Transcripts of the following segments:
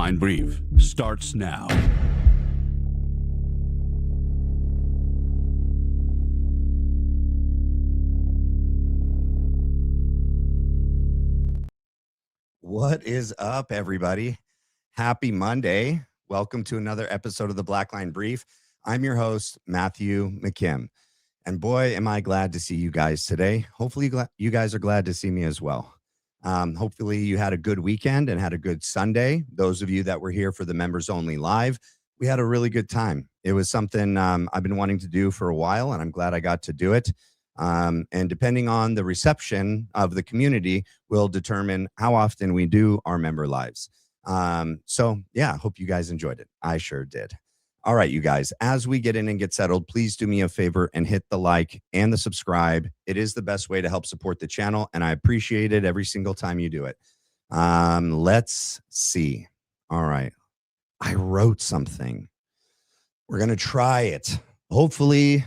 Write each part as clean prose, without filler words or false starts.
Blackline Brief starts now. What is up, everybody? Happy Monday. Welcome to another episode of the Blackline Brief. I'm your host, Matthew McKim. And boy, am I glad to see you guys today. Hopefully, you guys are glad to see me as well. Hopefully, you had a good weekend and had a good Sunday. Those of you that were here for the Members Only Live, we had a really good time. It was something I've been wanting to do for a while, and I'm glad I got to do it. And depending on the reception of the community will determine how often we do our member lives. So yeah, hope you guys enjoyed it. I sure did. All right, you guys, as we get in and get settled, please do me a favor and hit the like and the subscribe. It is the best way to help support the channel, and I appreciate it every single time you do it. Let's see. All right. I wrote something. We're going to try it. Hopefully,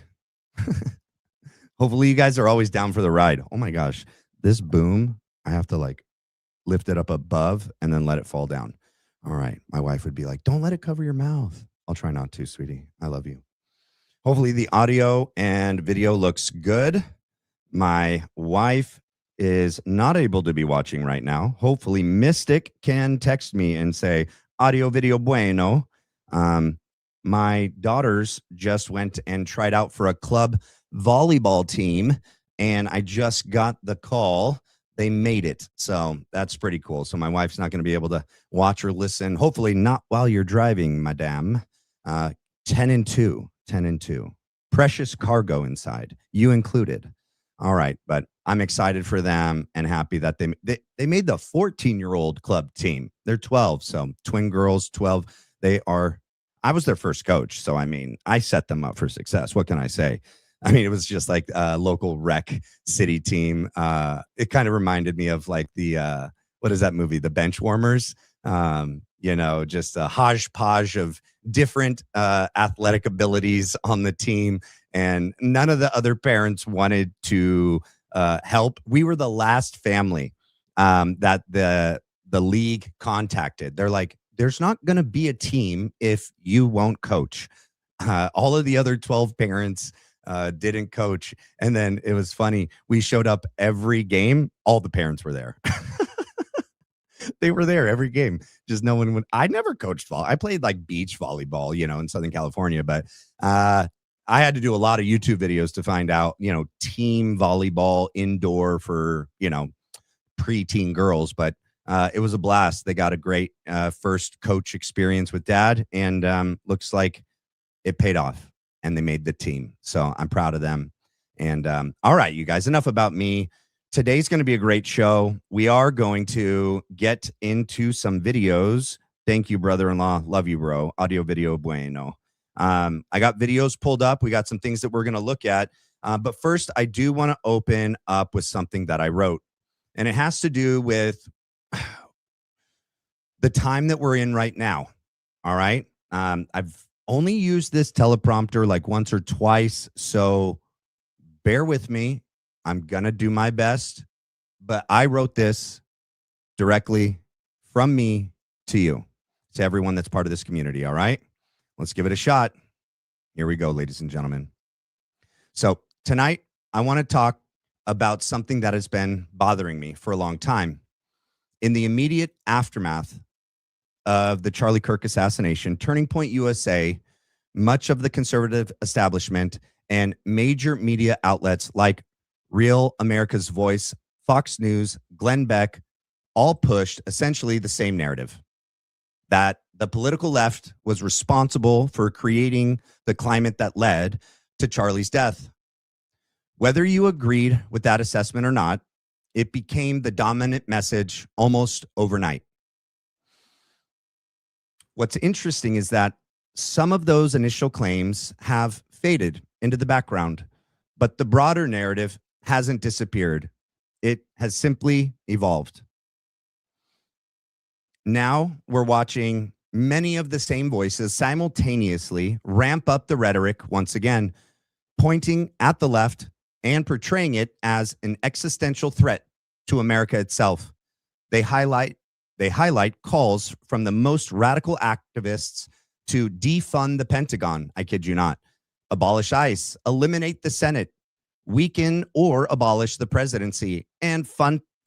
hopefully you guys are always down for the ride. Oh my gosh, this boom, I have to like lift it up above and then let it fall down. All right. My wife would be like, don't let it cover your mouth. I'll try not to, sweetie. I love you. Hopefully the audio and video looks good. My wife is not able to be watching right now. Hopefully Mystic can text me and say, audio, video bueno. My daughters just went and tried out for a club volleyball team, and I just got the call. They made it. So that's pretty cool. So my wife's not going to be able to watch or listen. Hopefully not while you're driving, madame. 10 and 2. Precious cargo inside, you included. All right, but I'm excited for them and happy that they made the 14-year-old club team. They're 12, so twin girls, 12. I was their first coach, so I mean, I set them up for success. What can I say? I mean, it was just like a local rec city team. It kind of reminded me of like the what is that movie, The Benchwarmers? Just a hodgepodge of different athletic abilities on the team, and none of the other parents wanted to help. We were the last family that the league contacted. They're like, there's not going to be a team if you won't coach. All of the other 12 parents didn't coach. And then it was funny. We showed up every game. All the parents were there. They were there every game. Just no one would. I never coached volleyball. I played like beach volleyball, in Southern California, but I had to do a lot of YouTube videos to find out, team volleyball indoor for, preteen girls. But it was a blast. They got a great first coach experience with dad, and looks like it paid off and they made the team. So I'm proud of them. And all right, you guys, enough about me. Today's going to be a great show. We are going to get into some videos. Thank you, brother-in-law. Love you, bro. Audio, video, bueno. I got videos pulled up. We got some things that we're going to look at. But first, I do want to open up with something that I wrote. And it has to do with the time that we're in right now. All right. I've only used this teleprompter like once or twice. So bear with me. I'm going to do my best, but I wrote this directly from me to you, to everyone that's part of this community. All right, let's give it a shot. Here we go, ladies and gentlemen. So tonight, I want to talk about something that has been bothering me for a long time. In the immediate aftermath of the Charlie Kirk assassination, Turning Point USA, much of the conservative establishment and major media outlets like Real America's Voice, Fox News, Glenn Beck, all pushed essentially the same narrative, that the political left was responsible for creating the climate that led to Charlie's death. Whether you agreed with that assessment or not, it became the dominant message almost overnight. What's interesting is that some of those initial claims have faded into the background, but the broader narrative hasn't disappeared. It has simply evolved. Now we're watching many of the same voices simultaneously ramp up the rhetoric once again, pointing at the left and portraying it as an existential threat to America itself. They highlight They highlight calls from the most radical activists to defund the Pentagon. I kid you not. Abolish ICE, eliminate the Senate, weaken or abolish the presidency, and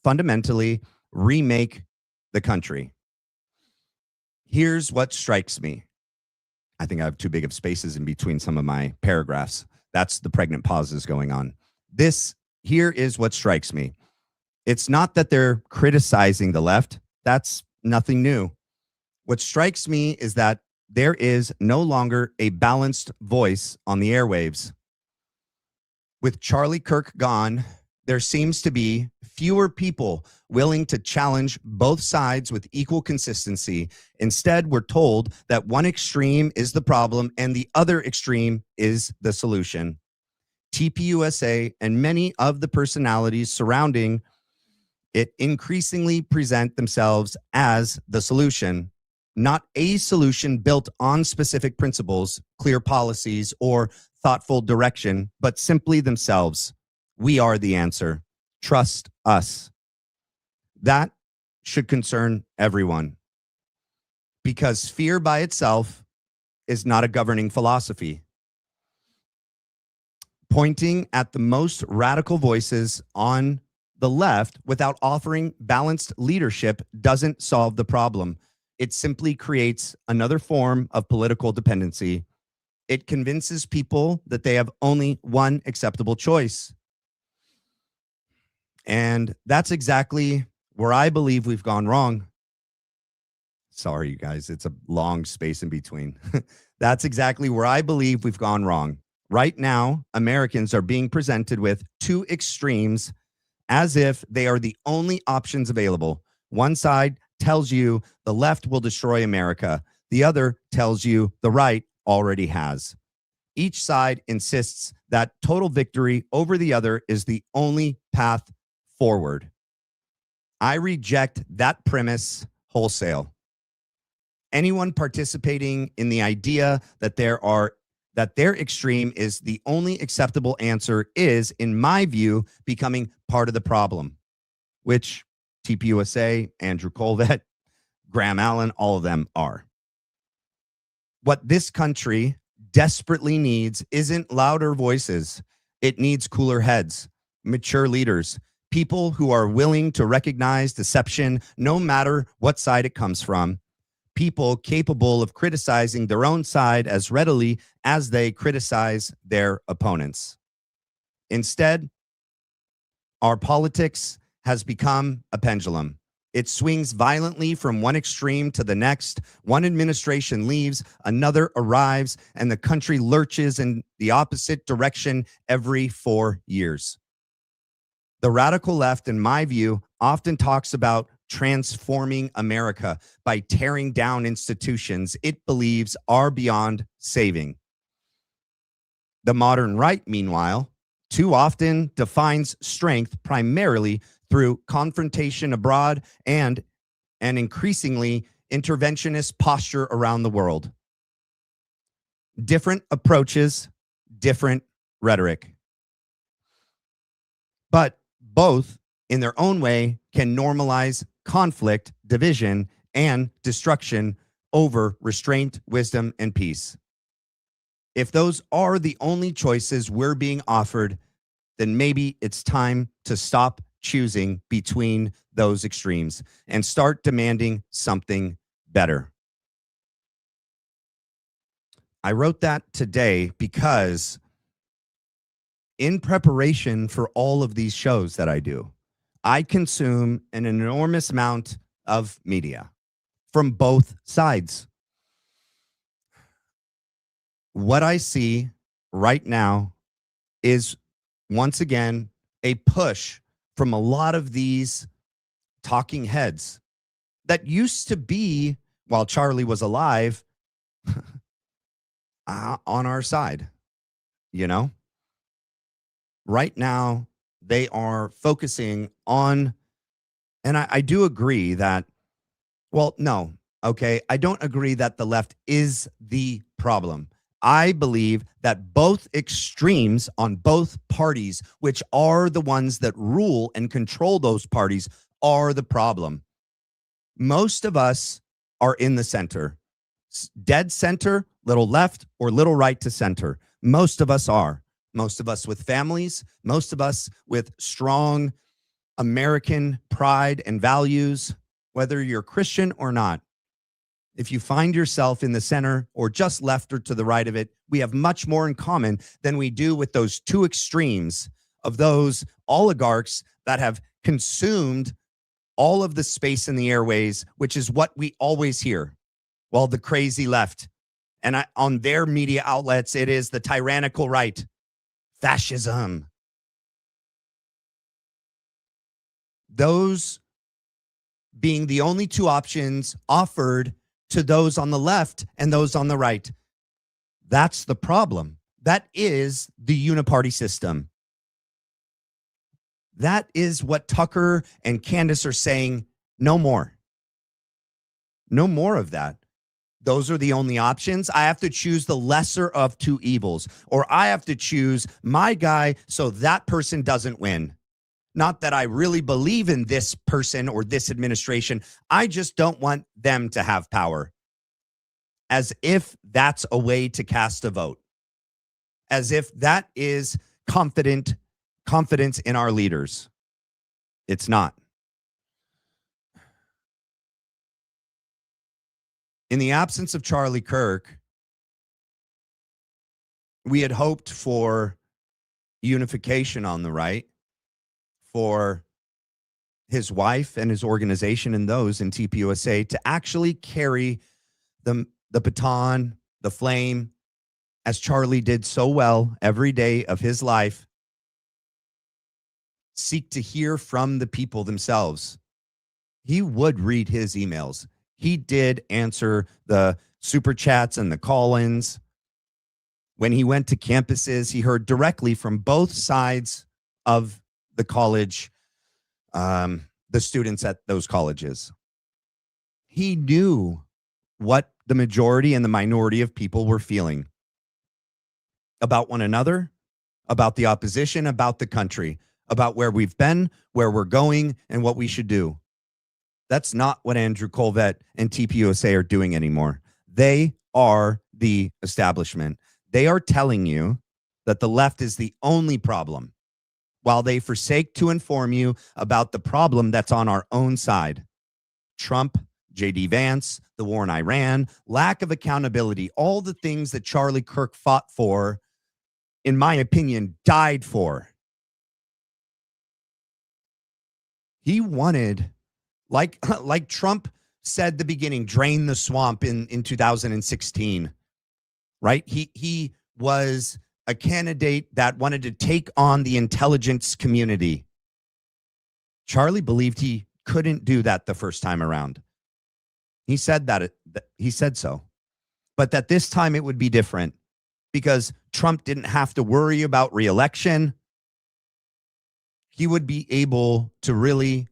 fundamentally remake the country. Here's what strikes me. I think I have too big of spaces in between some of my paragraphs. That's the pregnant pauses going on. Here is what strikes me. It's not that they're criticizing the left. That's nothing new. What strikes me is that there is no longer a balanced voice on the airwaves. With Charlie Kirk gone, there seems to be fewer people willing to challenge both sides with equal consistency. Instead, we're told that one extreme is the problem and the other extreme is the solution. TPUSA and many of the personalities surrounding it increasingly present themselves as the solution, not a solution built on specific principles, clear policies, or thoughtful direction, but simply themselves. We are the answer. Trust us. That should concern everyone, because fear by itself is not a governing philosophy. Pointing at the most radical voices on the left without offering balanced leadership doesn't solve the problem. It simply creates another form of political dependency. It convinces people that they have only one acceptable choice. And that's exactly where I believe we've gone wrong. Sorry, you guys, it's a long space in between. That's exactly where I believe we've gone wrong. Right now, Americans are being presented with two extremes as if they are the only options available. One side tells you the left will destroy America. The other tells you the right already has. Each side insists that total victory over the other is the only path forward. I reject that premise wholesale. Anyone participating in the idea that their extreme is the only acceptable answer is, in my view, becoming part of the problem, which TPUSA, Andrew Colvett, Graham Allen, all of them are. What this country desperately needs isn't louder voices. It needs cooler heads, mature leaders, people who are willing to recognize deception no matter what side it comes from, people capable of criticizing their own side as readily as they criticize their opponents. Instead, our politics has become a pendulum. It swings violently from one extreme to the next. One administration leaves, another arrives, and the country lurches in the opposite direction every 4 years. The radical left, in my view, often talks about transforming America by tearing down institutions it believes are beyond saving. The modern right, meanwhile, too often defines strength primarily through confrontation abroad and an increasingly interventionist posture around the world. Different approaches, different rhetoric. But both, in their own way, can normalize conflict, division, and destruction over restraint, wisdom, and peace. If those are the only choices we're being offered, then maybe it's time to stop choosing between those extremes and start demanding something better. I wrote that today because in preparation for all of these shows that I do, I consume an enormous amount of media from both sides. What I see right now is, once again, a push from a lot of these talking heads that used to be, while Charlie was alive, on our side, you know? Right now, they are focusing on, and I do agree that, well, no, okay, I don't agree that the left is the problem. I believe that both extremes on both parties, which are the ones that rule and control those parties, are the problem. Most of us are in the center, dead center, little left or little right to center. Most of us are. Most of us with families, most of us with strong American pride and values, whether you're Christian or not. If you find yourself in the center or just left or to the right of it, we have much more in common than we do with those two extremes of those oligarchs that have consumed all of the space in the airways, which is what we always hear. Well, the crazy left. And on their media outlets, it is the tyrannical right, fascism. Those being the only two options offered to those on the left and those on the right. That's the problem. That is the uniparty system. That is what Tucker and Candace are saying. No more. No more of that. Those are the only options. I have to choose the lesser of two evils, or I have to choose my guy so that person doesn't win. Not that I really believe in this person or this administration. I just don't want them to have power. As if that's a way to cast a vote. As if that is confidence in our leaders. It's not. In the absence of Charlie Kirk, we had hoped for unification on the right, for his wife and his organization and those in TPUSA to actually carry the baton, the flame, as Charlie did so well every day of his life, seek to hear from the people themselves. He would read his emails. He did answer the super chats and the call-ins. When he went to campuses, he heard directly from both sides of the college, the students at those colleges. He knew what the majority and the minority of people were feeling about one another, about the opposition, about the country, about where we've been, where we're going, and what we should do. That's not what Andrew Colvett and TPUSA are doing anymore. They are the establishment. They are telling you that the left is the only problem, while they forsake to inform you about the problem that's on our own side. Trump, J.D. Vance, the war in Iran, lack of accountability, all the things that Charlie Kirk fought for, in my opinion, died for. He wanted, like Trump said at the beginning, drain the swamp in 2016, right? He was a candidate that wanted to take on the intelligence community. Charlie believed he couldn't do that the first time around. He said he said so, but that this time it would be different because Trump didn't have to worry about re-election. He would be able to really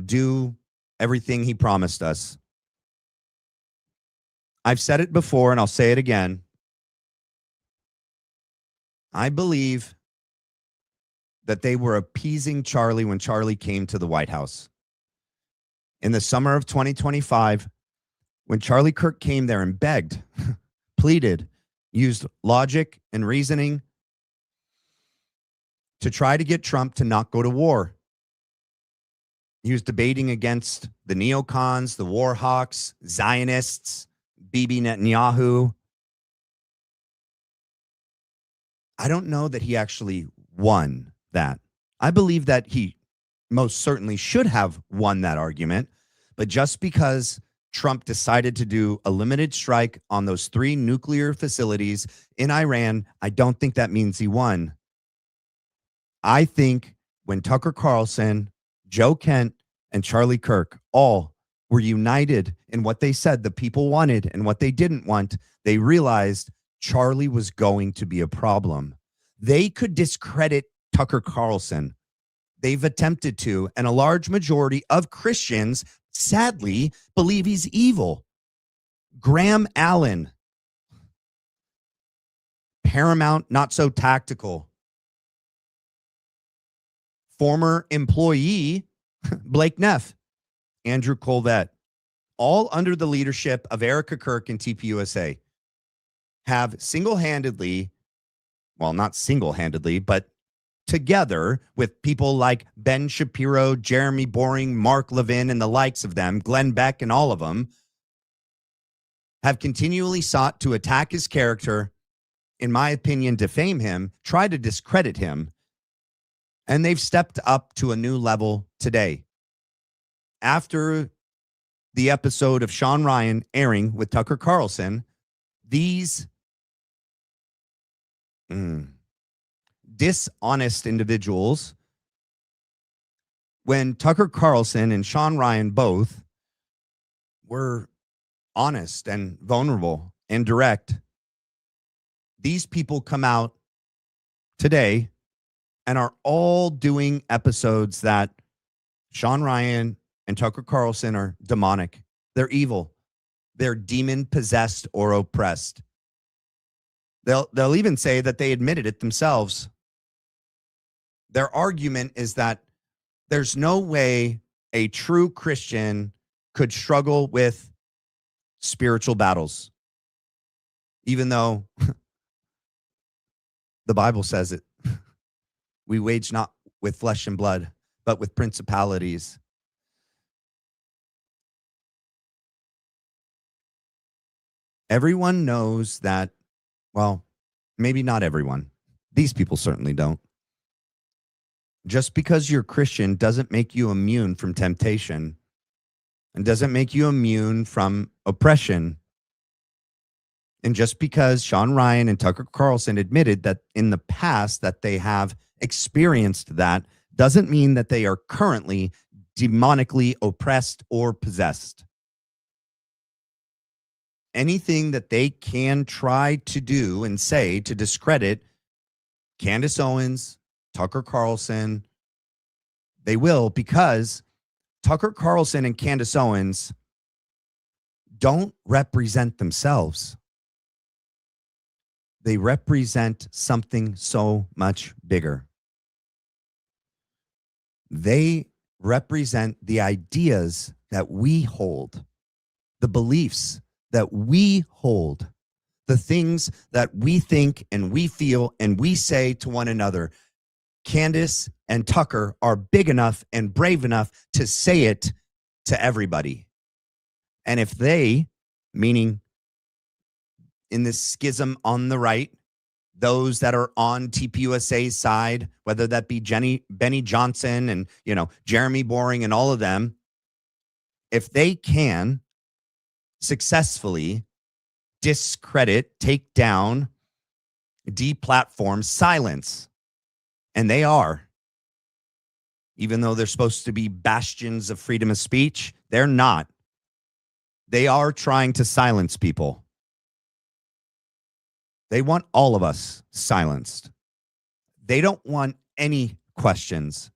do everything he promised us. I've said it before and I'll say it again. I believe that they were appeasing Charlie when Charlie came to the White House. In the summer of 2025, when Charlie Kirk came there and begged, pleaded, used logic and reasoning to try to get Trump to not go to war. He was debating against the neocons, the war hawks, Zionists, Bibi Netanyahu. I don't know that he actually won that. I believe that he most certainly should have won that argument, but just because Trump decided to do a limited strike on those 3 nuclear facilities in Iran, I don't think that means he won. I think when Tucker Carlson, Joe Kent, and Charlie Kirk all were united in what they said the people wanted and what they didn't want, they realized Charlie was going to be a problem. They could discredit Tucker Carlson. They've attempted to, and a large majority of Christians, sadly, believe he's evil. Graham Allen, Paramount, not so tactical. Former employee, Blake Neff, Andrew Colvett. all under the leadership of Erika Kirk and TPUSA, have single-handedly, well, not single-handedly, but together with people like Ben Shapiro, Jeremy Boring, Mark Levin, and the likes of them, Glenn Beck and all of them, have continually sought to attack his character, in my opinion, defame him, try to discredit him, and they've stepped up to a new level today. After the episode of Sean Ryan airing with Tucker Carlson, these dishonest individuals, when Tucker Carlson and Sean Ryan both were honest and vulnerable and direct, these people come out today and are all doing episodes that Sean Ryan and Tucker Carlson are demonic. They're evil. They're demon possessed or oppressed. They'll even say that they admitted it themselves. Their argument is that there's no way a true Christian could struggle with spiritual battles, even though the Bible says it. We wage not with flesh and blood, but with principalities. Everyone knows that, well, maybe not everyone. These people certainly don't. Just because you're Christian doesn't make you immune from temptation and doesn't make you immune from oppression. And just because Sean Ryan and Tucker Carlson admitted that in the past that they have experienced that doesn't mean that they are currently demonically oppressed or possessed. Anything that they can try to do and say to discredit Candace Owens, Tucker Carlson, they will, because Tucker Carlson and Candace Owens don't represent themselves. They represent something so much bigger. They represent the ideas that we hold, the beliefs that we hold, the things that we think and we feel and we say to one another. Candace and Tucker are big enough and brave enough to say it to everybody. And if they, meaning in this schism on the right, those that are on TPUSA's side, whether that be Benny Johnson and, Jeremy Boring and all of them, if they can successfully discredit, take down, deplatform, silence, and they are, even though they're supposed to be bastions of freedom of speech, they're not. They are trying to silence people. They want all of us silenced. They don't want any questions.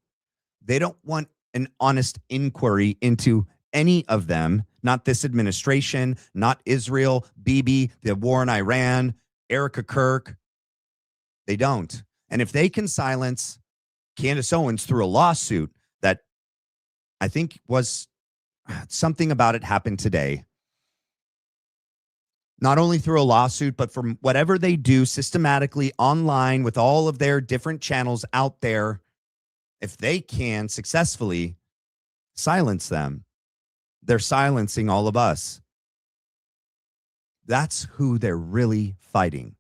They don't want an honest inquiry into any of them, not this administration, not Israel, Bibi, the war in Iran, Erika Kirk. They don't. And if they can silence Candace Owens through a lawsuit that I think was something about it happened today, not only through a lawsuit, but from whatever they do systematically online with all of their different channels out there, if they can successfully silence them, they're silencing all of us. That's who they're really fighting.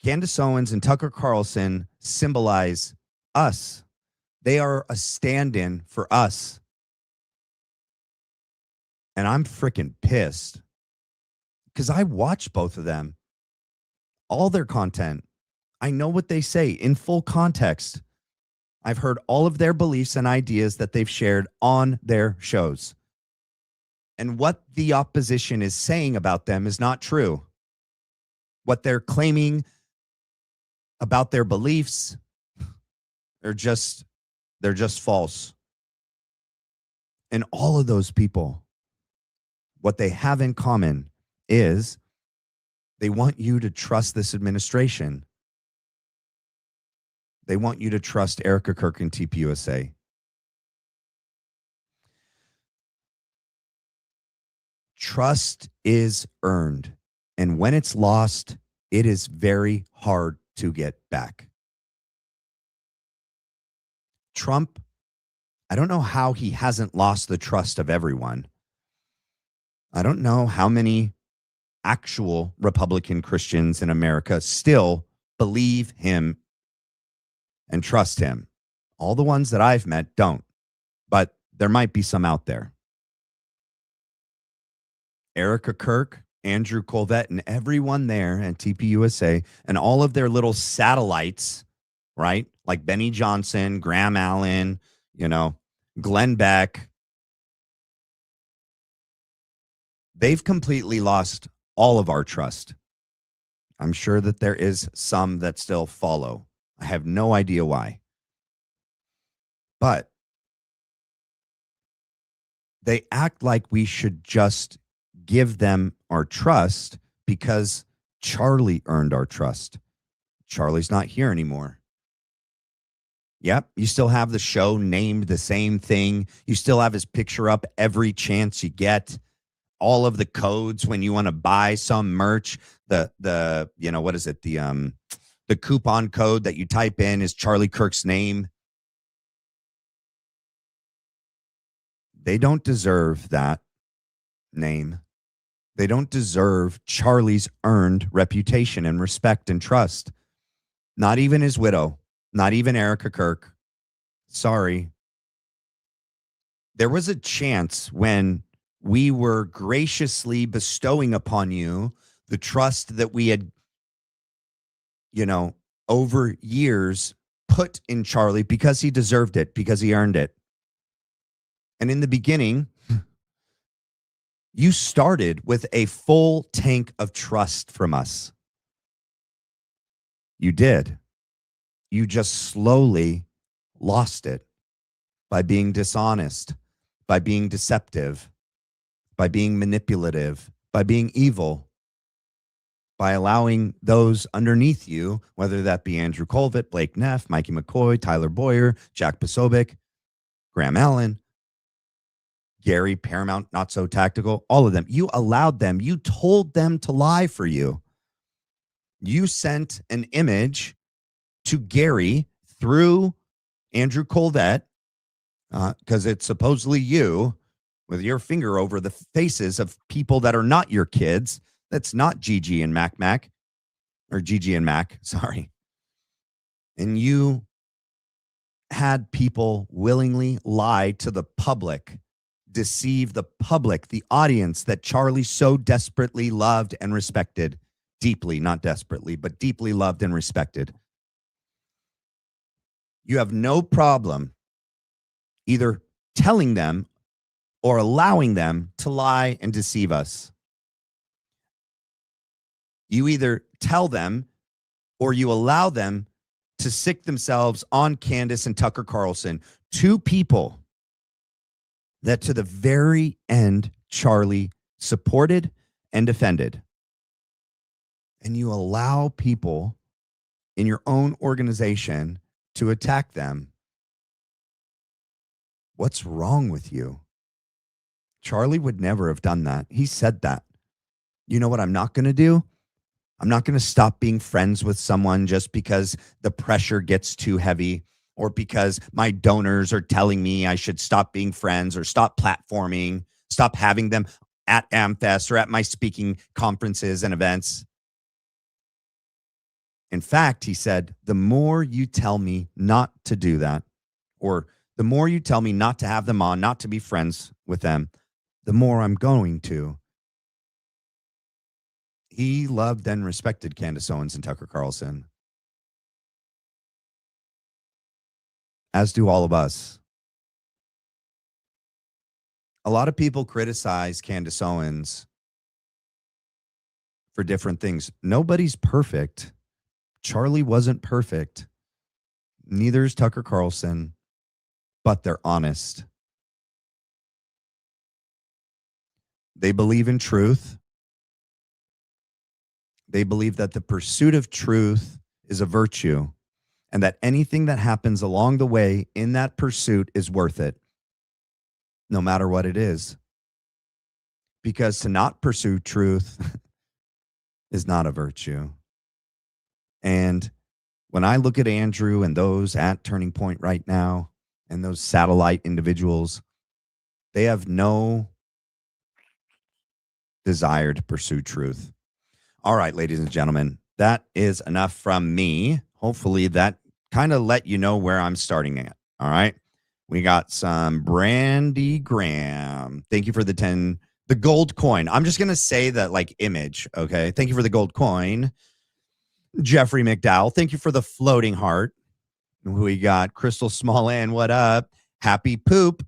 Candace Owens and Tucker Carlson symbolize us. They are a stand-in for us. And I'm freaking pissed because I watch both of them, all their content. I know what they say in full context. I've heard all of their beliefs and ideas that they've shared on their shows. And what the opposition is saying about them is not true. What they're claiming about their beliefs, they're just false. And all of those people, what they have in common is they want you to trust this administration. They want you to trust Erika Kirk and TPUSA. Trust is earned. And when it's lost, it is very hard to get back. Trump, I don't know how he hasn't lost the trust of everyone. I don't know how many actual Republican Christians in America still believe him and trust him. All the ones that I've met don't, but there might be some out there. Erika Kirk, Andrew Colvett, and everyone there at TPUSA and all of their little satellites, right? Like Benny Johnson, Graham Allen, Glenn Beck. They've completely lost all of our trust. I'm sure that there is some that still follow. I have no idea why. But they act like we should just give them our trust because Charlie earned our trust. Charlie's not here anymore. Yep, you still have the show named the same thing. You still have his picture up every chance you get. All of the codes when you want to buy some merch, the coupon code that you type in is Charlie Kirk's name. They don't deserve that name. They don't deserve Charlie's earned reputation and respect and trust. Not even his widow, not even Erika Kirk. Sorry. There was a chance when we were graciously bestowing upon you the trust that we had, over years put in Charlie because he deserved it, because he earned it. And in the beginning, you started with a full tank of trust from us. You did. You just slowly lost it by being dishonest, by being deceptive, by being manipulative, by being evil, by allowing those underneath you, whether that be Andrew Colvett, Blake Neff, Mikey McCoy, Tyler Bowyer, Jack Posobiec, Graham Allen, Gary Paramount, Not So Tactical, all of them. You allowed them. You told them to lie for you. You sent an image to Gary through Andrew Colvett, because it's supposedly you with your finger over the faces of people that are not your kids. That's not Gigi and Mac, or Gigi and Mac, sorry. And you had people willingly lie to the public, deceive the public, the audience that Charlie so desperately loved and respected. Deeply, not desperately, but deeply loved and respected. You have no problem either telling them or allowing them to lie and deceive us. You either tell them or you allow them to sick themselves on Candace and Tucker Carlson, two people that to the very end Charlie supported and defended. And you allow people in your own organization to attack them. What's wrong with you? Charlie would never have done that. He said that. You know what I'm not going to do? I'm not going to stop being friends with someone just because the pressure gets too heavy, or because my donors are telling me I should stop being friends or stop platforming, stop having them at AmFest or at my speaking conferences and events. In fact, he said, the more you tell me not to do that, or the more you tell me not to have them on, not to be friends with them, the more I'm going to. He loved and respected Candace Owens and Tucker Carlson, as do all of us. A lot of people criticize Candace Owens for different things. Nobody's perfect. Charlie wasn't perfect. Neither is Tucker Carlson, but they're honest. They believe in truth. They believe that the pursuit of truth is a virtue, and that anything that happens along the way in that pursuit is worth it, no matter what it is. because to not pursue truth is not a virtue. And when I look at Andrew and those at Turning Point right now, and those satellite individuals, they have no desire to pursue truth. All right, ladies and gentlemen, that is enough from me. Hopefully that kind of let you know where I'm starting at. All right. We got some Brandy Graham. Thank you for the gold coin. I'm just going to say that like image. Okay. Thank you for the gold coin. Jeffrey McDowell. Thank you for the floating heart. We got Crystal Smallland. What up? Happy poop.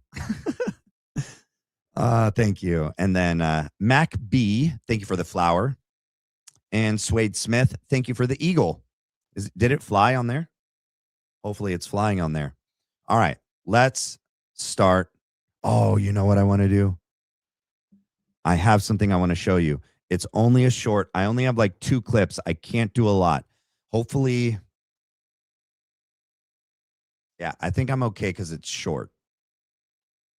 Thank you. And then Mac B. Thank you for the flower. And Swade Smith. Thank you for the eagle. Did it fly on there? Hopefully it's flying on there. All right. Let's start. Oh, you know what I want to do? I have something I want to show you. It's only a short. I only have like 2 clips. I can't do a lot. Hopefully. Yeah, I think I'm okay because it's short.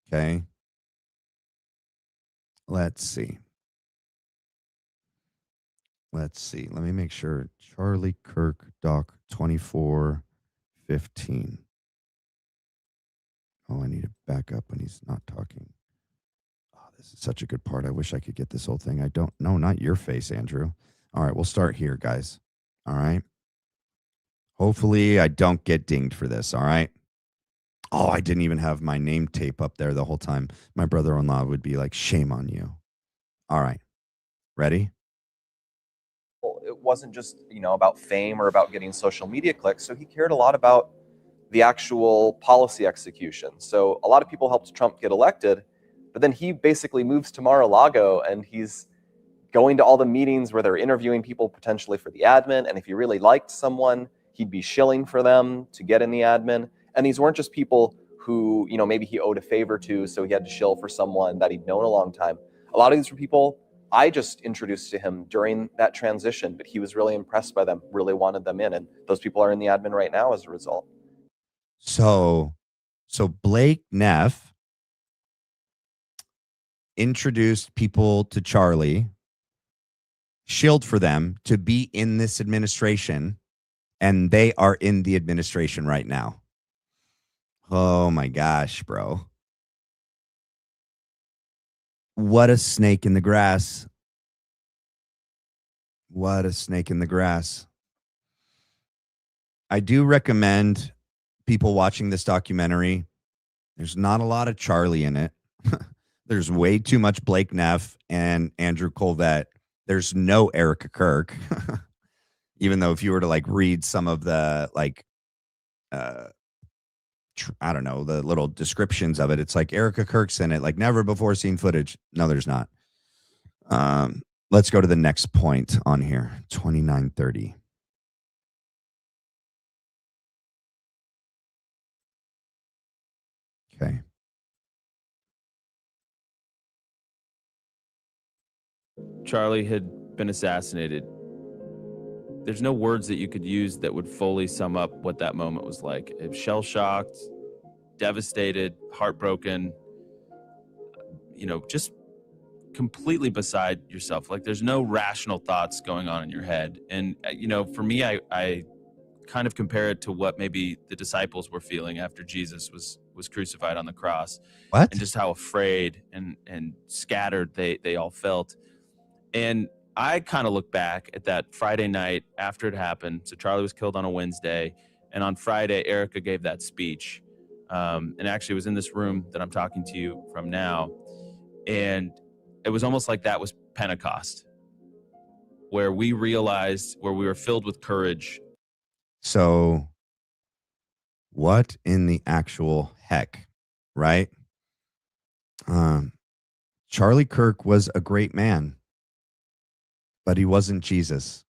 Okay. Let's see. Let me make sure. Charlie Kirk, Doc 2415. Oh, I need to back up when he's not talking. Oh, this is such a good part. I wish I could get this whole thing. I don't know. Not your face, Andrew. All right, we'll start here, guys. All right. Hopefully I don't get dinged for this. All right. Oh, I didn't even have my name tape up there the whole time. My brother-in-law would be like, shame on you. All right. Ready? It wasn't just, about fame or about getting social media clicks. So he cared a lot about the actual policy execution. So a lot of people helped Trump get elected, but then he basically moves to Mar-a-Lago and he's going to all the meetings where they're interviewing people potentially for the admin. And if he really liked someone, he'd be shilling for them to get in the admin. And these weren't just people who, maybe he owed a favor to, so he had to shill for someone that he'd known a long time. A lot of these were people I just introduced to him during that transition, but he was really impressed by them, really wanted them in. And those people are in the admin right now as a result. So Blake Neff introduced people to Charlie, shilled for them to be in this administration, and they are in the administration right now. Oh my gosh, bro. What a snake in the grass. What a snake in the grass. I do recommend people watching this documentary. There's not a lot of Charlie in it. There's way too much Blake Neff and Andrew Colvett. There's no Erika Kirk. Even though if you were to like read some of the I don't know, the little descriptions of it, it's like Erika Kirk's in it, like never before seen footage. No, there's not. Let's go to the next point on here. 2930. Okay. Charlie had been assassinated. There's no words that you could use that would fully sum up what that moment was like. It was shell-shocked, devastated, heartbroken, just completely beside yourself. Like there's no rational thoughts going on in your head. And, for me, I kind of compare it to what maybe the disciples were feeling after Jesus was crucified on the cross. What? And just how afraid and scattered they all felt. And I kind of look back at that Friday night after it happened. So Charlie was killed on a Wednesday. And on Friday, Erika gave that speech. And actually it was in this room that I'm talking to you from now. And it was almost like that was Pentecost, where we realized, where we were filled with courage. So what in the actual heck, right? Charlie Kirk was a great man, but he wasn't Jesus.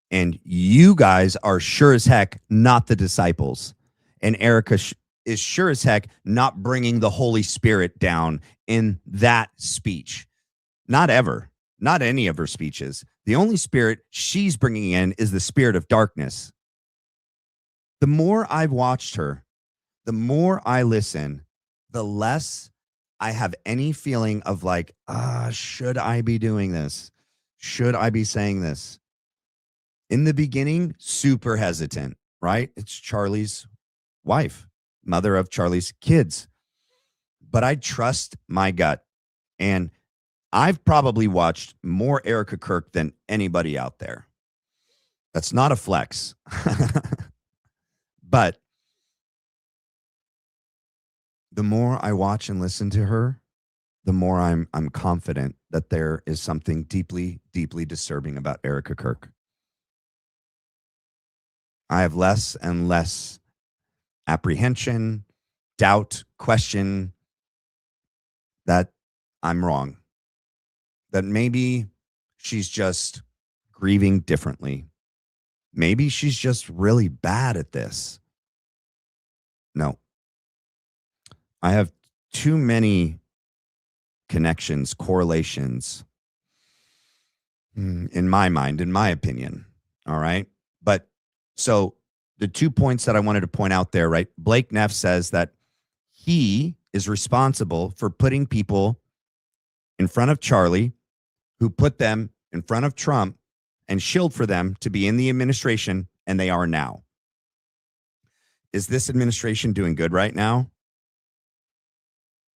And you guys are sure as heck not the disciples. And Erika is sure as heck not bringing the Holy Spirit down in that speech. Not ever. Not any of her speeches. The only spirit she's bringing in is the spirit of darkness. The more I've watched her, the more I listen, the less I have any feeling of like, should I be doing this? Should I be saying this? In the beginning, super hesitant, right? It's Charlie's wife, mother of Charlie's kids. But I trust my gut. And I've probably watched more Erika Kirk than anybody out there. That's not a flex. But the more I watch and listen to her, the more I'm confident that there is something deeply, deeply disturbing about Erika Kirk. I have less and less apprehension, doubt, question that I'm wrong. That maybe she's just grieving differently. Maybe she's just really bad at this. No. I have too many connections, correlations in my mind, in my opinion. All right. But so the 2 points that I wanted to point out there, right? Blake Neff says that he is responsible for putting people in front of Charlie who put them in front of Trump and shilled for them to be in the administration, and they are now. Is this administration doing good right now?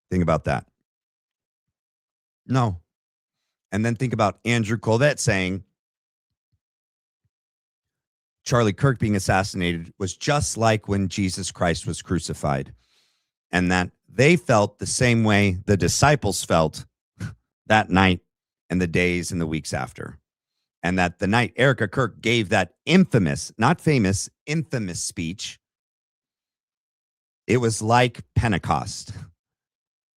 Think about that. No. And then think about Andrew Colvett saying Charlie Kirk being assassinated was just like when Jesus Christ was crucified, and that they felt the same way the disciples felt that night and the days and the weeks after. And that the night Erika Kirk gave that infamous, not famous, infamous speech, it was like Pentecost.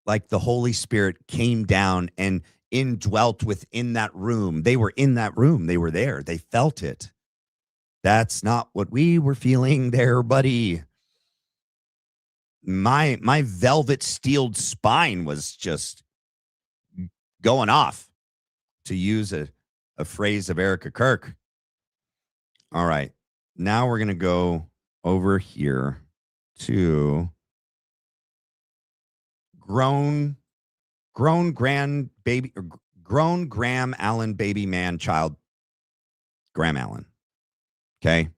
Like the Holy Spirit came down and indwelt within that room. They were in that room. They were there. They felt it. That's not what we were feeling there, buddy. My velvet steeled spine was just going off, to use a phrase of Erika Kirk. All right. Now we're going to go over here to grown Graham Allen baby man child, Graham Allen. Okay.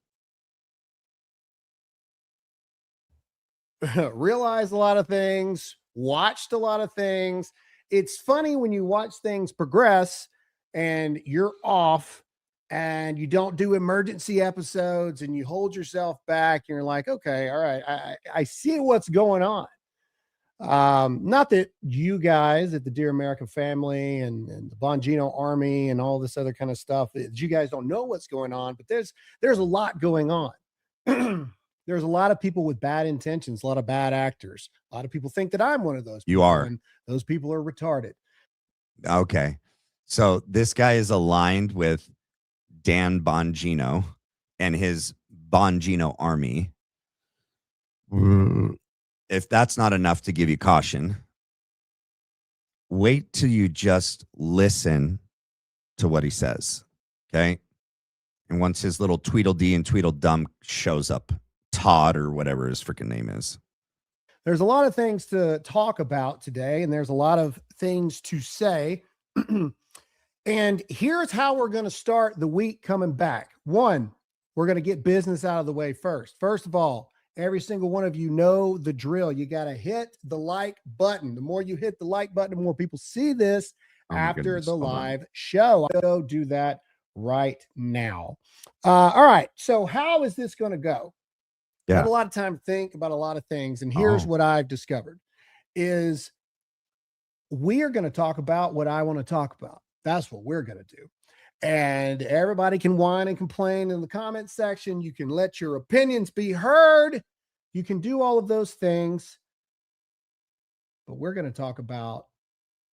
Realized a lot of things, watched a lot of things. It's funny when you watch things progress and you're off and you don't do emergency episodes and you hold yourself back and you're like, okay, all right, I see what's going on. Not that you guys at the Dear America family and the Bongino army and all this other kind of stuff, that you guys don't know what's going on, but there's a lot going on. There's a lot of people with bad intentions, a lot of bad actors. A lot of people think that I'm one of those people. You are. And those people are retarded. Okay. So this guy is aligned with Dan Bongino and his Bongino army. If that's not enough to give you caution, wait till you just listen to what he says. Okay. And once his little Tweedledee and Tweedledum shows up, Todd or whatever his freaking name is. There's a lot of things to talk about today, and there's a lot of things to say. And here's how we're going to start the week coming back. One, we're going to get business out of the way first. First of all, every single one of you know the drill. You got to hit the like button. The more you hit the like button, the more people see this after the live show. I'll go do that right now. All right. So how is this going to go? I have a lot of time to think about a lot of things. And here's what I've discovered is we are going to talk about what I want to talk about. That's what we're going to do. And everybody can whine and complain in the comment section. You can let your opinions be heard. You can do all of those things. But we're going to talk about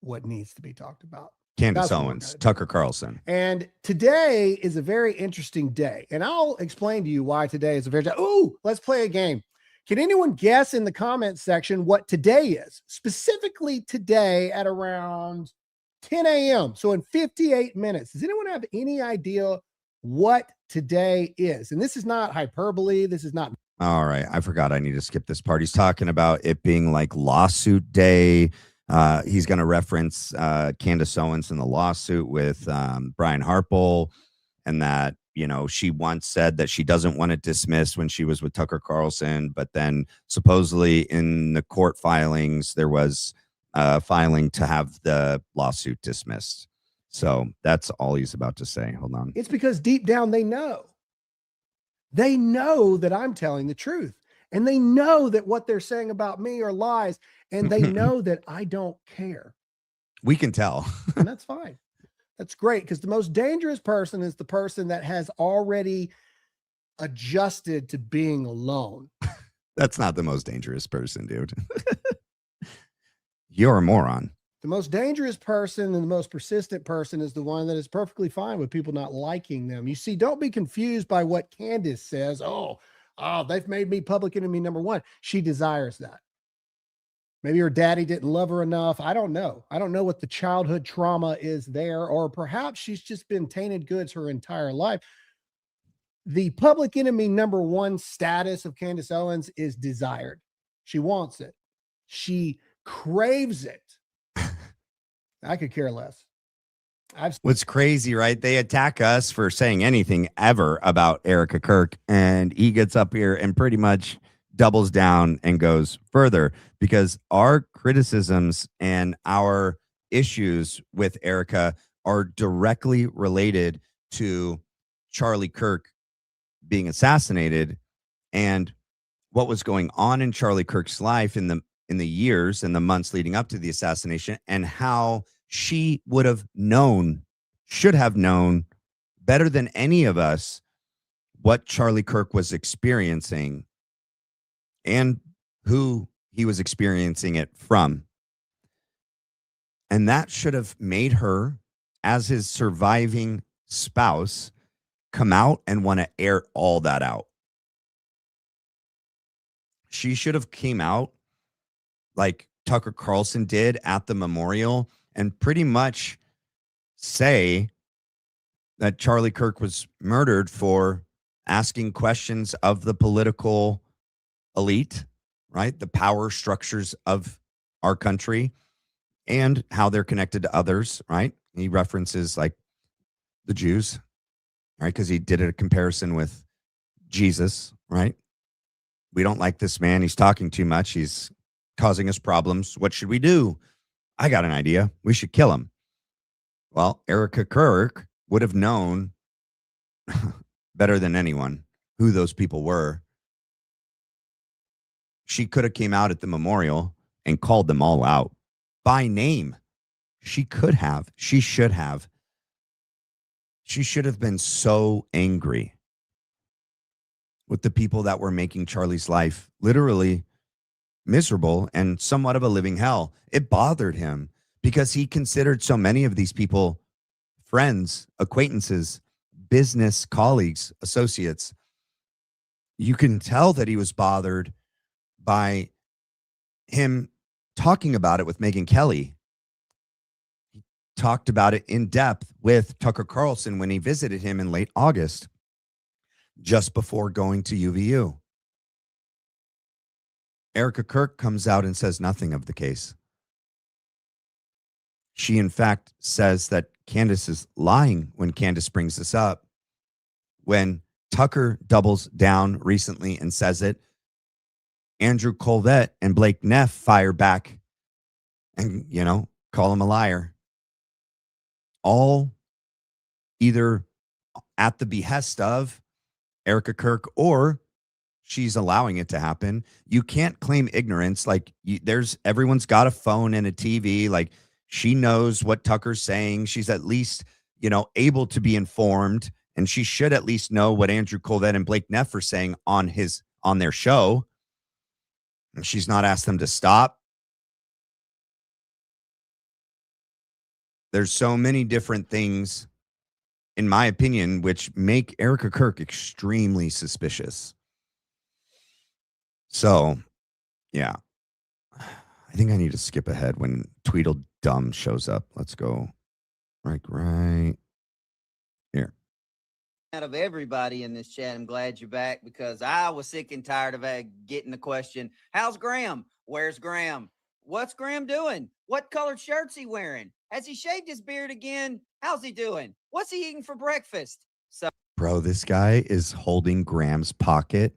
what needs to be talked about. Candace Owens, Tucker Carlson. And today is a very interesting day. And I'll explain to you why today is a very... Ooh, let's play a game. Can anyone guess in the comment section what today is? Specifically today at around 10 a.m. So in 58 minutes. Does anyone have any idea what today is? And this is not hyperbole. This is not... All right. I forgot I need to skip this part. He's talking about it being like lawsuit day. He's going to reference Candace Owens in the lawsuit with Brian Harple, and that, you know, she once said that she doesn't want it dismissed when she was with Tucker Carlson, but then supposedly in the court filings, there was filing to have the lawsuit dismissed. So that's all he's about to say. Hold on. It's because deep down they know. They know that I'm telling the truth. And they know that what they're saying about me are lies. And they know that I don't care. We can tell. And that's fine. That's great, because the most dangerous person is the person that has already adjusted to being alone. That's not the most dangerous person, dude. You're a moron. The most dangerous person and the most persistent person is the one that is perfectly fine with people not liking them. You see, don't be confused by what Candace says. Oh, they've made me public enemy number one. She desires that. Maybe her daddy didn't love her enough. I don't know. I don't know what the childhood trauma is there, or perhaps she's just been tainted goods her entire life. The public enemy number one status of Candace Owens is desired. She wants it. She craves it. I could care less. What's crazy, right? They attack us for saying anything ever about Erika Kirk, and he gets up here and pretty much doubles down and goes further, because our criticisms and our issues with Erika are directly related to Charlie Kirk being assassinated and what was going on in Charlie Kirk's life in the years and the months leading up to the assassination, and how she would have known, should have known better than any of us what Charlie Kirk was experiencing and who he was experiencing it from. And that should have made her, as his surviving spouse, come out and want to air all that out. She should have came out like Tucker Carlson did at the memorial and pretty much say that Charlie Kirk was murdered for asking questions of the political elite, right? The power structures of our country and how they're connected to others, right? He references like the Jews, right? Because he did a comparison with Jesus, right? We don't like this man. He's talking too much. He's causing us problems. What should we do? I got an idea. We should kill him. Well, Erika Kirk would have known better than anyone who those people were. She could have came out at the memorial and called them all out by name. She could have. She should have. She should have been so angry with the people that were making Charlie's life literally miserable and somewhat of a living hell. It bothered him because he considered so many of these people friends, acquaintances, business colleagues, associates. You can tell that he was bothered by him talking about it with Megyn Kelly. He talked about it in depth with Tucker Carlson when he visited him in late August, just before going to UVU. Erika Kirk comes out and says nothing of the case. She, in fact, says that Candace is lying when Candace brings this up. When Tucker doubles down recently and says it, Andrew Colvette and Blake Neff fire back and, call him a liar. All either at the behest of Erika Kirk or she's allowing it to happen. You can't claim ignorance. Like everyone's got a phone and a TV. Like she knows what Tucker's saying. She's at least, able to be informed, and she should at least know what Andrew Colvette and Blake Neff are saying on their show. And she's not asked them to stop. There's so many different things, in my opinion, which make Erika Kirk extremely suspicious. So, yeah, I think I need to skip ahead when Tweedledum shows up. Let's go right here. Out of everybody in this chat, I'm glad you're back, because I was sick and tired of getting the question, how's Graham? Where's Graham? What's Graham doing? What colored shirt's he wearing? Has he shaved his beard again? How's he doing? What's he eating for breakfast? So, Bro, this guy is holding Graham's pocket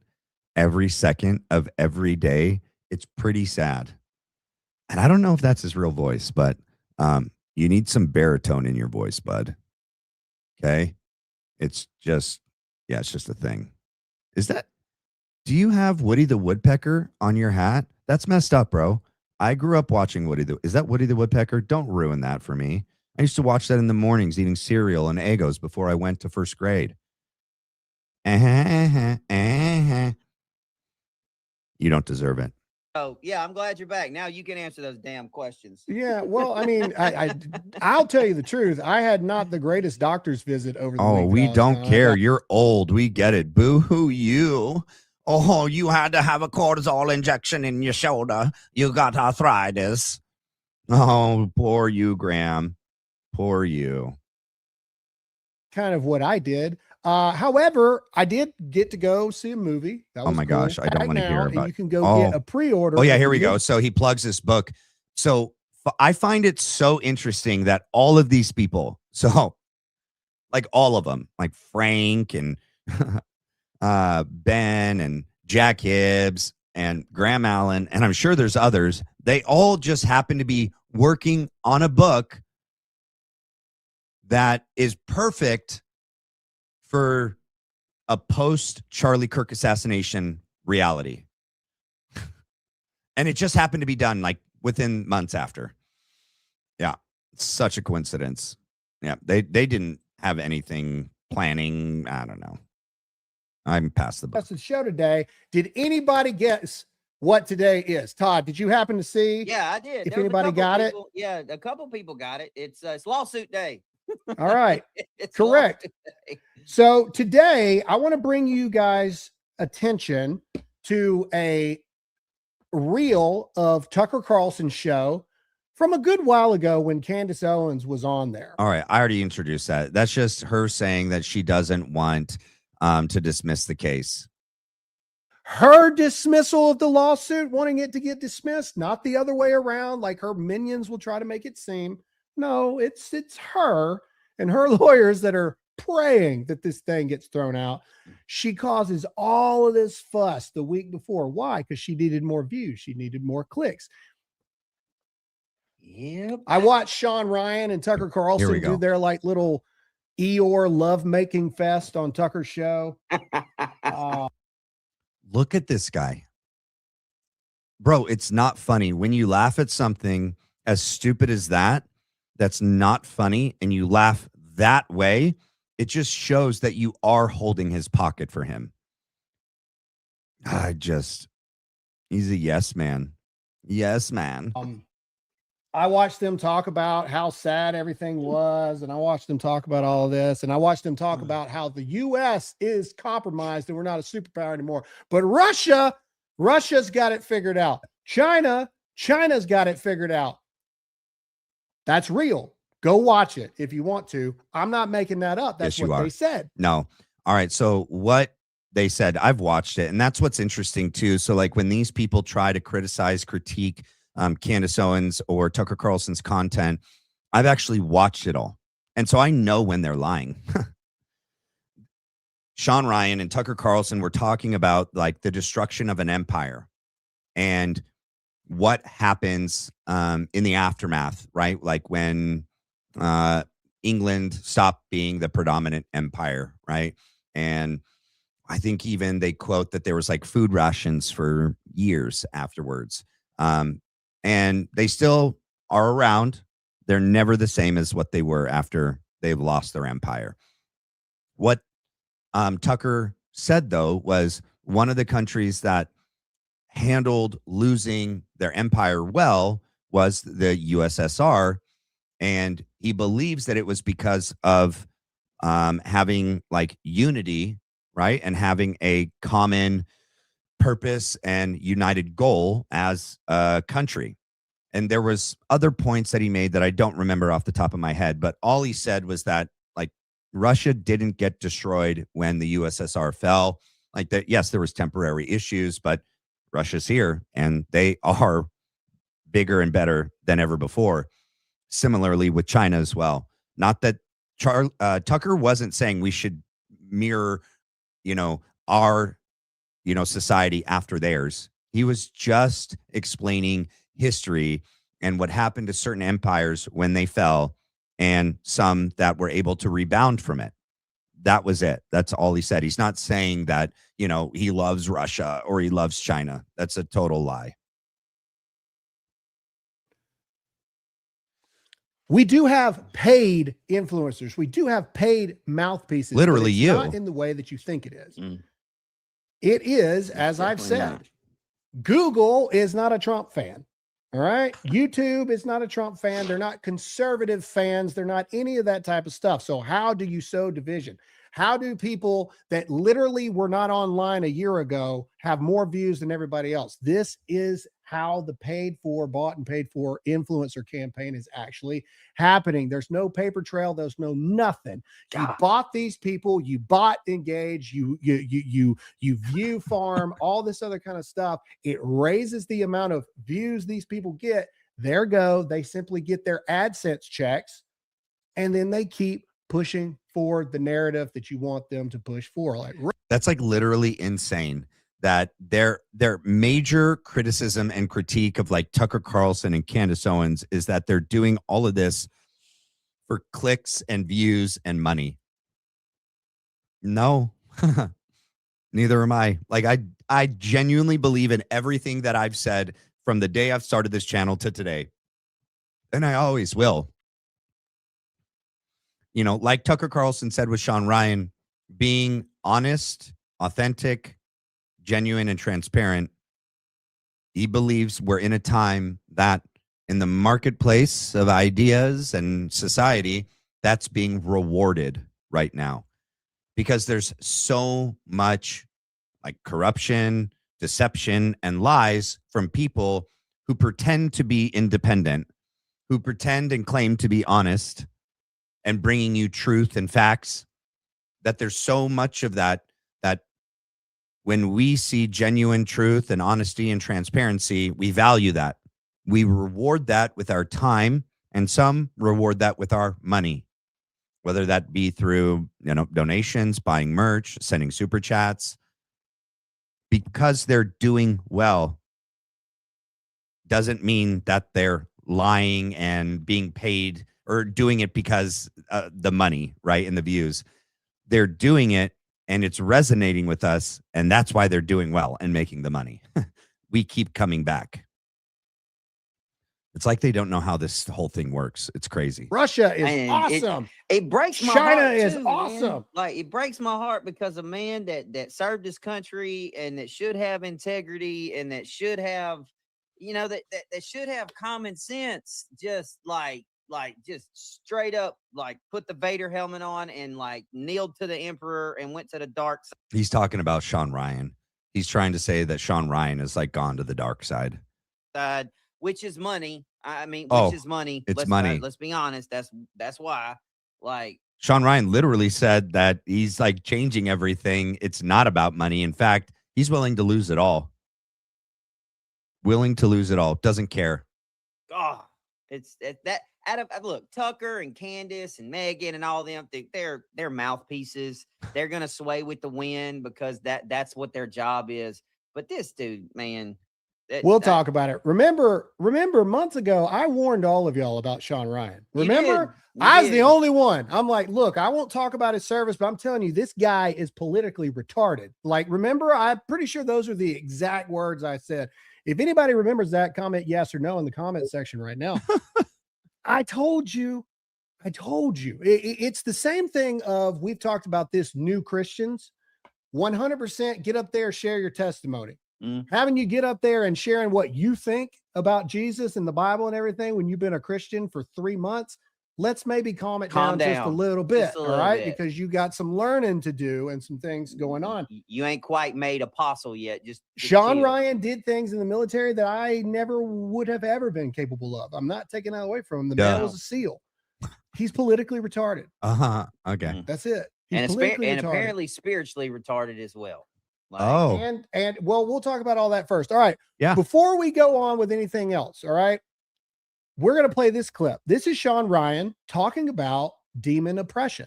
every second of every day. It's pretty sad. And I don't know if that's his real voice, but you need some baritone in your voice, bud. Okay? It's just a thing. Do you have Woody the Woodpecker on your hat? That's messed up, bro. I grew up watching is that Woody the Woodpecker? Don't ruin that for me. I used to watch that in the mornings, eating cereal and Eggos before I went to first grade. You don't deserve it. oh yeah, I'm glad you're back. Now you can answer those damn questions. Yeah, well, I mean, I'll tell you the truth. I had not the greatest doctor's visit over the week. We don't care. You're old. We get it. Boo-hoo you. Oh, you had to have a cortisol injection in your shoulder. You got arthritis. Oh, poor you, Graham. Poor you. Kind of what I did. However, I did get to go see a movie. That was Oh my cool. gosh, I don't Right want to hear now, about. You can go get a pre-order. Oh yeah, here we go. So he plugs this book. So I find it so interesting that all of these people, so like all of them, like Frank and Ben and Jack Hibbs and Graham Allen, and I'm sure there's others, they all just happen to be working on a book that is perfect for a post Charlie Kirk assassination reality. And it just happened to be done like within months after. Yeah. Such a coincidence. Yeah. They didn't have anything planning. I don't know. I'm past the book. That's the show today. Did anybody guess what today is? Todd, did you happen to see? Yeah, I did. If There was a anybody couple got it? people- yeah, a couple people got it. It's lawsuit day. All right. It's Correct. lawsuit day. So today I want to bring you guys attention to a reel of Tucker Carlson's show from a good while ago when Candace Owens was on there. All right. I already introduced that. That's just her saying that she doesn't want to dismiss the case. Her dismissal of the lawsuit, wanting it to get dismissed, not the other way around, like her minions will try to make it seem. No, it's her and her lawyers that are praying that this thing gets thrown out. She causes all of this fuss the week before. Why? Because she needed more views. She needed more clicks. Yep. I watched Sean Ryan and Tucker Carlson go. do their like little Eeyore lovemaking fest on Tucker's show. Look at this guy. Bro, it's not funny. When you laugh at something as stupid as that, that's not funny, and you laugh that way, it just shows that you are holding his pocket for him. He's a yes man. Yes, man. I watched them talk about how sad everything was, and I watched them talk about all of this, and I watched them talk about how the U.S. is compromised and we're not a superpower anymore. But Russia's got it figured out. China's got it figured out. That's real. Go watch it if you want to. I'm not making that up. That's Yes, you what are. they said. No. All right. So what they said, I've watched it, and that's what's interesting too. So like when these people try to critique Candace Owens or Tucker Carlson's content, I've actually watched it all. And so I know when they're lying. Sean Ryan and Tucker Carlson were talking about like the destruction of an empire and what happens in the aftermath, right? Like when England stopped being the predominant empire, right? And I think even they quote that there was like food rations for years afterwards. And they still are around. They're never the same as what they were after they've lost their empire. What Tucker said, though, was one of the countries that handled losing their empire well was the USSR. And he believes that it was because of having like unity, right? And having a common purpose and united goal as a country. And there was other points that he made that I don't remember off the top of my head, but all he said was that like Russia didn't get destroyed when the USSR fell. Like that, yes, there was temporary issues, but Russia's here and they are bigger and better than ever before. Similarly with China as well. Not that Tucker wasn't saying we should mirror, our, society after theirs. He was just explaining history and what happened to certain empires when they fell and some that were able to rebound from it. That was it. That's all he said. He's not saying that, he loves Russia or he loves China. That's a total lie. We do have paid influencers. We do have paid mouthpieces. Literally but it's you. not in the way that you think it is. It is, as I've said, Google is not a Trump fan. All right. YouTube is not a Trump fan. They're not conservative fans. They're not any of that type of stuff. So how do you sow division? How do people that literally were not online a year ago have more views than everybody else? This is how the bought and paid for influencer campaign is actually happening. There's no paper trail. There's no nothing. You bought these people. You bought Engage. You view farm, all this other kind of stuff. It raises the amount of views these people get. There go. They simply get their AdSense checks, and then they keep pushing for the narrative that you want them to push for. Like, that's like literally insane. That their major criticism and critique of like Tucker Carlson and Candace Owens is that they're doing all of this for clicks and views and money. No, neither am I. Like I genuinely believe in everything that I've said from the day I've started this channel to today. And I always will. Like Tucker Carlson said with Sean Ryan, being honest, authentic, genuine, and transparent. He believes we're in a time that in the marketplace of ideas and society, that's being rewarded right now because there's so much like corruption, deception, and lies from people who pretend to be independent, who pretend and claim to be honest and bringing you truth and facts, that there's so much of that when we see genuine truth and honesty and transparency, we value that. We reward that with our time, and some reward that with our money, whether that be through donations, buying merch, sending super chats. Because they're doing well doesn't mean that they're lying and being paid or doing it because the money, right, and the views. They're doing it and it's resonating with us, and that's why they're doing well and making the money. We keep coming back. It's like they don't know how this whole thing works. It's crazy. Russia is awesome. It breaks my China heart is too, awesome. Man. Like, it breaks my heart because a man that served his country and that should have integrity and that should have, that should have common sense, just just straight up, put the Vader helmet on and kneeled to the emperor and went to the dark side. He's talking about Sean Ryan. He's trying to say that Sean Ryan has gone to the dark side. Which is money. Which is money. It's money. Let's be honest. That's why. Sean Ryan literally said that he's changing everything. It's not about money. In fact, he's willing to lose it all. Willing to lose it all. Doesn't care. Oh, look, Tucker and Candace and Megan and all them, they're mouthpieces. They're gonna sway with the wind because that's what their job is. But this dude, man. We'll talk about it. Remember months ago, I warned all of y'all about Sean Ryan. Remember? I was the only one. I'm like, look, I won't talk about his service, but I'm telling you, this guy is politically retarded. Remember, I'm pretty sure those are the exact words I said. If anybody remembers that, comment yes or no in the comment section right now. I told you. It's the same thing of, we've talked about this, new Christians. 100% get up there, share your testimony. Having you get up there and sharing what you think about Jesus and the Bible and everything when you've been a Christian for 3 months, let's maybe calm down just a little bit, all right? Because you got some learning to do and some things going on. You ain't quite made apostle yet. Just Sean Ryan did things in the military that I never would have ever been capable of. I'm not taking that away from him. The man was a SEAL. He's politically retarded. Okay. That's it. And apparently spiritually retarded as well. Like, Oh, And well, we'll talk about all that first. All right. Yeah. Before we go on with anything else, all right, we're going to play this clip. This is Sean Ryan talking about demon oppression.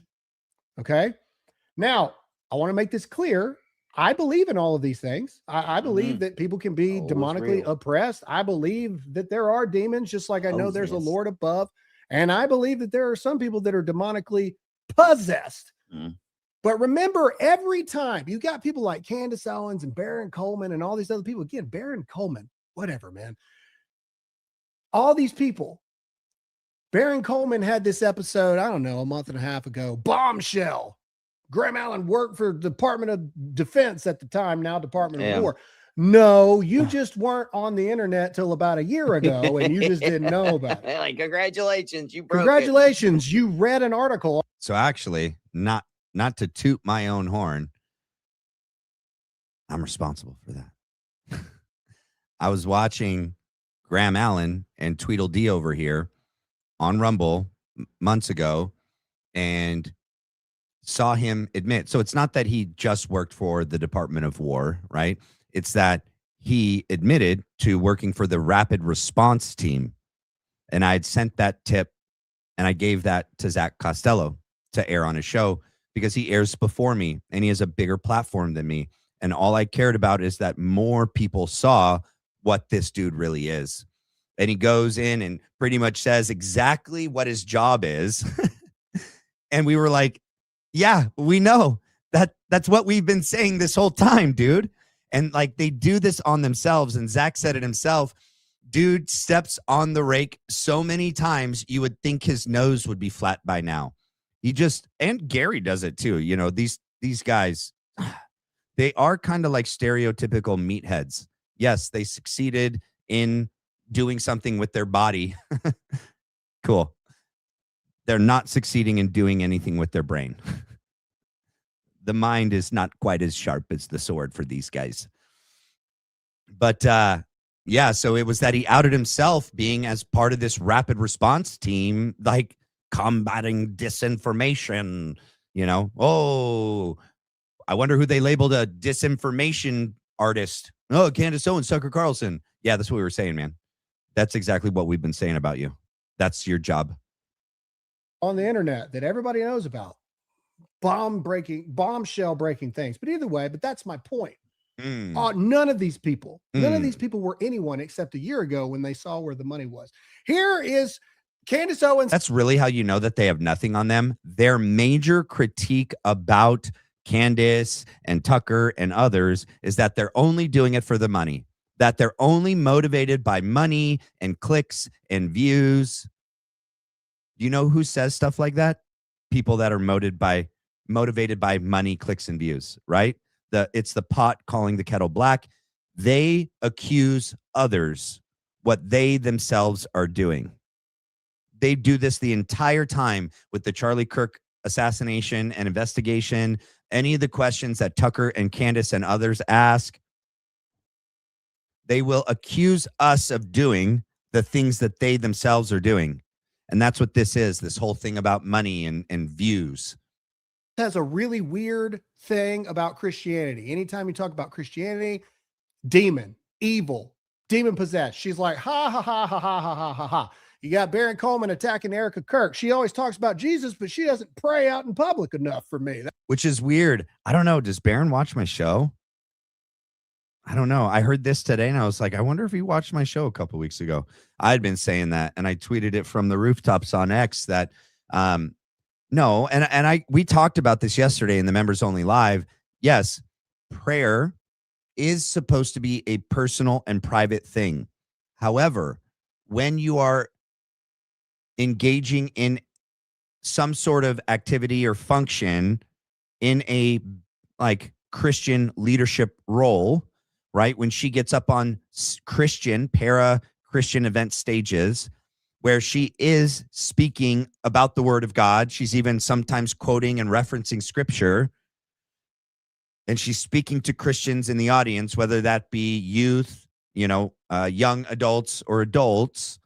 Okay. Now, I want to make this clear. I believe in all of these things. I believe that people can be Oh, it's demonically real. oppressed. I believe that there are demons, just like I know there's a Yes. Lord above. And I believe that there are some people that are demonically possessed. Mm. But remember, every time you got people like Candace Owens and Baron Coleman and all these other people, again, Baron Coleman, whatever, man. All these people. Baron Coleman had this episode, I don't know, a month and a half ago, Bombshell. Graham Allen worked for Department of Defense at the time, now Department of Damn. War. No, you just weren't on the internet till about a year ago, and you just didn't know about it. Like, congratulations, you broke it. Congratulations, you read an article. so actually, not to toot my own horn, I'm responsible for that. I was watching Graham Allen and Tweedledee over here on Rumble months ago and saw him admit. So it's not that he just worked for the Department of War, right? It's that he admitted to working for the Rapid Response Team. And I had sent that tip and I gave that to Zach Costello to air on his show because he airs before me and he has a bigger platform than me. And all I cared about is that more people saw what this dude really is. And he goes in and pretty much says exactly what his job is. And we were like, yeah, we know that's what we've been saying this whole time, dude. And like they do this on themselves. And Zach said it himself. Dude steps on the rake so many times you would think his nose would be flat by now. He just, and Gary does it too. You know, these guys, they are kind of like stereotypical meatheads. Yes, they succeeded in doing something with their body. Cool. They're not succeeding in doing anything with their brain. The mind is not quite as sharp as the sword for these guys. But yeah, so it was that he outed himself being as part of this rapid response team, like combating disinformation, you know. Oh, I wonder who they labeled a disinformation artist. Oh, Candace Owens, Tucker Carlson. Yeah, that's what we were saying, man. That's exactly what we've been saying about you. That's your job. On the internet that everybody knows about. Bombshell breaking things. But either way, but that's my point. None of these people were anyone except a year ago when they saw where the money was. Here is Candace Owens. That's really how you know that they have nothing on them. Their major critique about Candace and Tucker and others is that they're only doing it for the money, that they're only motivated by money and clicks and views. Do you know who says stuff like that? People that are motivated by money, clicks, and views, right? It's the pot calling the kettle black. They accuse others what they themselves are doing. They do this the entire time with the Charlie Kirk assassination and investigation. Any of the questions that Tucker and Candace and others ask, they will accuse us of doing the things that they themselves are doing. And that's what this is, this whole thing about money and views. Has a really weird thing about Christianity. Anytime you talk about Christianity, demon, evil, demon possessed. She's like, ha, ha, ha, ha, ha, ha, ha, ha, ha. You got Baron Coleman attacking Erika Kirk. She always talks about Jesus, but she doesn't pray out in public enough for me. Which is weird. I don't know. Does Baron watch my show? I don't know. I heard this today and I was like, I wonder if he watched my show a couple weeks ago. I'd been saying that and I tweeted it from the rooftops on X that, no. And we talked about this yesterday in the members only live. Yes. Prayer is supposed to be a personal and private thing. However, when you are engaging in some sort of activity or function in a like Christian leadership role, right? When she gets up on para-Christian event stages where she is speaking about the word of God, she's even sometimes quoting and referencing scripture, and she's speaking to Christians in the audience, whether that be youth, young adults or adults,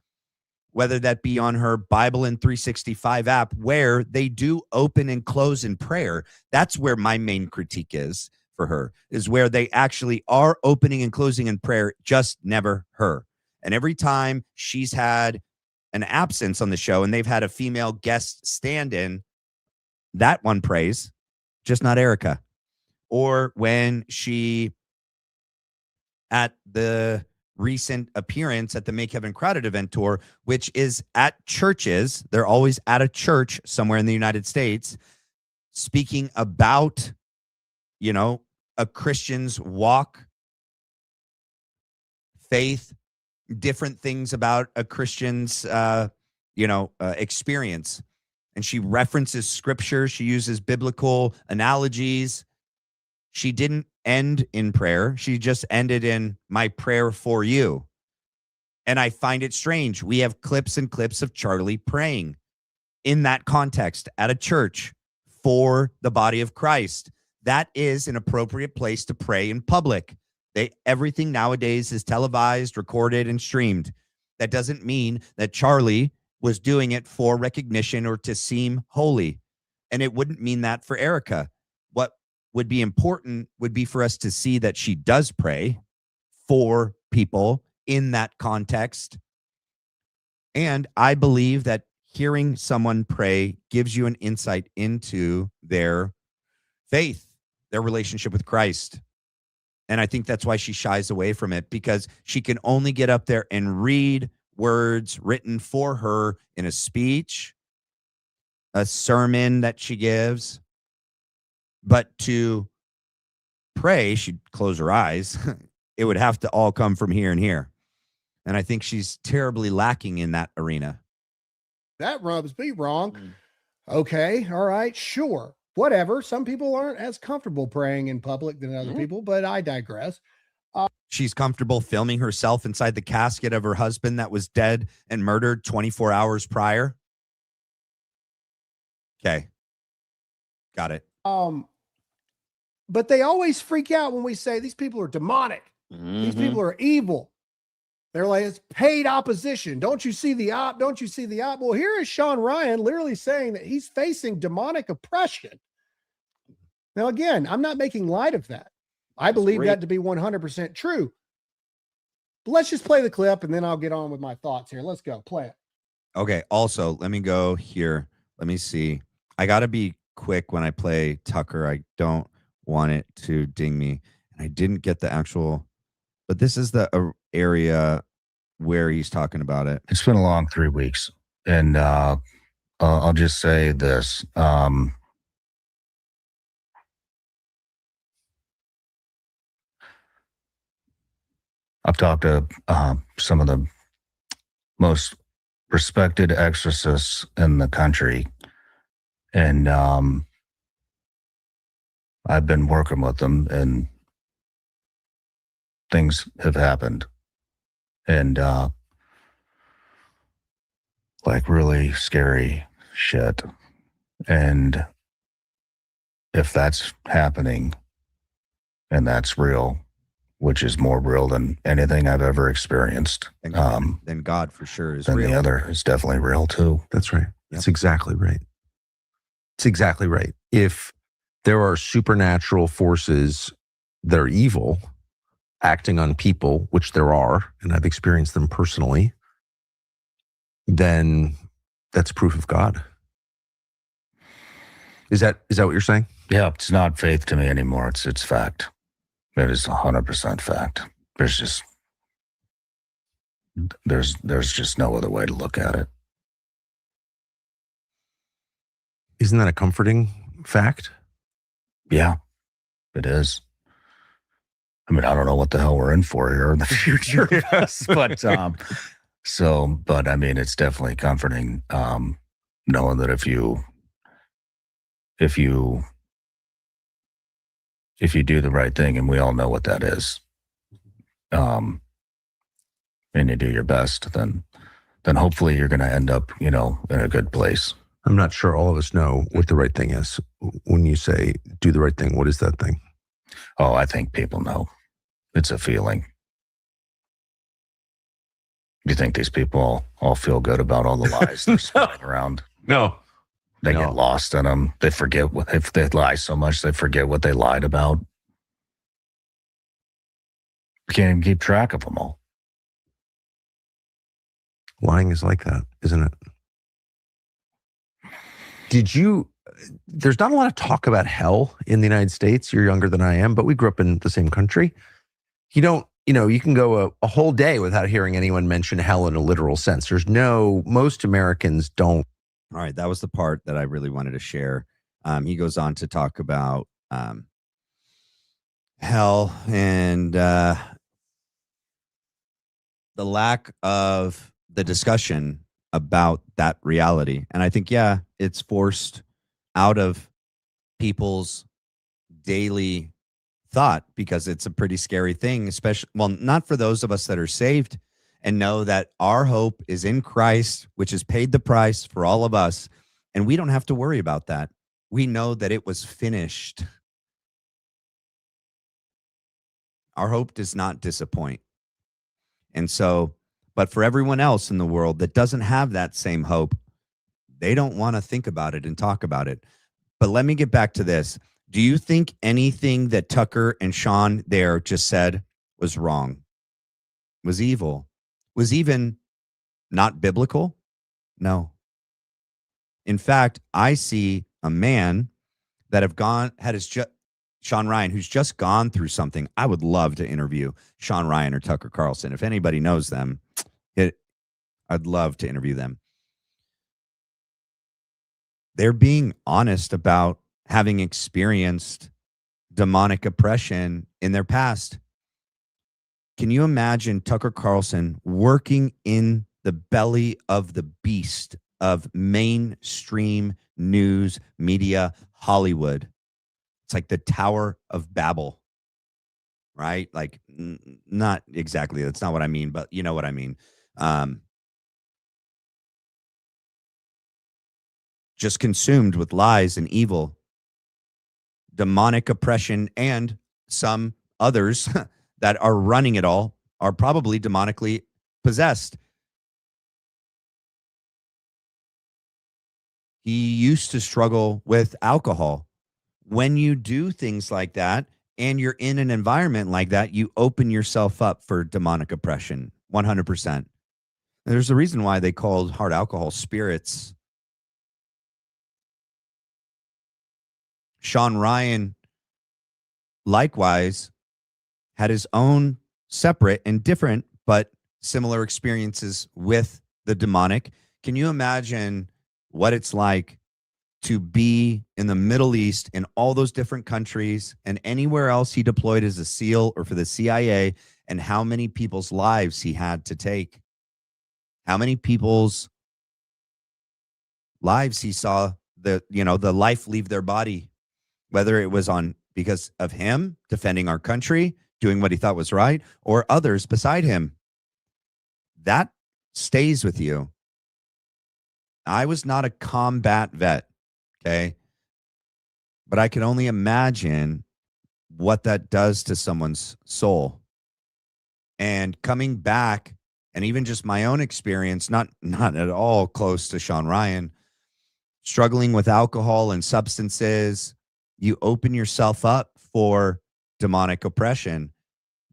whether that be on her Bible in 365 app, where they do open and close in prayer. That's where my main critique is for her, is where they actually are opening and closing in prayer, just never her. And every time she's had an absence on the show and they've had a female guest stand in, that one prays, just not Erika. Or when she, at the recent appearance at the Make Heaven Crowded event tour, which is at churches, they're always at a church somewhere in the United States, speaking about, you know, a Christian's walk, faith, different things about a Christian's, experience. And she references scripture. She uses biblical analogies. She didn't end in prayer. She just ended in my prayer for you. And I find it strange. We have clips and clips of Charlie praying in that context at a church for the body of Christ. That is an appropriate place to pray in public. Everything nowadays is televised, recorded, and streamed. That doesn't mean that Charlie was doing it for recognition or to seem holy. And it wouldn't mean that for Erika. What would be important would be for us to see that she does pray for people in that context. And I believe that hearing someone pray gives you an insight into their faith, their relationship with Christ. And I think that's why she shies away from it, because she can only get up there and read words written for her in a speech, a sermon that she gives. But to pray, she'd close her eyes. It would have to all come from here and here. And I think she's terribly lacking in that arena. That rubs me wrong. Okay. All right. Sure. Whatever. Some people aren't as comfortable praying in public than other people, but I digress. She's comfortable filming herself inside the casket of her husband that was dead and murdered 24 hours prior. Okay. Got it. But they always freak out when we say these people are demonic. These people are evil. They're like, it's paid opposition. Don't you see the op? Don't you see the op? Well, here is Sean Ryan literally saying that he's facing demonic oppression. Now, again, I'm not making light of that. I believe that to be 100% true. But let's just play the clip and then I'll get on with my thoughts here. Let's go. Play it. Okay. Also, let me go here. Let me see. I got to be quick when I play Tucker. I don't want it to ding me. And I didn't get the actual, but this is the area where he's talking about it. It's been a long 3 weeks. And I'll just say this. I've talked to some of the most respected exorcists in the country, and I've been working with them, and things have happened, and like really scary shit. And if that's happening and that's real, which is more real than anything I've ever experienced. Then God for sure is then real. The other is definitely real too. That's right. That's exactly right. It's exactly right. If there are supernatural forces that are evil acting on people, which there are, and I've experienced them personally, then that's proof of God. Is that what you're saying? Yeah, it's not faith to me anymore. It's fact. It is 100% fact. There's just no other way to look at it. Isn't that a comforting fact? Yeah, it is. I mean, I don't know what the hell we're in for here in the future, but I mean, it's definitely comforting knowing that if you do the right thing, and we all know what that is, and you do your best, then hopefully you're going to end up, in a good place. I'm not sure all of us know what the right thing is. When you say do the right thing, what is that thing? Oh, I think people know. It's a feeling. You think these people all feel good about all the lies they're spreading around? No. They get lost in them. They forget if they lie so much, they forget what they lied about. can't even keep track of them all. Lying is like that, isn't it? There's not a lot of talk about hell in the United States. You're younger than I am, but we grew up in the same country. You can go a whole day without hearing anyone mention hell in a literal sense. Most Americans don't. All right, that was the part that I really wanted to share. He goes on to talk about hell and the lack of the discussion about that reality. And I think, yeah, it's forced out of people's daily thought because it's a pretty scary thing, especially, well, not for those of us that are saved and know that our hope is in Christ, which has paid the price for all of us. And we don't have to worry about that. We know that it was finished. Our hope does not disappoint. And so, but for everyone else in the world that doesn't have that same hope, they don't want to think about it and talk about it. But let me get back to this. Do you think anything that Tucker and Sean there just said was wrong, was evil, was even not biblical? No. In fact, I see a man that Sean Ryan, who's just gone through something. I would love to interview Sean Ryan or Tucker Carlson. If anybody knows them, I'd love to interview them. They're being honest about having experienced demonic oppression in their past. Can you imagine Tucker Carlson working in the belly of the beast of mainstream news, media, Hollywood? It's like the Tower of Babel, right? Like, not exactly. That's not what I mean, but you know what I mean. Just consumed with lies and evil, demonic oppression, and some others that are running it all are probably demonically possessed. He used to struggle with alcohol. When you do things like that and you're in an environment like that, you open yourself up for demonic oppression, 100%. There's a reason why they called hard alcohol spirits. Sean Ryan, likewise, had his own separate and different but similar experiences with the demonic. Can you imagine what it's like to be in the Middle East, in all those different countries, and anywhere else he deployed as a SEAL or for the CIA, and how many people's lives he had to take? How many people's lives he saw the life leave their body? Whether it was because of him defending our country, doing what he thought was right, or others beside him. That stays with you. I was not a combat vet, okay? But I can only imagine what that does to someone's soul. And coming back, and even just my own experience, not at all close to Sean Ryan, struggling with alcohol and substances, you open yourself up for demonic oppression.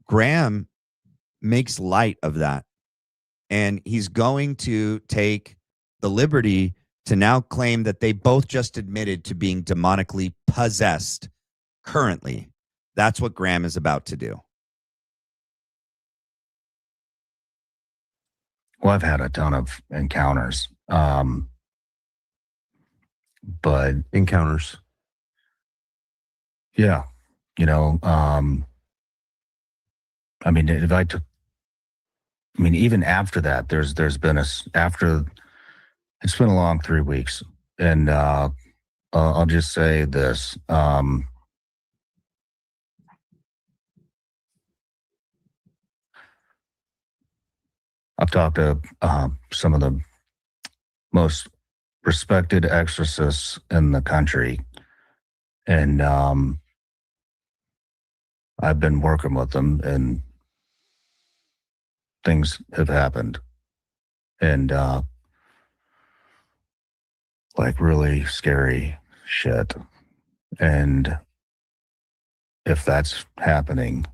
Graham makes light of that. And he's going to take the liberty to now claim that they both just admitted to being demonically possessed currently. That's what Graham is about to do. Well, I've had a ton of encounters. But Encounters. yeah, I mean, even after that, there's been it's been a long 3 weeks, and I'll just say this. I've talked to some of the most respected exorcists in the country, and I've been working with them, and things have happened, and like really scary shit. And if that's happening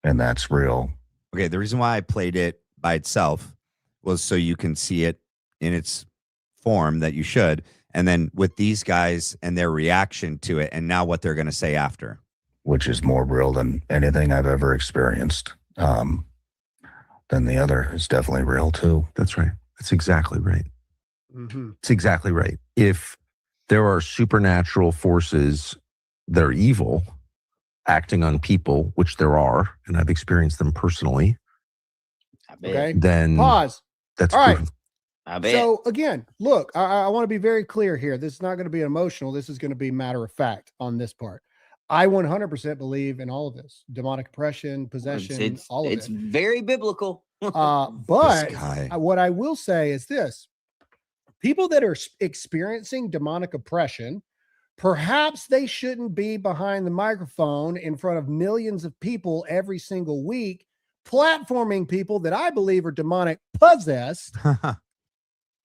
and that's real. Okay, the reason why I played it by itself was so you can see it in its form that you should, and then with these guys and their reaction to it, and now what they're going to say after. Which is more real than anything I've ever experienced. Then the other is definitely real too. That's right. That's exactly right. Mhm. It's exactly right. If there are supernatural forces that are evil acting on people, which there are, and I've experienced them personally, I bet. Okay. then Pause. that's All right. proven. I bet. So again, look, I want to be very clear here. This is not going to be emotional. This is going to be matter of fact on this part. I 100% believe in all of this: demonic oppression, possession, all of it's it. very biblical. But guy. what I will say is this: people that are experiencing demonic oppression, perhaps they shouldn't be behind the microphone in front of millions of people every single week, platforming people that I believe are demonic possessed.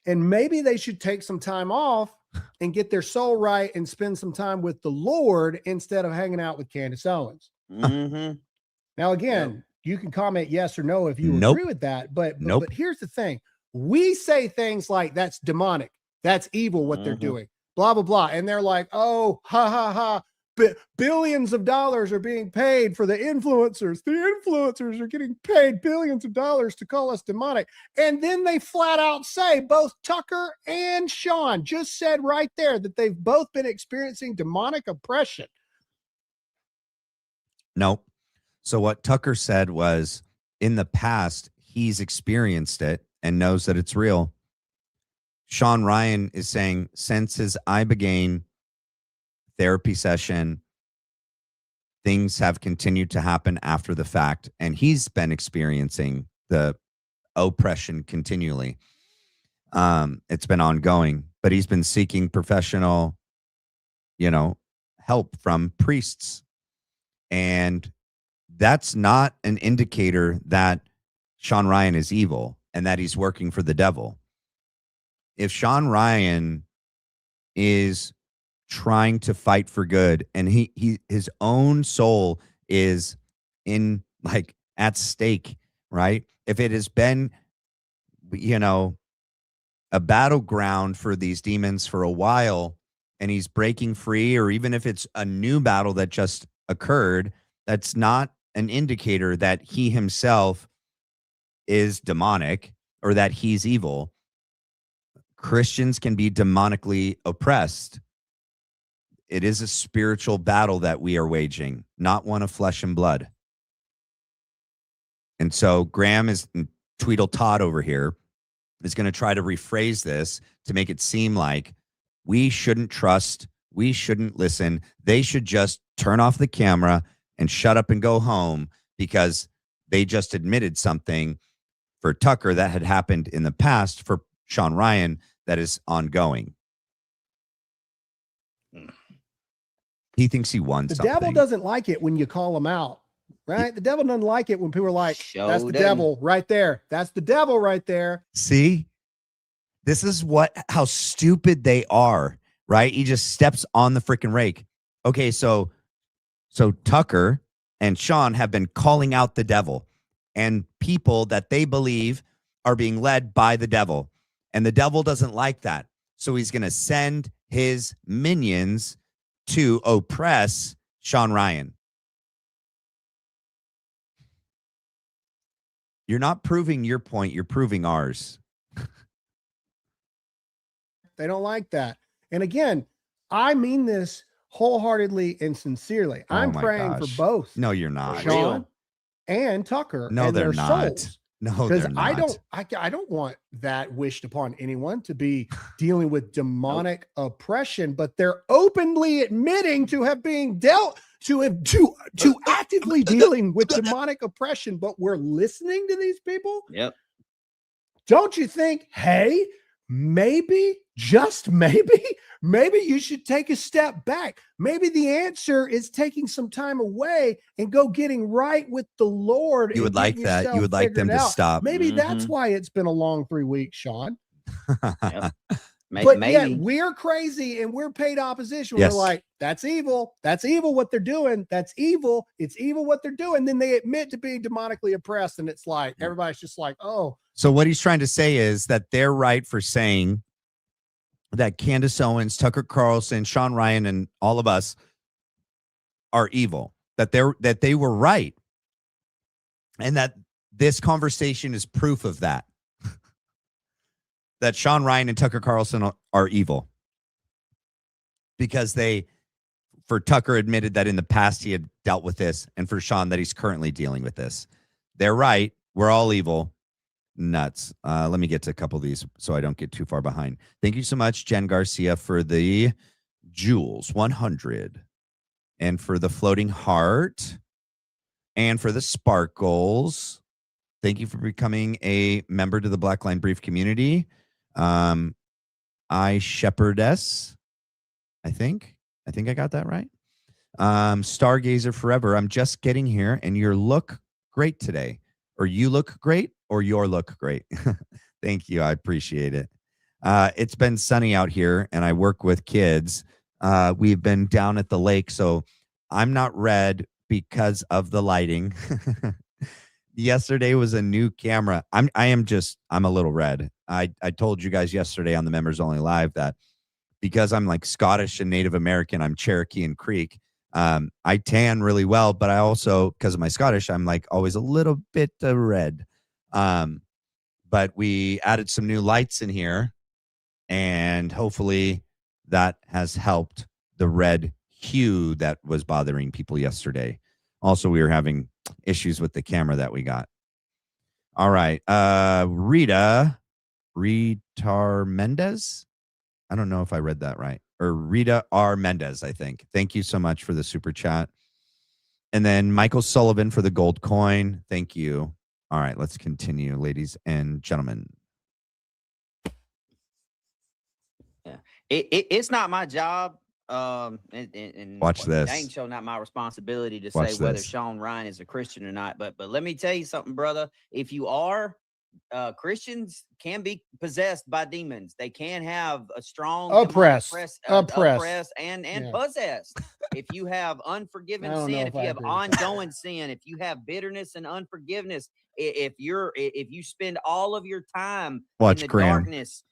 And maybe they should take some time off and get their soul right and spend some time with the Lord instead of hanging out with Candace Owens. Mhm. Now, again, you can comment yes or no if you Nope. agree with that. But Nope. here's the thing. We say things like that's demonic, that's evil, what they're Mhm. doing, blah, blah, blah. And they're like, oh, ha, ha, ha. Billions of dollars are being paid for the influencers. The influencers are getting paid billions of dollars to call us demonic. And then they flat out say, both Tucker and Sean just said right there that they've both been experiencing demonic oppression. Nope. So what Tucker said was, in the past, he's experienced it and knows that it's real. Sean Ryan is saying, since his ibogaine therapy session, things have continued to happen after the fact, and he's been experiencing the oppression continually. It's been ongoing, but he's been seeking professional, help from priests. And that's not an indicator that Sean Ryan is evil and that he's working for the devil. If Sean Ryan is trying to fight for good and his own soul is at stake, right? If it has been, a battleground for these demons for a while and he's breaking free, or even if it's a new battle that just occurred, that's not an indicator that he himself is demonic or that he's evil. Christians can be demonically oppressed. It is a spiritual battle that we are waging, not one of flesh and blood. And so Graham is Tweedle Todd over here is going to try to rephrase this to make it seem like we shouldn't trust, we shouldn't listen. They should just turn off the camera and shut up and go home because they just admitted something for Tucker that had happened in the past for Sean Ryan that is ongoing. He thinks he won The something. devil doesn't like it when you call him out, right? The devil doesn't like it when people are like, that's the doesn't. devil right there. That's the devil right there. See, this is how stupid they are, right? He just steps on the freaking rake. Okay, so Tucker and Sean have been calling out the devil and people that they believe are being led by the devil. And the devil doesn't like that. So he's going to send his minions to oppress Sean Ryan. You're not proving your point. You're proving ours. They don't like that. And again, I mean this wholeheartedly and sincerely. Oh I'm my praying gosh. for both No, you're not. Sean and Tucker No, and they're their not. souls. No, Because they're not. I don't want that wished upon anyone to be dealing with demonic oppression, but they're openly admitting to have being dealt to actively dealing with demonic oppression, but we're listening to these people. Yep. Don't you think, hey, maybe, just maybe you should take a step back. Maybe the answer is taking some time away and go getting right with the Lord. You would and like getting that. You would yourself like them figured to out. stop. Maybe that's Mhm. why it's been a long 3 weeks, Sean. Yep. But yet maybe. we're crazy and we're paid opposition. Yes. We're like, that's evil. That's evil what they're doing. That's evil. It's evil what they're doing. Then they admit to being demonically oppressed. And it's like, everybody's just like, oh. So what he's trying to say is that they're right for saying that Candace Owens, Tucker Carlson, Sean Ryan, and all of us are evil, that they were right. And that this conversation is proof of that. That Sean Ryan and Tucker Carlson are evil. Because for Tucker admitted that in the past he had dealt with this, and for Sean that he's currently dealing with this. They're right. We're all evil. Nuts. Let me get to a couple of these so I don't get too far behind. Thank you so much, Jen Garcia, for the Jewels 100 and for the floating heart and for the sparkles. Thank you for becoming a member to the Black Line Brief community. I Shepherdess, I think I got that right. Stargazer Forever. I'm just getting here and you look great today. Or you look great or your look great. Thank you. I appreciate it. It's been sunny out here and I work with kids. We've been down at the lake, so I'm not red because of the lighting. Yesterday was a new camera. I'm a little red. I told you guys yesterday on the Members Only Live that because I'm like Scottish and Native American, I'm Cherokee and Creek. I tan really well, but I also, because of my Scottish, I'm like always a little bit red. But we added some new lights in here and hopefully that has helped the red hue that was bothering people yesterday. Also, we were having issues with the camera that we got. All right. Rita Mendez. I don't know if I read that right. Or Rita R. Mendez, I think. Thank you so much for the super chat. And then Michael Sullivan for the gold coin. Thank you. All right, let's continue, ladies and gentlemen. Yeah. It's not my job. And Watch this. Dang show not my responsibility to Watch say whether this. Sean Ryan is a Christian or not. But let me tell you something, brother. If you are, Christians can be possessed by demons. They can have a strong Oppressed and Yeah. possessed. If you have I unforgiven don't sin, know if if you I have agree with that. ongoing sin, if you have bitterness and unforgiveness, if you spend all of your time Watch in the Graham. darkness,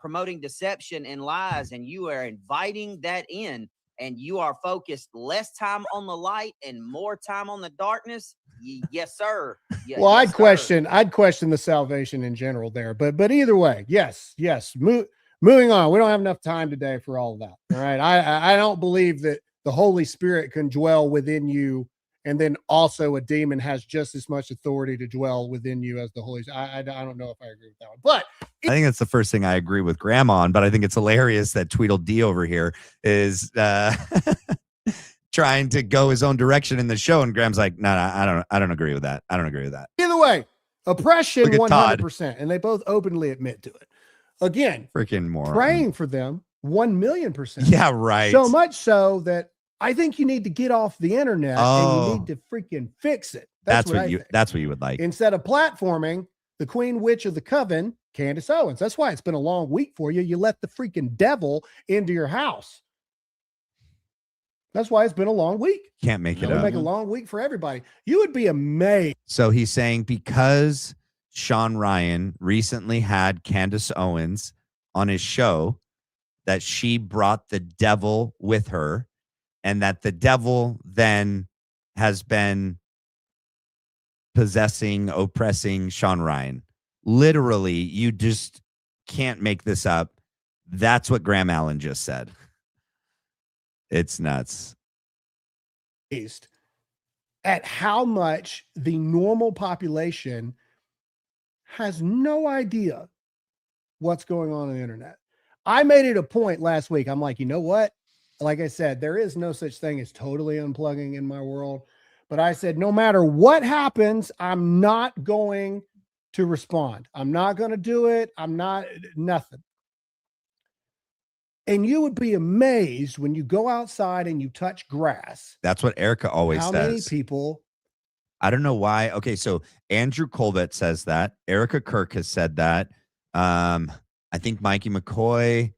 promoting deception and lies, and you are inviting that in, and you are focused less time on the light and more time on the darkness. Yes, sir. Well, yes, sir. I'd question the salvation in general there, but either way, yes. Moving on. We don't have enough time today for all of that. All right. I don't believe that the Holy Spirit can dwell within you, and then also a demon has just as much authority to dwell within you as the Holy Spirit. I don't know if I agree with that one, but I think that's the first thing I agree with Graham on, but I think it's hilarious that Tweedledee over here is trying to go his own direction in the show, and Graham's like, no, I don't agree with that. I don't agree with that. either way, oppression Look at 100%, and they both openly admit to it. Again, Freaking moron. praying for them 1,000,000%. Yeah, right. So much so that I think you need to get off the internet and you need to freaking fix it. That's what I what you think. that's what you would like. Instead of platforming the Queen Witch of the Coven, Candace Owens. That's why it's been a long week for you. You let the freaking devil into your house. That's why it's been a long week. Can't make it It'll up. make a long week for everybody. You would be amazed. So he's saying because Sean Ryan recently had Candace Owens on his show, that she brought the devil with her, and that the devil then has been possessing, oppressing Sean Ryan. Literally, you just can't make this up. That's what Graham Allen just said. It's nuts. At how much the normal population has no idea what's going on the internet. I made it a point last week. I'm like, you know what? Like I said, there is no such thing as totally unplugging in my world. But I said, no matter what happens, I'm not going to respond. I'm not going to do it. I'm not nothing. And you would be amazed when you go outside and you touch grass. That's what Erika always How says. many people? I don't know why. Okay, so Andrew Colvett says that. Erika Kirk has said that. I think Mikey McCoy.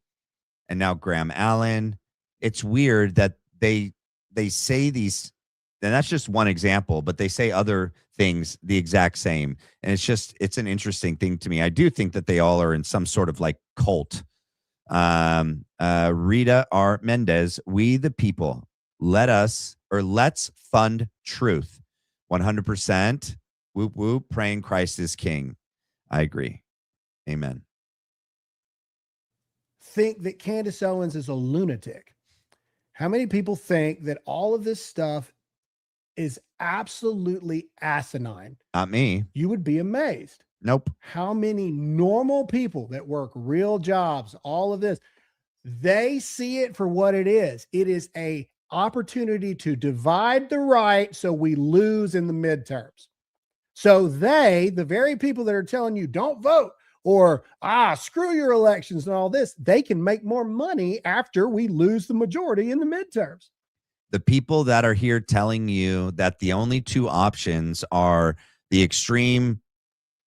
and now Graham Allen. It's weird that they say these, and that's just one example, but they say other things the exact same. And it's an interesting thing to me. I do think that they all are in some sort of like cult. Rita R. Mendez, we the people, let's fund truth. 100%. Whoop, whoop, praying Christ is king. I agree. Amen. Think that Candace Owens is a lunatic. How many people think that all of this stuff is absolutely asinine? Not me. You would be amazed. Nope. How many normal people that work real jobs, all of this, they see it for what it is. It is a opportunity to divide the right so we lose in the midterms. So the very people that are telling you don't vote or screw your elections and all this, they can make more money after we lose the majority in the midterms. The people that are here telling you that the only two options are the extreme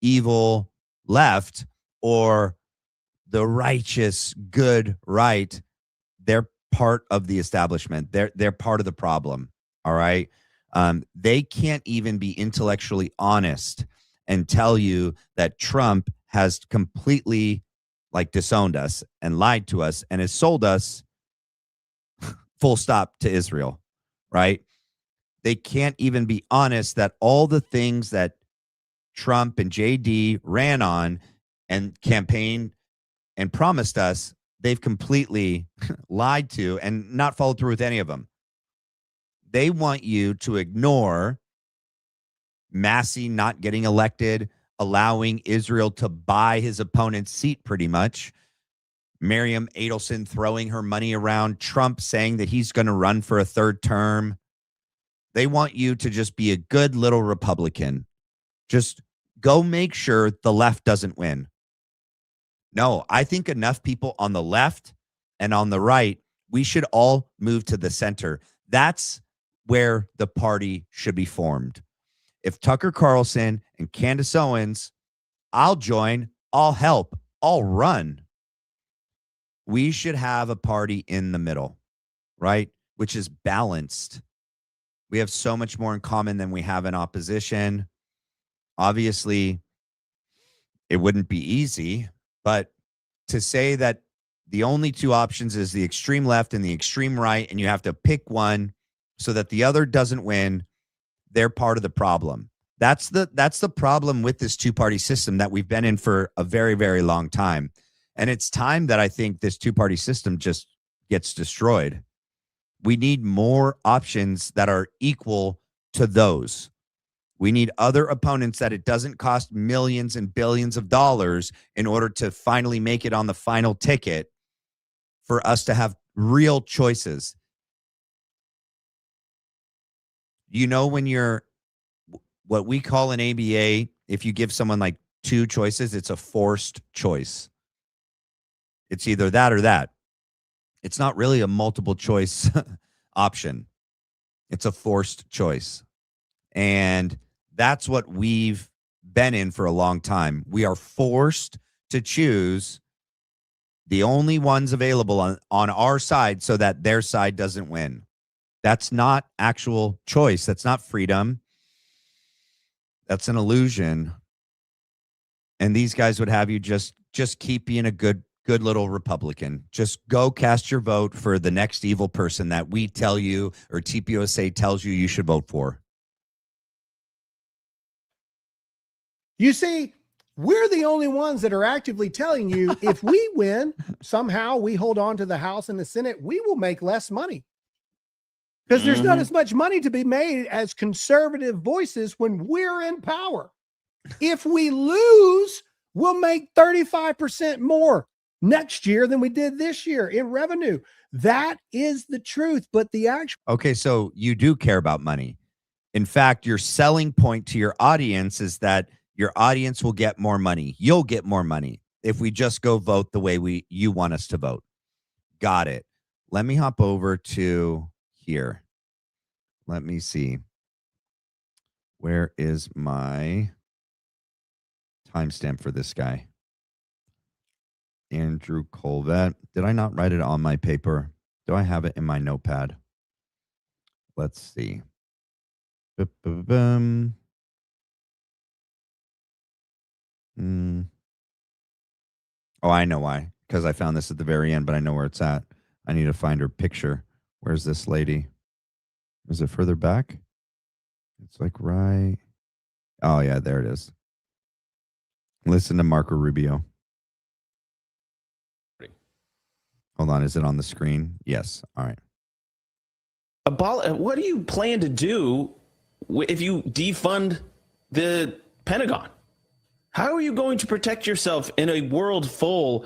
evil left or the righteous good right, they're part of the establishment. They're part of the problem. All right. They can't even be intellectually honest and tell you that Trump has completely like disowned us and lied to us and has sold us full stop to Israel, right? They can't even be honest that all the things that Trump and JD ran on and campaigned and promised us, they've completely lied to and not followed through with any of them. They want you to ignore Massey not getting elected, allowing Israel to buy his opponent's seat pretty much. Miriam Adelson throwing her money around, Trump saying that he's going to run for a third term. They want you to just be a good little Republican. Just go make sure the left doesn't win. No, I think enough people on the left and on the right, we should all move to the center. That's where the party should be formed. If Tucker Carlson and Candace Owens, I'll join, I'll help, I'll run. We should have a party in the middle, right? Which is balanced. We have so much more in common than we have in opposition. Obviously, it wouldn't be easy, but to say that the only two options is the extreme left and the extreme right, and you have to pick one so that the other doesn't win, they're part of the problem. That's the problem with this two-party system that we've been in for a very, very long time. And it's time that I think this two-party system just gets destroyed. We need more options that are equal to those. We need other opponents that it doesn't cost millions and billions of dollars in order to finally make it on the final ticket for us to have real choices. You know, when you're what we call an ABA, if you give someone like two choices, it's a forced choice. It's either that or that. It's not really a multiple choice option. It's a forced choice. And that's what we've been in for a long time. We are forced to choose the only ones available on our side so that their side doesn't win. That's not actual choice. That's not freedom. That's an illusion. And these guys would have you just keep being a good little Republican. Just go cast your vote for the next evil person that we tell you or TPUSA tells you should vote for. You see, we're the only ones that are actively telling you if we win, somehow we hold on to the House and the Senate, we will make less money. Because there's not as much money to be made as conservative voices when we're in power. If we lose, we'll make 35% more next year than we did this year in revenue. That is the truth. But the actual. Okay, so you do care about money. In fact, your selling point to your audience is that your audience will get more money. You'll get more money if we just go vote the way you want us to vote. Got it. Let me hop over to here. Let me see. Where is my timestamp for this guy? Andrew Colvett. Did I not write it on my paper? Do I have it in my notepad? Let's see. Boom. Oh, I know why. Because I found this at the very end, but I know where it's at. I need to find her picture. Where's this lady? Is it further back? It's like right. Oh, yeah, there it is. Listen to Marco Rubio. Hold on. Is it on the screen? Yes. All right. What do you plan to do if you defund the Pentagon? How are you going to protect yourself in a world full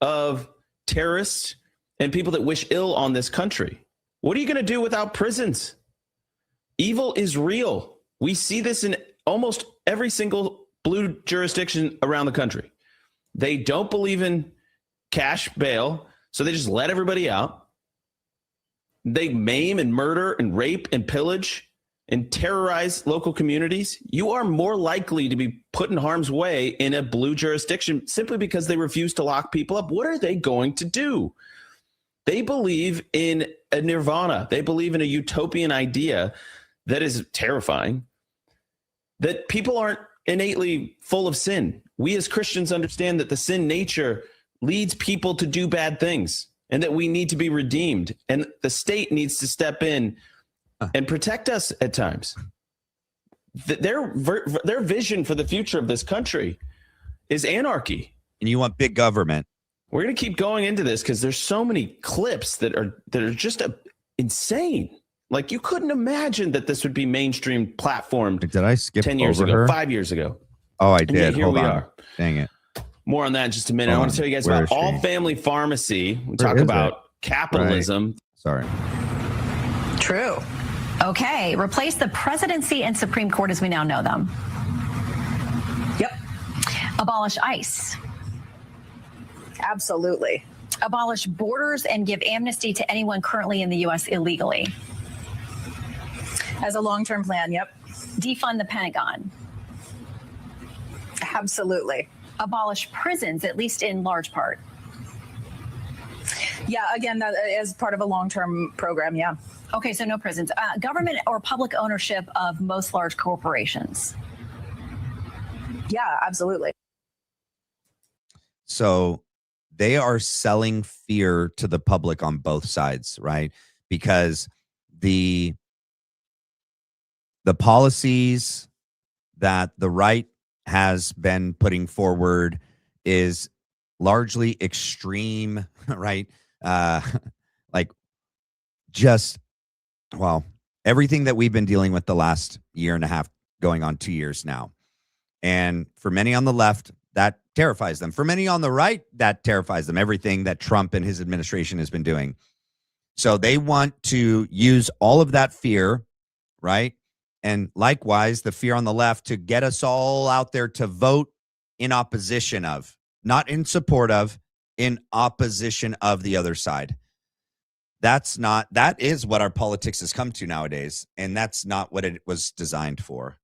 of terrorists and people that wish ill on this country? What are you going to do without prisons? Evil is real. We see this in almost every single blue jurisdiction around the country. They don't believe in cash bail, so they just let everybody out. They maim and murder and rape and pillage and terrorize local communities. You are more likely to be put in harm's way in a blue jurisdiction simply because they refuse to lock people up. What are they going to do? They believe in a nirvana. They believe in a utopian idea that is terrifying, that people aren't innately full of sin. We as Christians understand that the sin nature leads people to do bad things and that we need to be redeemed. And the state needs to step in and protect us at times. Their vision for the future of this country is anarchy. And you want big government. We're going to keep going into this because there's so many clips that are just insane. Like, you couldn't imagine that this would be mainstream platformed. Did I skip 10 years over ago, her? 5 years ago? Oh, I And did. yet here Hold we on. are. Dang it. More on that in just a minute. Hold I want on. to tell you guys Where about is she? All Family Pharmacy. We Where talk is about it? capitalism. Right. Sorry. True. Okay, replace the presidency and Supreme Court as we now know them. Yep, Abolish ICE. absolutely. Abolish borders and give amnesty to anyone currently in the U.S. illegally. As a long-term plan, yep, Defund the Pentagon. absolutely. Abolish prisons, at least in large part. Yeah, again, that is part of a long-term program, yeah. Okay, so no prisons. Government or public ownership of most large corporations. Yeah, absolutely. So they are selling fear to the public on both sides, right? Because the policies that the right has been putting forward is largely extreme, right? Like just, well, everything that we've been dealing with the last year and a half, going on 2 years now. And for many on the left, that terrifies them. For many on the right, that terrifies them. Everything that Trump and his administration has been doing. So they want to use all of that fear, right? And likewise, the fear on the left to get us all out there to vote in opposition of, not in support of, in opposition of the other side. That is what our politics has come to nowadays. And that's not what it was designed for.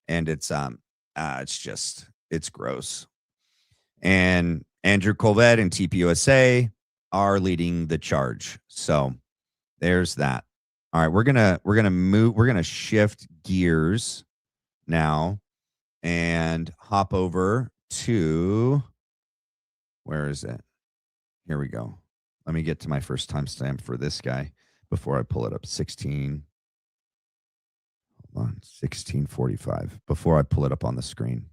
And it's gross. And Andrew Colvett and TPUSA are leading the charge. So there's that. All right, we're gonna shift gears now and hop over to, where is it? Here we go. Let me get to my first timestamp for this guy before I pull it up. 1645 before I pull it up on the screen.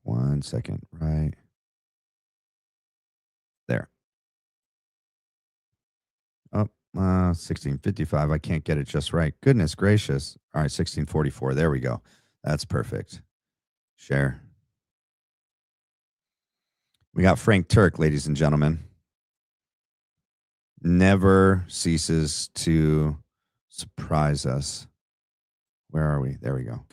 One second, right there. Oh, 1655. I can't get it just right. Goodness gracious. All right, 1644. There we go. That's perfect. Share. We got Frank Turek, ladies and gentlemen. Never ceases to surprise us. Where are we? There we go.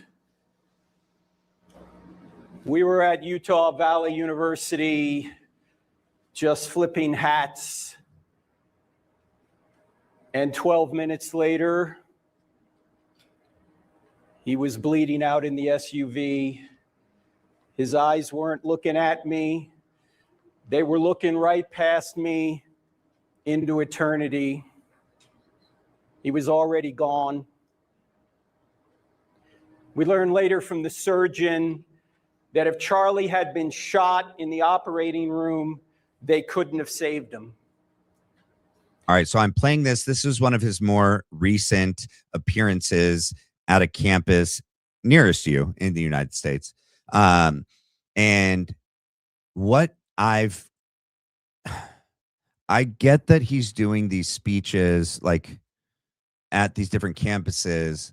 We were at Utah Valley University just flipping hats. And 12 minutes later, He was bleeding out in the SUV. His eyes weren't looking at me. They were looking right past me into eternity. He was already gone. We learned later from the surgeon that if Charlie had been shot in the operating room, they couldn't have saved him. All right, so I'm playing this. This is one of his more recent appearances at a campus nearest you in the United States. And what I get that he's doing these speeches like at these different campuses,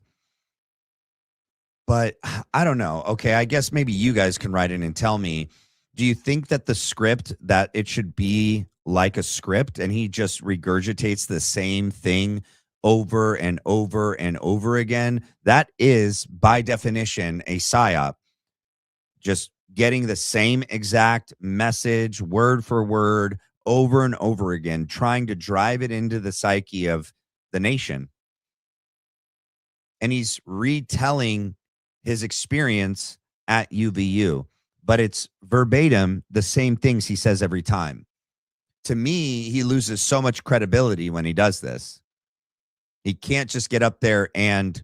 but I don't know. Okay, I guess maybe you guys can write in and tell me, do you think that the script, that it should be like a script and he just regurgitates the same thing over and over and over again? That is, by definition, a psyop. Just getting the same exact message, word for word, over and over again, trying to drive it into the psyche of the nation. And he's retelling his experience at UVU, but it's verbatim the same things he says every time. To me, he loses so much credibility when he does this. He can't just get up there and,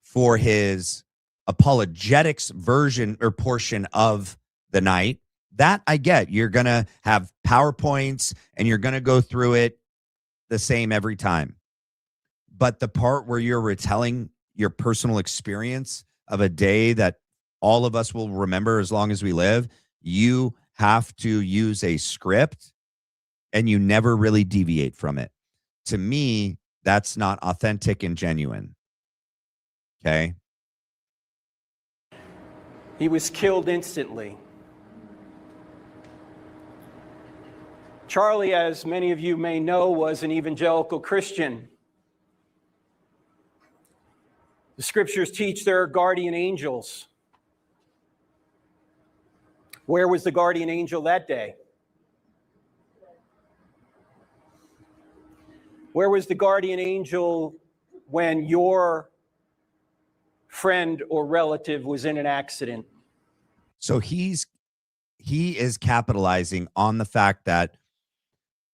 for his apologetics version or portion of the night, that I get. You're going to have PowerPoints and you're going to go through it the same every time. But the part where you're retelling your personal experience of a day that all of us will remember as long as we live, you have to use a script and you never really deviate from it. To me, that's not authentic and genuine. Okay? He was killed instantly. Charlie, as many of you may know, was an evangelical Christian. The scriptures teach there are guardian angels. Where was the guardian angel that day? Where was the guardian angel when your friend or relative was in an accident? So he is capitalizing on the fact that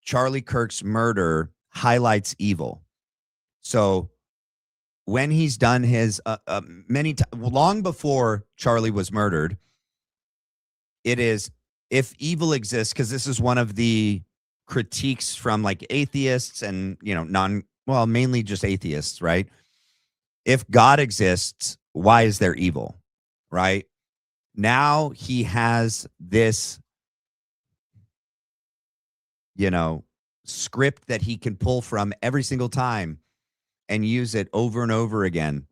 Charlie Kirk's murder highlights evil. So when he's done his long before Charlie was murdered, it is, if evil exists, because this is one of the critiques from like atheists and, mainly just atheists, right? If God exists, why is there evil, right? Now he has this, script that he can pull from every single time and use it over and over again.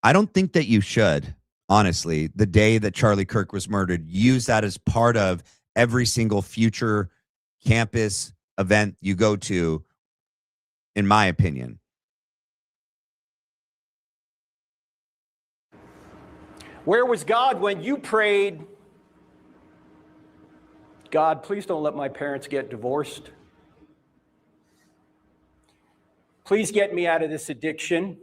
I don't think that you should, honestly, the day that Charlie Kirk was murdered, use that as part of every single future campus event you go to, in my opinion. Where was God when you prayed, God, please don't let my parents get divorced. Please get me out of this addiction.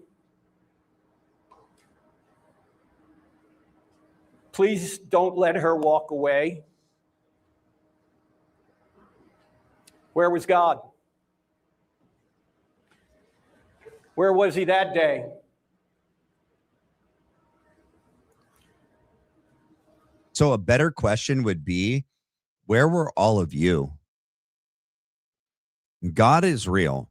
Please don't let her walk away. Where was God? Where was he that day? So a better question would be, where were all of you? God is real,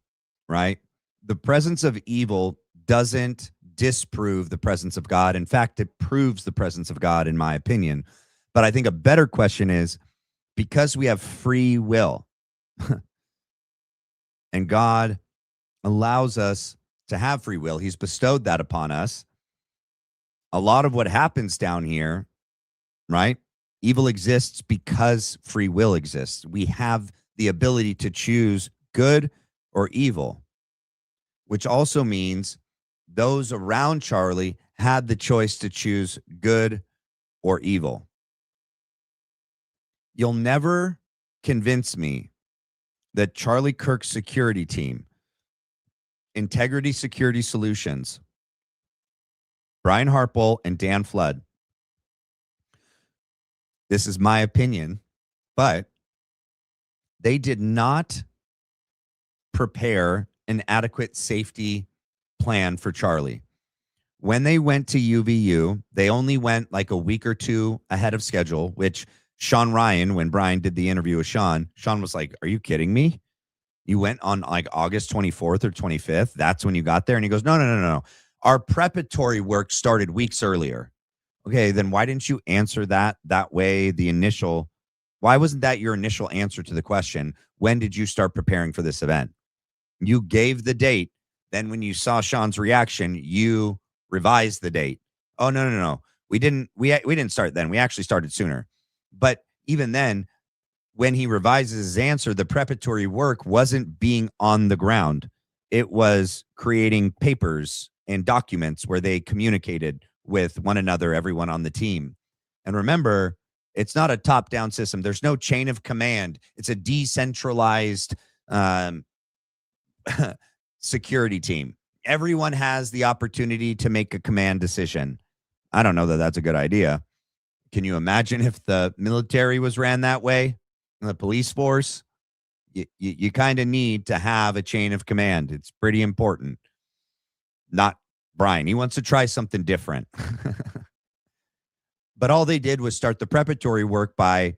right? The presence of evil doesn't disprove the presence of God. In fact, it proves the presence of God, in my opinion. But I think a better question is, because we have free will and God allows us to have free will, he's bestowed that upon us. A lot of what happens down here, right? Evil exists because free will exists. We have the ability to choose good or evil, which also means those around Charlie had the choice to choose good or evil. You'll never convince me that Charlie Kirk's security team, Integrity Security Solutions, Brian Harple and Dan Flood. This is my opinion, but they did not prepare an adequate safety plan for Charlie. When they went to UVU, they only went like a week or two ahead of schedule, which Sean Ryan, when Brian did the interview with Sean was like, are you kidding me? You went on like August 24th or 25th. That's when you got there. And he goes, no. Our preparatory work started weeks earlier. Okay, then why didn't you answer that way? Why wasn't that your initial answer to the question? When did you start preparing for this event? You gave the date. Then when you saw Sean's reaction, you revised the date. Oh, no. We didn't start then. We actually started sooner. But even then, when he revises his answer, the preparatory work wasn't being on the ground. It was creating papers and documents where they communicated with one another, everyone on the team. And remember, it's not a top-down system. There's no chain of command. It's a decentralized security team. Everyone has the opportunity to make a command decision. I don't know that that's a good idea. Can you imagine if the military was ran that way? The police force? You kind of need to have a chain of command. It's pretty important. Not Brian. He wants to try something different. But all they did was start the preparatory work by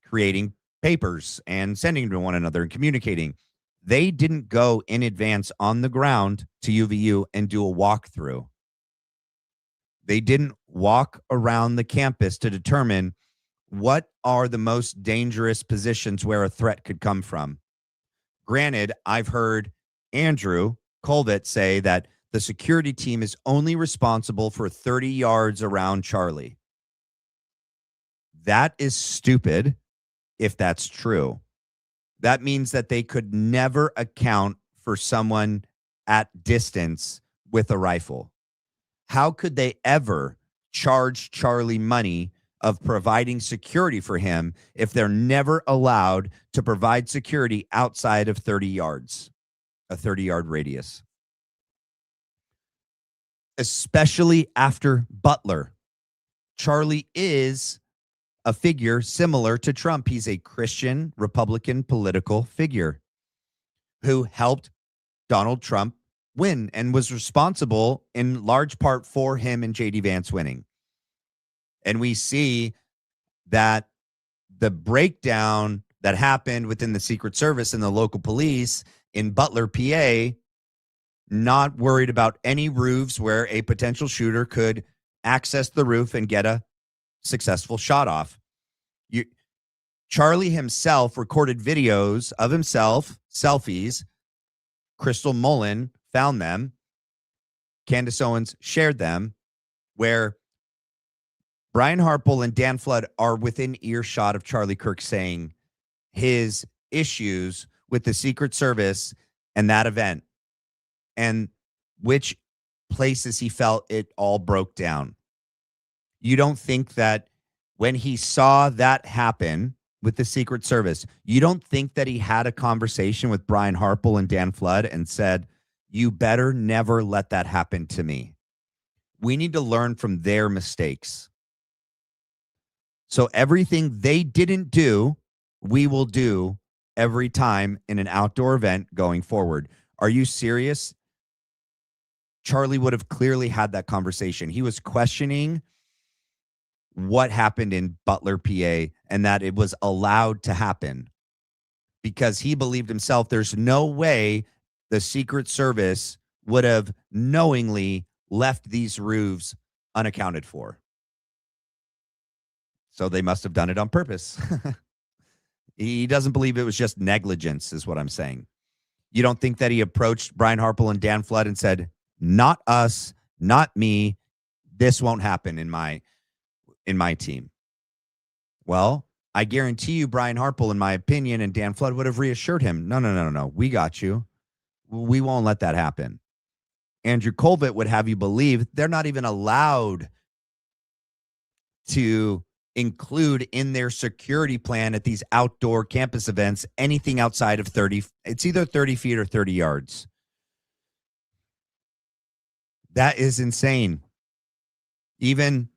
creating papers and sending them to one another and communicating. They didn't go in advance on the ground to UVU and do a walkthrough. They didn't walk around the campus to determine what are the most dangerous positions where a threat could come from. Granted, I've heard Andrew Colvett say that the security team is only responsible for 30 yards around Charlie. That is stupid if that's true. That means that they could never account for someone at distance with a rifle. How could they ever charge Charlie money of providing security for him if they're never allowed to provide security outside of 30 yards, a 30-yard radius? Especially after Butler. Charlie is a figure similar to Trump. He's a Christian Republican political figure who helped Donald Trump win and was responsible in large part for him and J.D. Vance winning. And we see that the breakdown that happened within the Secret Service and the local police in Butler, PA, not worried about any roofs where a potential shooter could access the roof and get a successful shot off. Charlie himself recorded videos of himself, selfies. Crystal Mullen found them. Candace Owens shared them, where Brian Harple and Dan Flood are within earshot of Charlie Kirk saying his issues with the Secret Service and that event, and which places he felt it all broke down. You don't think that when he saw that happen with the Secret Service, you don't think that he had a conversation with Brian Harple and Dan Flood and said, you better never let that happen to me. We need to learn from their mistakes. So everything they didn't do, we will do every time in an outdoor event going forward. Are you serious? Charlie would have clearly had that conversation. He was questioning what happened in Butler, PA, and that it was allowed to happen because he believed himself there's no way the Secret Service would have knowingly left these roofs unaccounted for. So they must have done it on purpose. He doesn't believe it was just negligence, is what I'm saying. You don't think that he approached Brian Harple and Dan Flood and said, not us, not me. This won't happen in my team. Well, I guarantee you Brian Harple, in my opinion, and Dan Flood would have reassured him, no. We got you. We won't let that happen. Andrew Colvett would have you believe they're not even allowed to include in their security plan at these outdoor campus events anything outside of 30. It's either 30 feet or 30 yards. That is insane. Even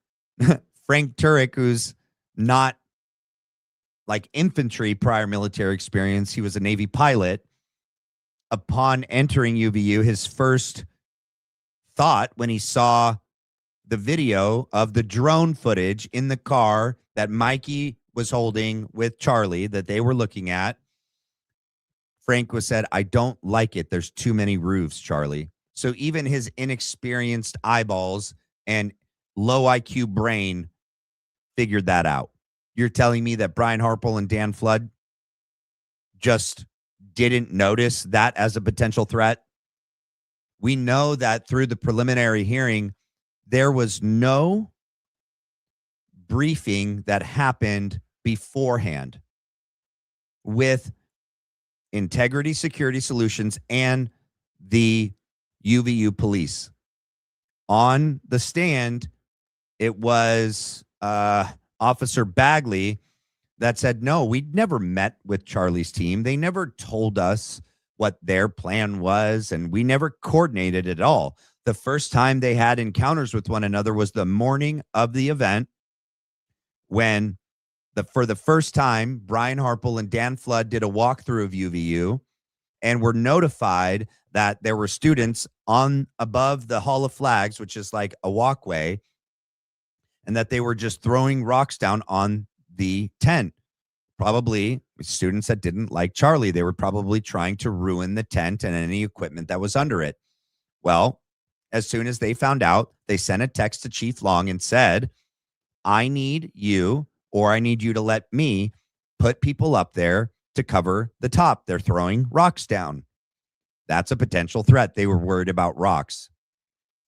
Frank Turek, who's not like infantry prior military experience, he was a Navy pilot. Upon entering UVU, his first thought when he saw the video of the drone footage in the car that Mikey was holding with Charlie that they were looking at, Frank was said, I don't like it. There's too many roofs, Charlie. So even his inexperienced eyeballs and low IQ brain figured that out. You're telling me that Brian Harple and Dan Flood just didn't notice that as a potential threat? We know that through the preliminary hearing, there was no briefing that happened beforehand with Integrity Security Solutions and the UVU police. On the stand, it was Officer Bagley that said, no, we'd never met with Charlie's team. They never told us what their plan was, and we never coordinated at all. The first time they had encounters with one another was the morning of the event when for the first time, Brian Harple and Dan Flood did a walkthrough of UVU and were notified that there were students on above the Hall of Flags, which is like a walkway, and that they were just throwing rocks down on the tent. Probably students that didn't like Charlie. They were probably trying to ruin the tent and any equipment that was under it. Well, as soon as they found out, they sent a text to Chief Long and said, I need you, or I need you to let me put people up there to cover the top. They're throwing rocks down. That's a potential threat. They were worried about rocks.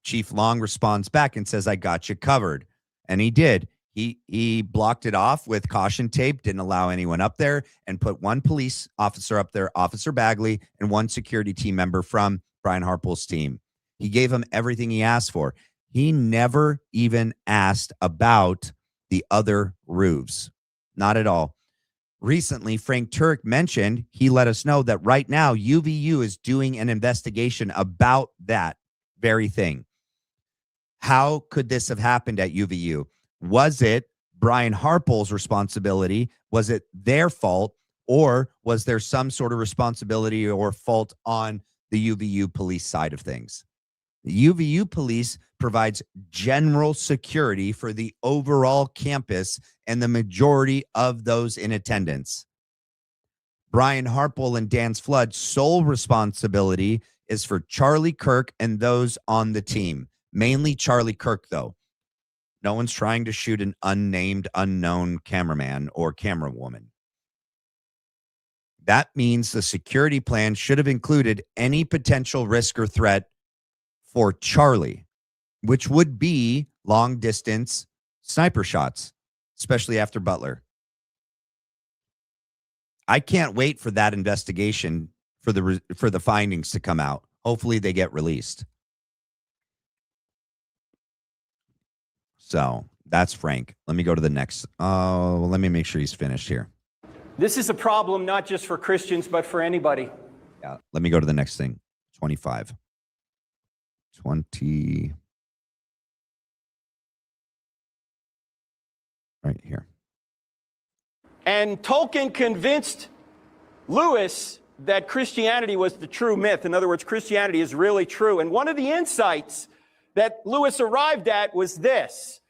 Chief Long responds back and says, I got you covered. And he did. He blocked it off with caution tape, didn't allow anyone up there, and put one police officer up there, Officer Bagley, and one security team member from Brian Harple's team. He gave him everything he asked for. He never even asked about the other roofs. Not at all. Recently, Frank Turek mentioned, he let us know that right now UVU is doing an investigation about that very thing. How could this have happened at UVU? Was it Brian Harple's responsibility? Was it their fault? Or was there some sort of responsibility or fault on the UVU police side of things? The UVU police provides general security for the overall campus and the majority of those in attendance. Brian Harple and Dan Flood's sole responsibility is for Charlie Kirk and those on the team. Mainly Charlie Kirk, though. No one's trying to shoot an unnamed, unknown cameraman or camerawoman. That means the security plan should have included any potential risk or threat for Charlie, which would be long-distance sniper shots, especially after Butler. I can't wait for that investigation for the findings to come out. Hopefully they get released. So that's Frank. Let me go to the next. Oh, let me make sure he's finished here. This is a problem not just for Christians, but for anybody. Yeah. Let me go to the next thing. 25. 20. Right here. And Tolkien convinced Lewis that Christianity was the true myth. In other words, Christianity is really true. And one of the insights that Lewis arrived at was this.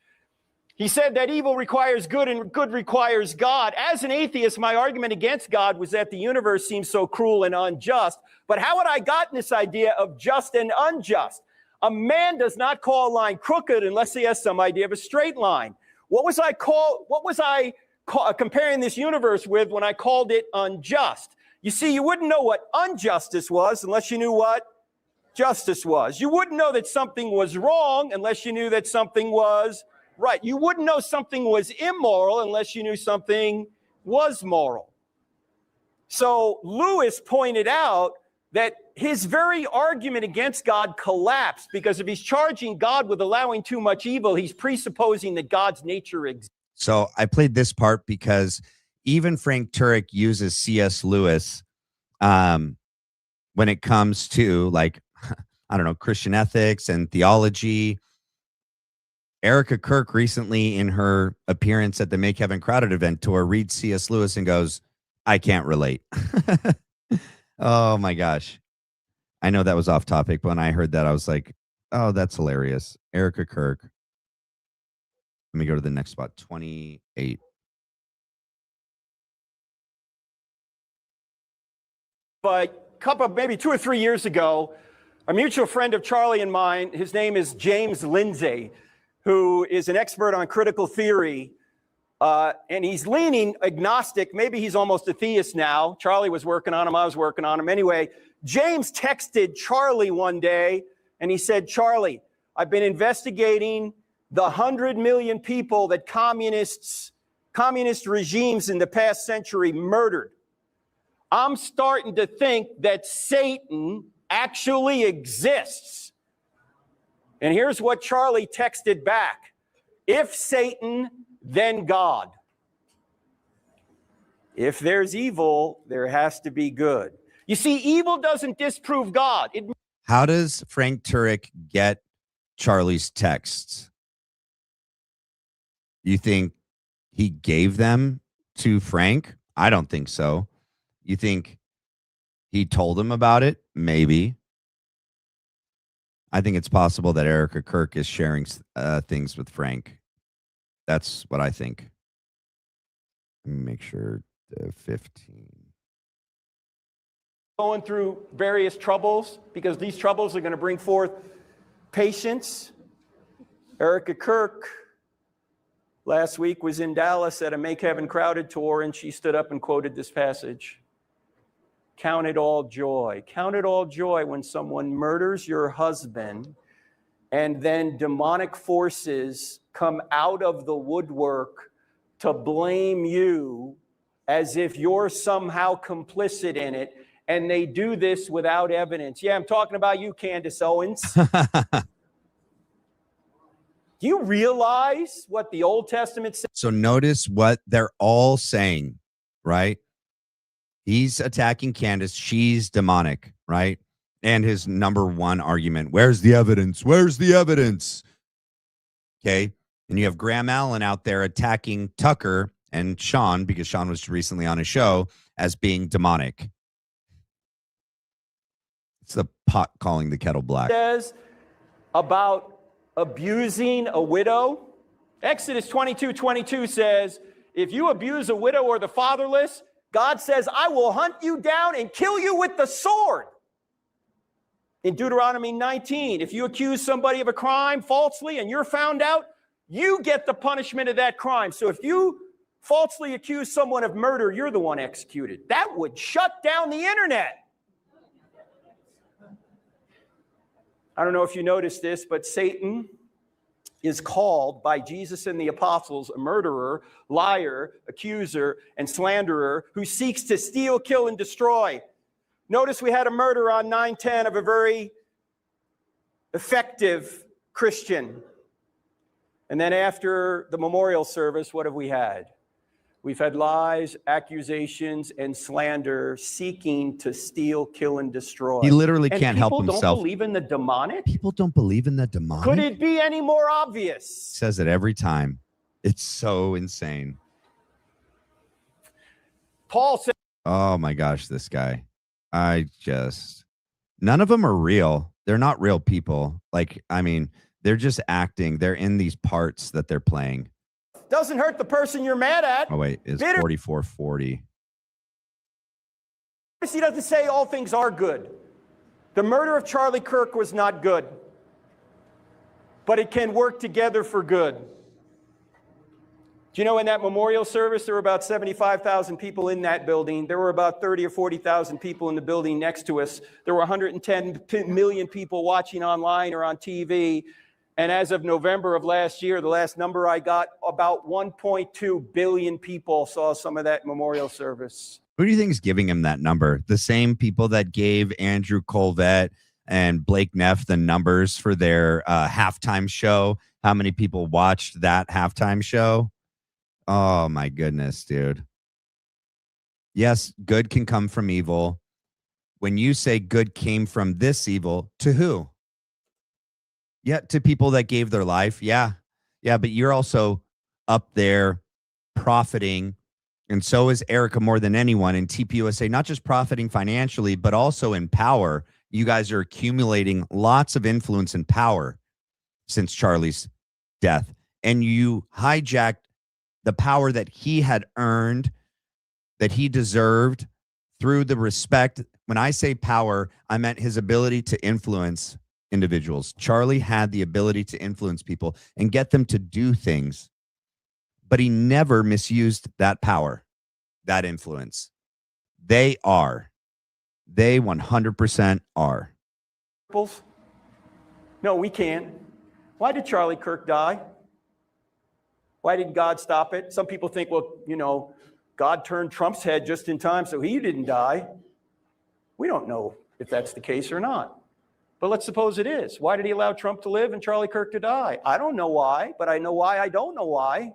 He said that evil requires good and good requires God. As an atheist, my argument against God was that the universe seems so cruel and unjust. But how had I gotten this idea of just and unjust? A man does not call a line crooked unless he has some idea of a straight line. What was I comparing this universe with when I called it unjust? You see, you wouldn't know what injustice was unless you knew what justice was. You wouldn't know that something was wrong unless you knew that something was right. You wouldn't know something was immoral unless you knew something was moral. So Lewis pointed out that his very argument against God collapsed because if he's charging God with allowing too much evil, he's presupposing that God's nature exists. So I played this part because even Frank Turek uses C.S. Lewis when it comes to, like, I don't know, Christian ethics and theology. Erika Kirk recently, in her appearance at the Make Heaven Crowded event tour, reads C.S. Lewis and goes, I can't relate. Oh my gosh. I know that was off topic, but when I heard that, I was like, oh, that's hilarious. Erika Kirk. Let me go to the next spot. 28. But maybe 2 or 3 years ago, a mutual friend of Charlie and mine, his name is James Lindsay, who is an expert on critical theory, and he's leaning agnostic. Maybe he's almost a theist now. Charlie was working on him. I was working on him. Anyway, James texted Charlie one day, and he said, Charlie, I've been investigating the 100 million people that communist regimes in the past century murdered. I'm starting to think that Satan actually exists. And here's what Charlie texted back. If Satan, then God. If there's evil, there has to be good. You see, evil doesn't disprove God. How does Frank Turek get Charlie's texts? You think he gave them to Frank? I don't think so. You think he told him about it? Maybe. I think it's possible that Erika Kirk is sharing things with Frank. That's what I think. Let me make sure the 15. Going through various troubles because these troubles are going to bring forth patience. Erika Kirk last week was in Dallas at a Make Heaven Crowded tour, and she stood up and quoted this passage. Count it all joy. Count it all joy when someone murders your husband and then demonic forces come out of the woodwork to blame you as if you're somehow complicit in it. And they do this without evidence. Yeah, I'm talking about you, Candace Owens. Do you realize what the Old Testament says? So notice what they're all saying, right? He's attacking Candace. She's demonic, right? And his number one argument, where's the evidence? Where's the evidence? Okay. And you have Graham Allen out there attacking Tucker and Sean, because Sean was recently on a show, as being demonic. It's the pot calling the kettle black. Says about abusing a widow. Exodus 22:22 says, if you abuse a widow or the fatherless, God says, I will hunt you down and kill you with the sword. In Deuteronomy 19, if you accuse somebody of a crime falsely and you're found out, you get the punishment of that crime. So if you falsely accuse someone of murder, you're the one executed. That would shut down the internet. I don't know if you noticed this, but Satan is called by Jesus and the apostles a murderer, liar, accuser, and slanderer who seeks to steal, kill, and destroy. Notice we had a murder on 9/10 of a very effective Christian. And then after the memorial service, what have we had? We've had lies, accusations, and slander seeking to steal, kill, and destroy. He literally can't help himself. People don't believe in the demonic? People don't believe in the demonic? Could it be any more obvious? Says it every time. It's so insane. Paul said, oh my gosh, this guy. None of them are real. They're not real people. They're just acting. They're in these parts that they're playing. Doesn't hurt the person you're mad at. Oh, wait. It's 4440. He doesn't say all things are good. The murder of Charlie Kirk was not good. But it can work together for good. Do you know in that memorial service, there were about 75,000 people in that building. There were about 30 or 40,000 people in the building next to us. There were 110 million people watching online or on TV. And as of November of last year, the last number I got, about 1.2 billion people saw some of that memorial service. Who do you think is giving him that number? The same people that gave Andrew Colvett and Blake Neff the numbers for their halftime show. How many people watched that halftime show? Oh, my goodness, dude. Yes, good can come from evil. When you say good came from this evil, to who? Yeah, to people that gave their life. Yeah. Yeah, but you're also up there profiting, and so is Erika more than anyone in TPUSA, not just profiting financially, but also in power. You guys are accumulating lots of influence and power since Charlie's death, and you hijacked the power that he had earned, that he deserved through the respect. When I say power, I meant his ability to influence individuals. Charlie had the ability to influence people and get them to do things, but he never misused that power, that influence. They 100% are. No, we can't. Why did Charlie Kirk die? Why didn't God stop it? Some people think, well, God turned Trump's head just in time so he didn't die. We don't know if that's the case or not. But let's suppose it is. Why did he allow Trump to live and Charlie Kirk to die? I don't know why, but I know why I don't know why.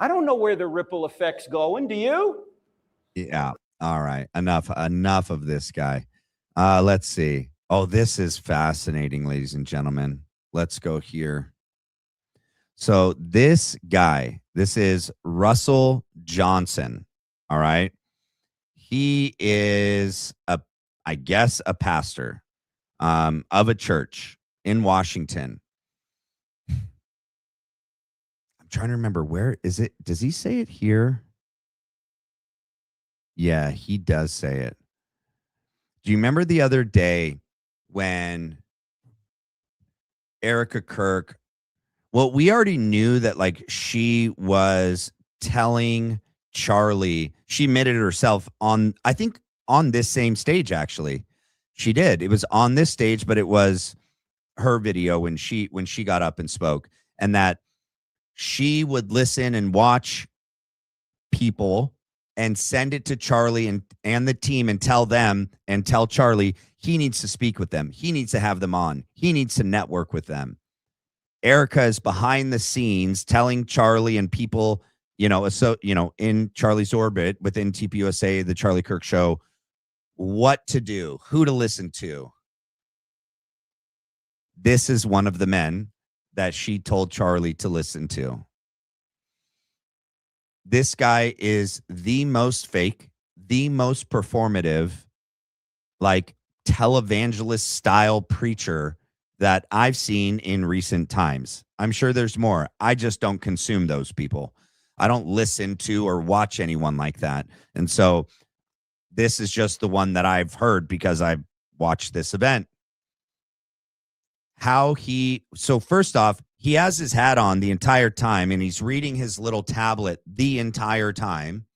I don't know where the ripple effect's going. Do you? Yeah. All right. Enough of this guy. Let's see. Oh, this is fascinating, ladies and gentlemen. Let's go here. So this guy, this is Russell Johnson. All right. He is I guess a pastor of a church in Washington. I'm trying to remember, where is it? Does he say it here? Yeah, he does say it. Do you remember the other day when Erika Kirk, well, we already knew that like she was telling Charlie, she admitted it herself on, I think on this same stage, actually. She did. It was on this stage, but it was her video when she got up and spoke, and that she would listen and watch people and send it to Charlie and the team and tell Charlie he needs to speak with them. He needs to have them on. He needs to network with them. Erika is behind the scenes telling Charlie and people, in Charlie's orbit within TPUSA, the Charlie Kirk Show, what to do, who to listen to. This is one of the men that she told Charlie to listen to. This guy is the most fake, the most performative, like televangelist style preacher that I've seen in recent times. I'm sure there's more. I just don't consume those people. I don't listen to or watch anyone like that. And so this is just the one that I've heard because I've watched this event. So first off, he has his hat on the entire time and he's reading his little tablet the entire time.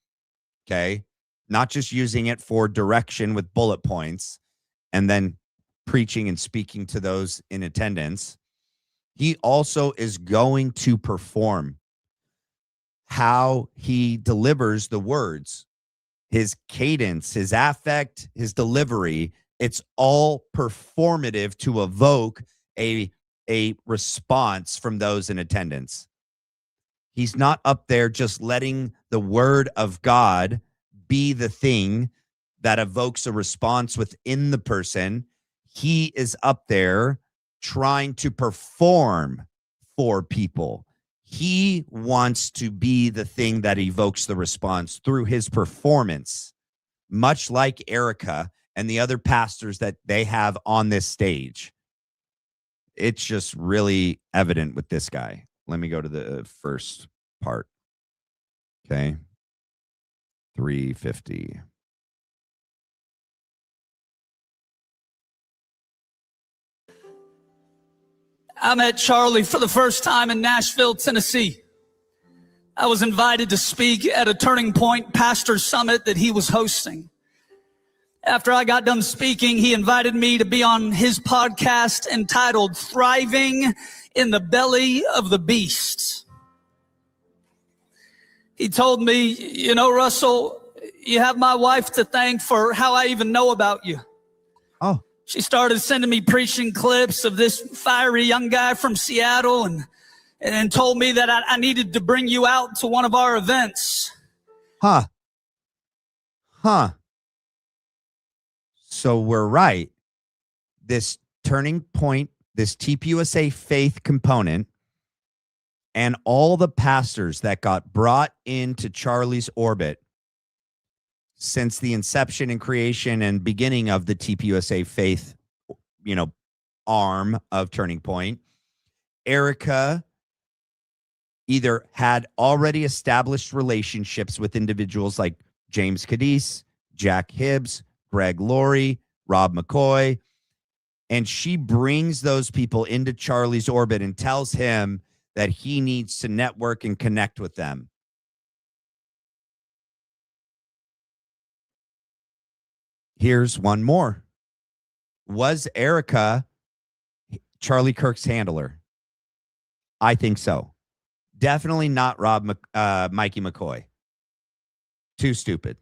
Okay. Not just using it for direction with bullet points and then preaching and speaking to those in attendance. He also is going to perform how he delivers the words, his cadence, his affect, his delivery. It's all performative to evoke a response from those in attendance. He's not up there just letting the word of God be the thing that evokes a response within the person. He is up there trying to perform for people. He wants to be the thing that evokes the response through his performance, much like Erika and the other pastors that they have on this stage. It's just really evident with this guy. Let me go to the first part. Okay. 350. I met Charlie for the first time in Nashville, Tennessee. I was invited to speak at a Turning Point Pastor Summit that he was hosting. After I got done speaking, he invited me to be on his podcast entitled Thriving in the Belly of the Beast. He told me, Russell, you have my wife to thank for how I even know about you. Oh. She started sending me preaching clips of this fiery young guy from Seattle and told me that I needed to bring you out to one of our events. Huh. So we're right. This Turning Point, this TPUSA faith component and all the pastors that got brought into Charlie's orbit since the inception and creation and beginning of the TPUSA faith, arm of Turning Point, Erika either had already established relationships with individuals like James Cadiz, Jack Hibbs, Greg Laurie, Rob McCoy, and she brings those people into Charlie's orbit and tells him that he needs to network and connect with them. Here's one more. Was Erika Charlie Kirk's handler? I think so. Definitely not Mikey McCoy. Too stupid.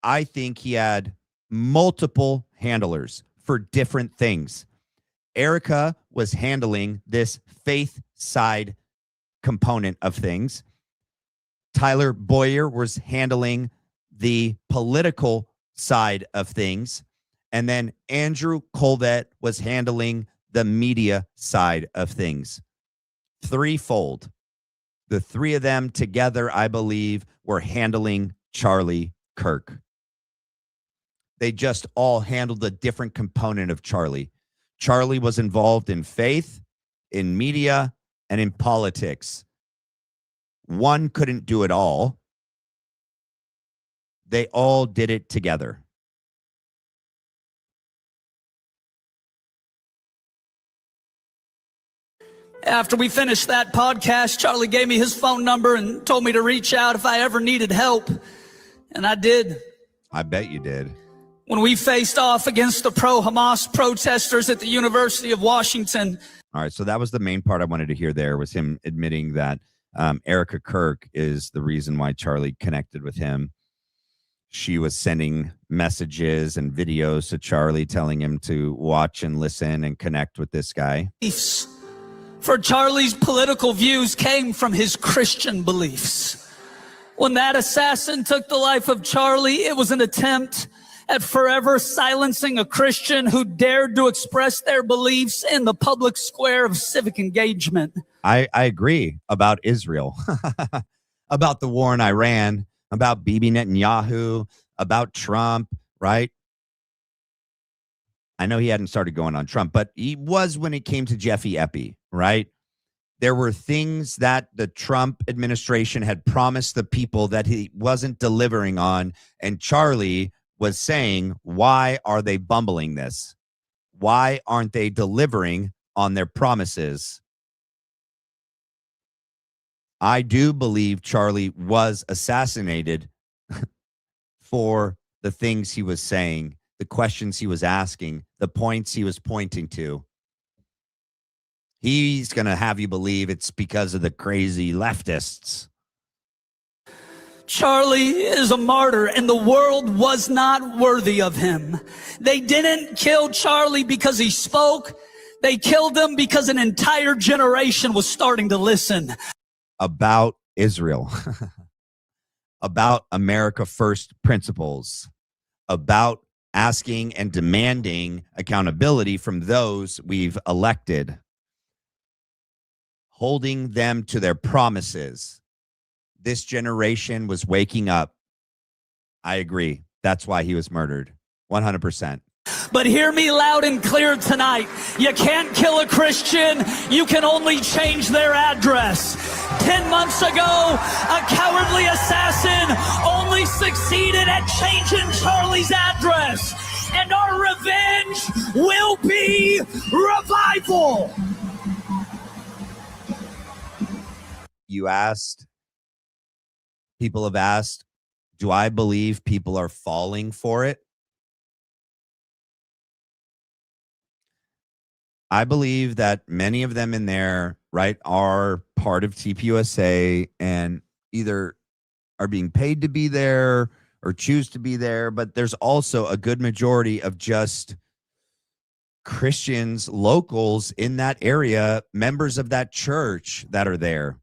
I think he had multiple handlers for different things. Erika was handling this faith side component of things. Tyler Bowyer was handling the political side of things. And then Andrew Colvett was handling the media side of things. Threefold. The three of them together, I believe, were handling Charlie Kirk. They just all handled a different component of Charlie. Charlie was involved in faith, in media, and in politics. One couldn't do it all. They all did it together. After we finished that podcast, Charlie gave me his phone number and told me to reach out if I ever needed help. And I did. I bet you did. When we faced off against the pro-Hamas protesters at the University of Washington. All right, so that was the main part I wanted to hear there, was him admitting that Erika Kirk is the reason why Charlie connected with him. She was sending messages and videos to Charlie telling him to watch and listen and connect with this guy. For Charlie's political views came from his Christian beliefs. When that assassin took the life of Charlie, it was an attempt at forever silencing a Christian who dared to express their beliefs in the public square of civic engagement. I agree about Israel, about the war in Iran, about Bibi Netanyahu, about Trump, right? I know he hadn't started going on Trump, but he was when it came to Jeffy Epi, right? There were things that the Trump administration had promised the people that he wasn't delivering on, and Charlie was saying, why are they bumbling this? Why aren't they delivering on their promises? I do believe Charlie was assassinated for the things he was saying, the questions he was asking, the points he was pointing to. He's going to have you believe it's because of the crazy leftists. Charlie is a martyr, and the world was not worthy of him. They didn't kill Charlie because he spoke. They killed him because an entire generation was starting to listen. About Israel, about America First principles, about asking and demanding accountability from those we've elected, holding them to their promises. This generation was waking up. I agree. That's why he was murdered. 100%. But hear me loud and clear tonight. You can't kill a Christian. You can only change their address. 10 months ago, a cowardly assassin only succeeded at changing Charlie's address. And our revenge will be revival. You asked, people have asked, do I believe people are falling for it? I believe that many of them in there, right, are part of TPUSA and either are being paid to be there or choose to be there. But there's also a good majority of just Christians, locals in that area, members of that church that are there.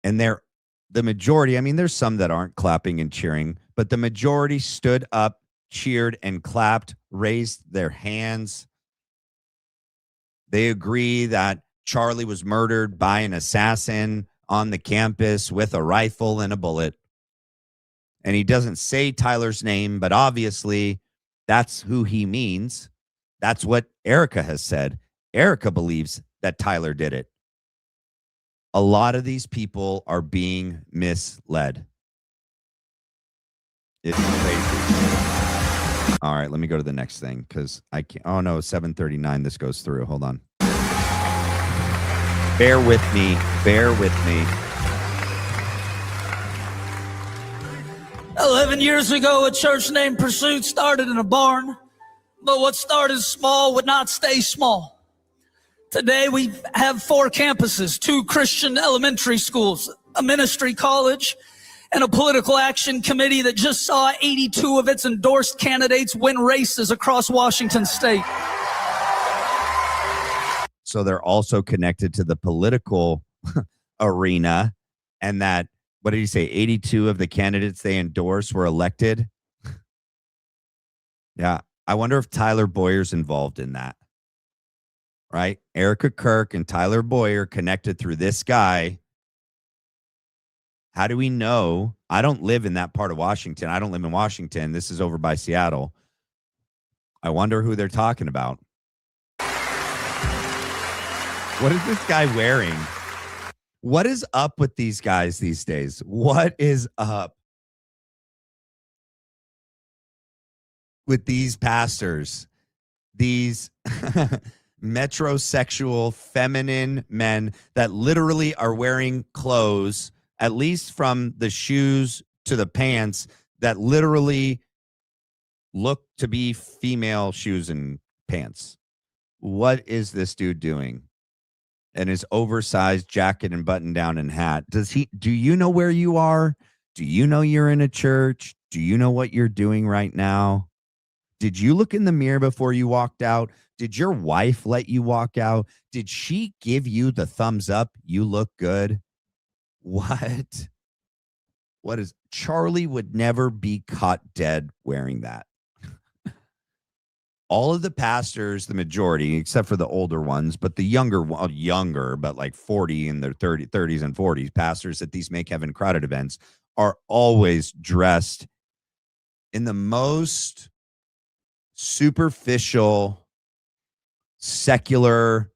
And they're the majority. I mean, there's some that aren't clapping and cheering, but the majority stood up cheered and clapped, raised their hands. They agree that Charlie was murdered by an assassin on the campus with a rifle and a bullet. And he doesn't say Tyler's name, but obviously that's who he means. That's what Erika has said. Erika believes that Tyler did it. A lot of these people are being misled. It's crazy. All right, let me go to the next thing because I can't. Oh no, 7:39. This goes through. Hold on. Bear with me. Bear with me. 11 years ago, a church named Pursuit started in a barn, but what started small would not stay small. Today, we have 4 campuses, 2 Christian elementary schools, a ministry college, and a political action committee that just saw 82 of its endorsed candidates win races across Washington state. So they're also connected to the political arena, and that, what did he say? 82 of the candidates they endorsed were elected. Yeah. I wonder if Tyler Bowyer's involved in that. Right? Erika Kirk and Tyler Bowyer connected through this guy. How do we know? I don't live in that part of Washington. I don't live in Washington. This is over by Seattle. I wonder who they're talking about. What is this guy wearing? What is up with these guys these days? What is up with these pastors? These metrosexual feminine men that literally are wearing clothes, at least from the shoes to the pants, that literally look to be female shoes and pants. What is this dude doing? And his oversized jacket and button down and hat. Do you know where you are? Do you know you're in a church? Do you know what you're doing right now? Did you look in the mirror before you walked out? Did your wife let you walk out? Did she give you the thumbs up? You look good. What? What is Charlie would never be caught dead wearing that. All of the pastors, the majority, except for the older ones, but the younger, but like 40 in their 30s and 40s, pastors at these Make Heaven Crowded events are always dressed in the most superficial, secular,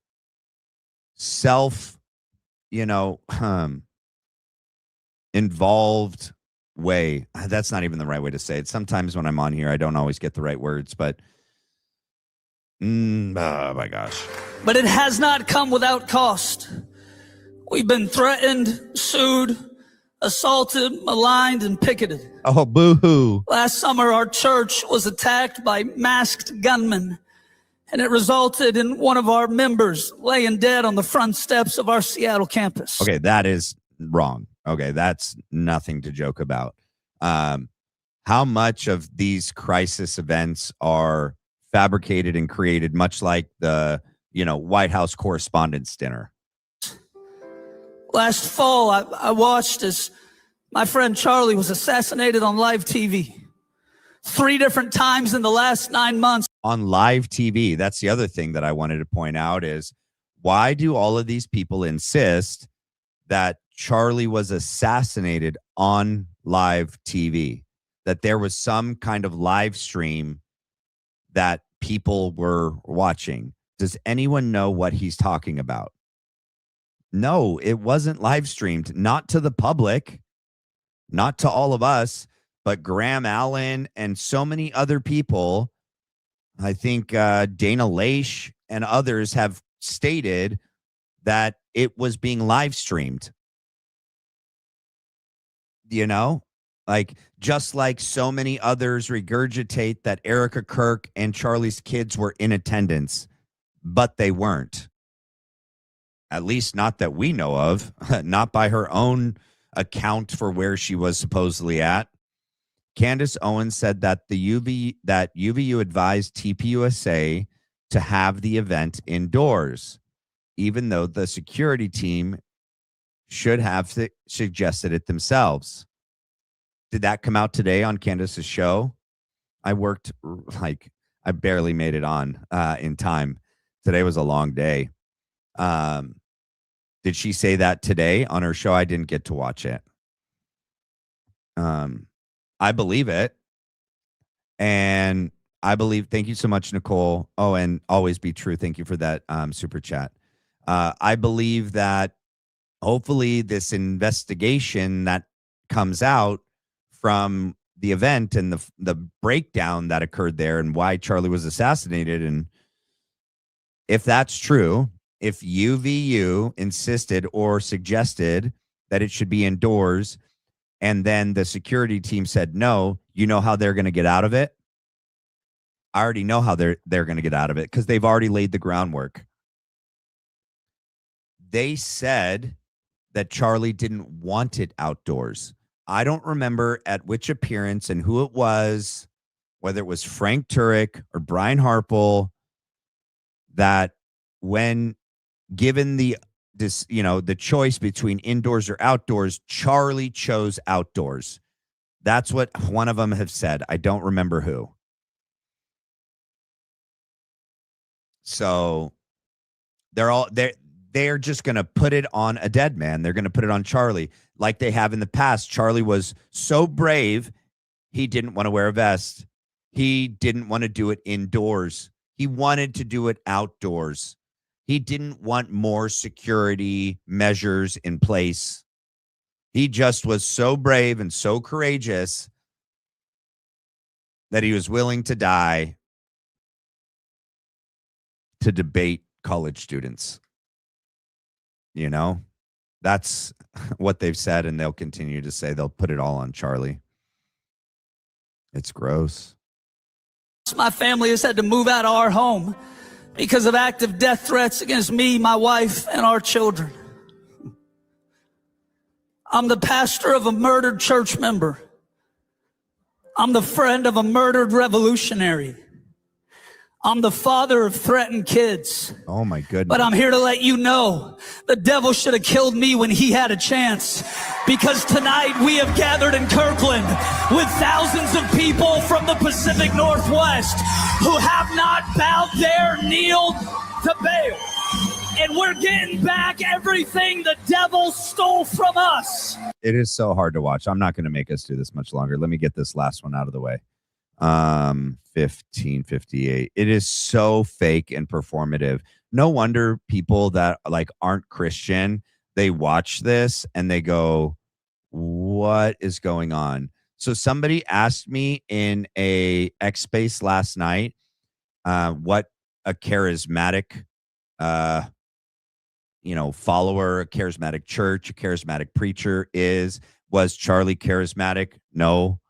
involved way. That's not even the right way to say it. Sometimes when I'm on here, I don't always get the right words, but oh my gosh. But it has not come without cost. We've been threatened, sued, assaulted, maligned, and picketed. Oh, boo-hoo. Last summer, our church was attacked by masked gunmen, and it resulted in one of our members laying dead on the front steps of our Seattle campus. Okay, that is wrong. Okay, that's nothing to joke about. How much of these crisis events are fabricated and created, much like the, White House Correspondents' Dinner? Last fall, I watched as my friend Charlie was assassinated on live TV 3 different times in the last 9 months. On live TV, that's the other thing that I wanted to point out is, why do all of these people insist that Charlie was assassinated on live TV? That there was some kind of live stream that people were watching. Does anyone know what he's talking about? No, it wasn't live streamed, not to the public, not to all of us, but Graham Allen and so many other people. I think Dana Laish and others have stated that it was being live streamed. Just like so many others regurgitate that Erika Kirk and Charlie's kids were in attendance, but they weren't. At least not that we know of, not by her own account for where she was supposedly at. Candace Owens said that UVU advised TPUSA to have the event indoors, even though the security team should have suggested it themselves. Did that come out today on Candace's show? I worked like I barely made it on in time. Today was a long day. Did she say that today on her show? I didn't get to watch it. I believe it. And I believe, thank you so much, Nicole. Oh, and always be true. Thank you for that super chat. I believe that hopefully this investigation that comes out from the event and the breakdown that occurred there and why Charlie was assassinated. And if that's true, if UVU insisted or suggested that it should be indoors, and then the security team said no, you know how they're going to get out of it? I already know how they're going to get out of it because they've already laid the groundwork. They said that Charlie didn't want it outdoors. I don't remember at which appearance and who it was, whether it was Frank Turek or Brian Harple, that when given the choice between indoors or outdoors, Charlie chose outdoors. That's what one of them have said. I don't remember who. So they're just going to put it on a dead man. They're going to put it on Charlie like they have in the past. Charlie was so brave. He didn't want to wear a vest. He didn't want to do it indoors. He wanted to do it outdoors. He didn't want more security measures in place. He just was so brave and so courageous that he was willing to die to debate college students. You know, that's what they've said, and they'll continue to say. They'll put it all on Charlie. It's gross. My family has had to move out of our home because of active death threats against me, my wife, and our children. I'm the pastor of a murdered church member. I'm the friend of a murdered revolutionary. I'm the father of threatened kids. Oh, my goodness. But I'm here to let you know the devil should have killed me when he had a chance. Because tonight we have gathered in Kirkland with thousands of people from the Pacific Northwest who have not bowed their kneel to Baal. And we're getting back everything the devil stole from us. It is so hard to watch. I'm not going to make us do this much longer. Let me get this last one out of the way. 1558. It is so fake and performative. No wonder people that like aren't Christian, they watch this and they go, what is going on? So somebody asked me in a X Space last night what a charismatic follower, a charismatic church, a charismatic preacher is. Was Charlie charismatic? No.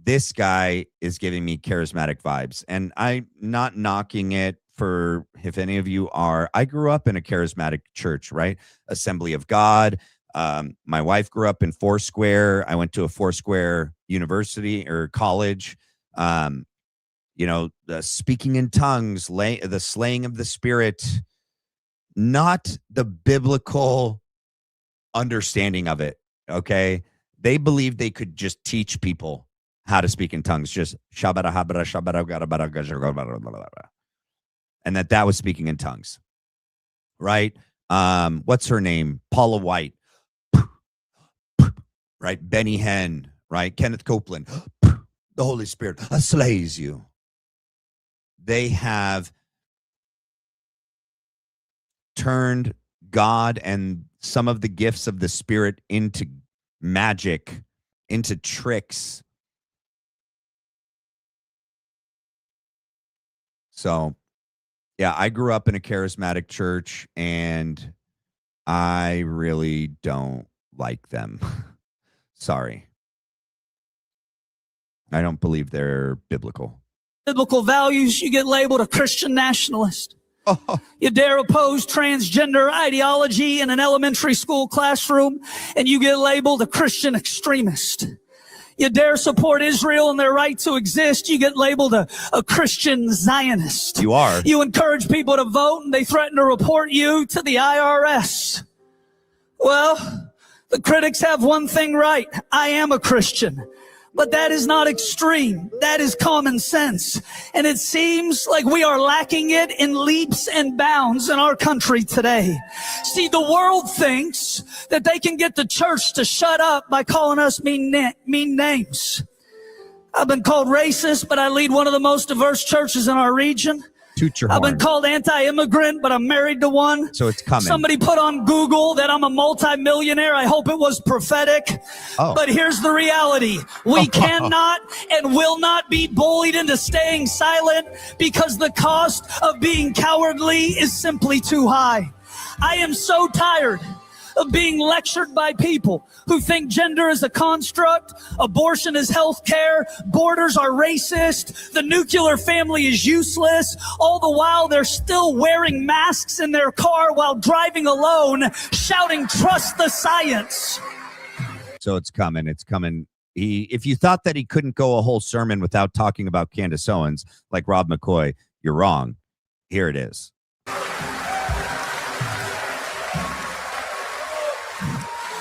This guy is giving me charismatic vibes, and I'm not knocking it for if any of you are. I grew up in a charismatic church, right? Assembly of God. My wife grew up in Foursquare. I went to a Foursquare university or college. The speaking in tongues, the slaying of the spirit, not the biblical understanding of it. Okay. They believed they could just teach people how to speak in tongues, just and that was speaking in tongues, right? What's her name? Paula White, right? Benny Hinn, right? Kenneth Copeland, the Holy Spirit slays you. They have turned God and some of the gifts of the Spirit into magic, into tricks. So, yeah, I grew up in a charismatic church, and I really don't like them. Sorry. I don't believe they're biblical. Biblical values, you get labeled a Christian nationalist. You dare oppose transgender ideology in an elementary school classroom, and you get labeled a Christian extremist. You dare support Israel and their right to exist, you get labeled a Christian Zionist. You are. You encourage people to vote, and they threaten to report you to the IRS. Well, the critics have one thing right. I am a Christian. But that is not extreme. That is common sense. And it seems like we are lacking it in leaps and bounds in our country today. See, the world thinks that they can get the church to shut up by calling us mean names. I've been called racist, but I lead one of the most diverse churches in our region. Toot your I've been horn. called anti-immigrant, but I'm married to one. So it's coming. Somebody put on Google that I'm a multimillionaire. I hope it was prophetic. Oh. But here's the reality. We cannot and will not be bullied into staying silent because the cost of being cowardly is simply too high. I am so tired of being lectured by people who think gender is a construct, abortion is health care, borders are racist, the nuclear family is useless, all the while they're still wearing masks in their car while driving alone, shouting, "Trust the science." So it's coming. It's coming. If you thought that he couldn't go a whole sermon without talking about Candace Owens, like Rob McCoy, you're wrong. Here it is.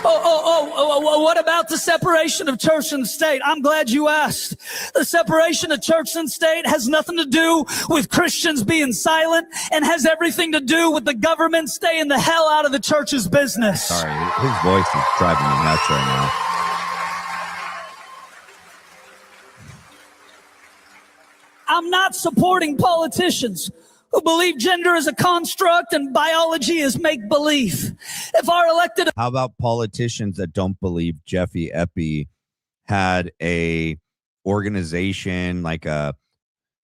What about the separation of church and state? I'm glad you asked. The separation of church and state has nothing to do with Christians being silent and has everything to do with the government staying the hell out of the church's business. Sorry, his voice is driving me nuts right now. I'm not supporting politicians who believe gender is a construct and biology is make-believe. If our elected... How about politicians that don't believe Jeffy Epi had a organization, like a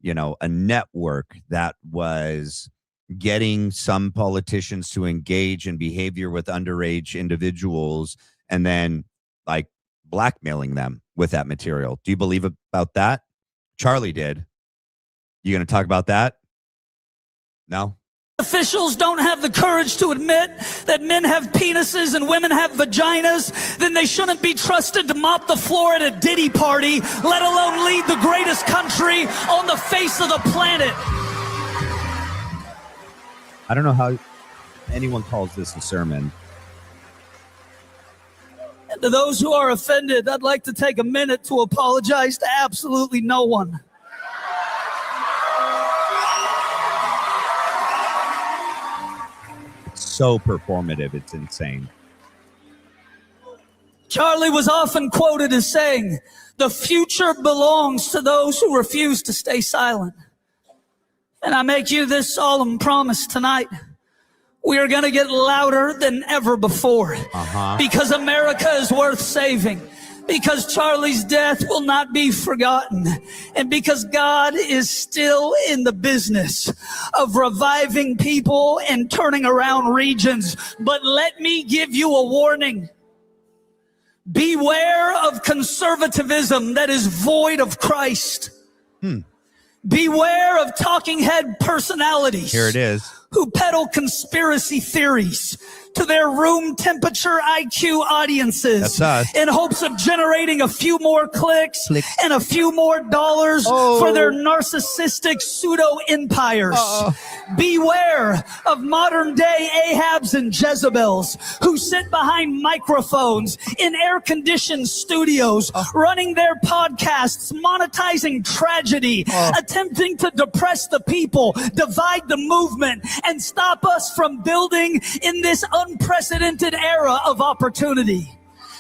network that was getting some politicians to engage in behavior with underage individuals and then like blackmailing them with that material? Do you believe about that? Charlie did. You going to talk about that? No. Officials don't have the courage to admit that men have penises and women have vaginas, then they shouldn't be trusted to mop the floor at a Diddy party, let alone lead the greatest country on the face of the planet. I don't know how anyone calls this a sermon. And to those who are offended, I'd like to take a minute to apologize to absolutely no one. So performative, it's insane. Charlie was often quoted as saying, "The future belongs to those who refuse to stay silent." And I make you this solemn promise tonight. We are going to get louder than ever before. Because America is worth saving. Because Charlie's death will not be forgotten. And because God is still in the business of reviving people and turning around regions. But let me give you a warning. Beware of conservatism that is void of Christ. Beware of talking head personalities. Here it is. Who peddle conspiracy theories to their room temperature IQ audiences. That's us. In hopes of generating a few more clicks and a few more dollars for their narcissistic pseudo empires. Beware of modern day Ahabs and Jezebels who sit behind microphones in air conditioned studios, running their podcasts, monetizing tragedy, attempting to depress the people, divide the movement, and stop us from building in this unprecedented era of opportunity.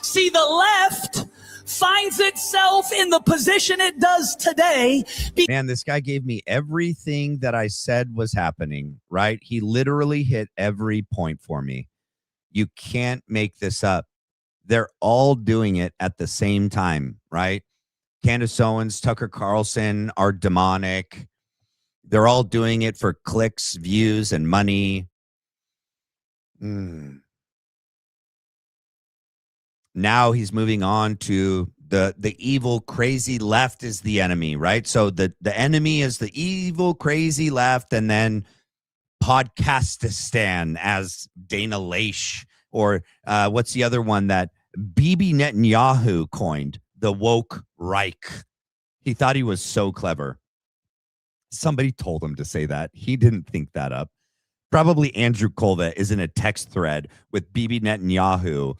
See, the left finds itself in the position it does today. Man, this guy gave me everything that I said was happening, right? He literally hit every point for me. You can't make this up. They're all doing it at the same time, right? Candace Owens, Tucker Carlson are demonic. They're all doing it for clicks, views, and money. Now he's moving on to the evil, crazy left is the enemy, right? So the enemy is the evil, crazy left, and then Podcastistan as Dana Loesch, or what's the other one that Bibi Netanyahu coined? The woke Reich. He thought he was so clever. Somebody told him to say that. He didn't think that up. Probably Andrew Kolva is in a text thread with Bibi Netanyahu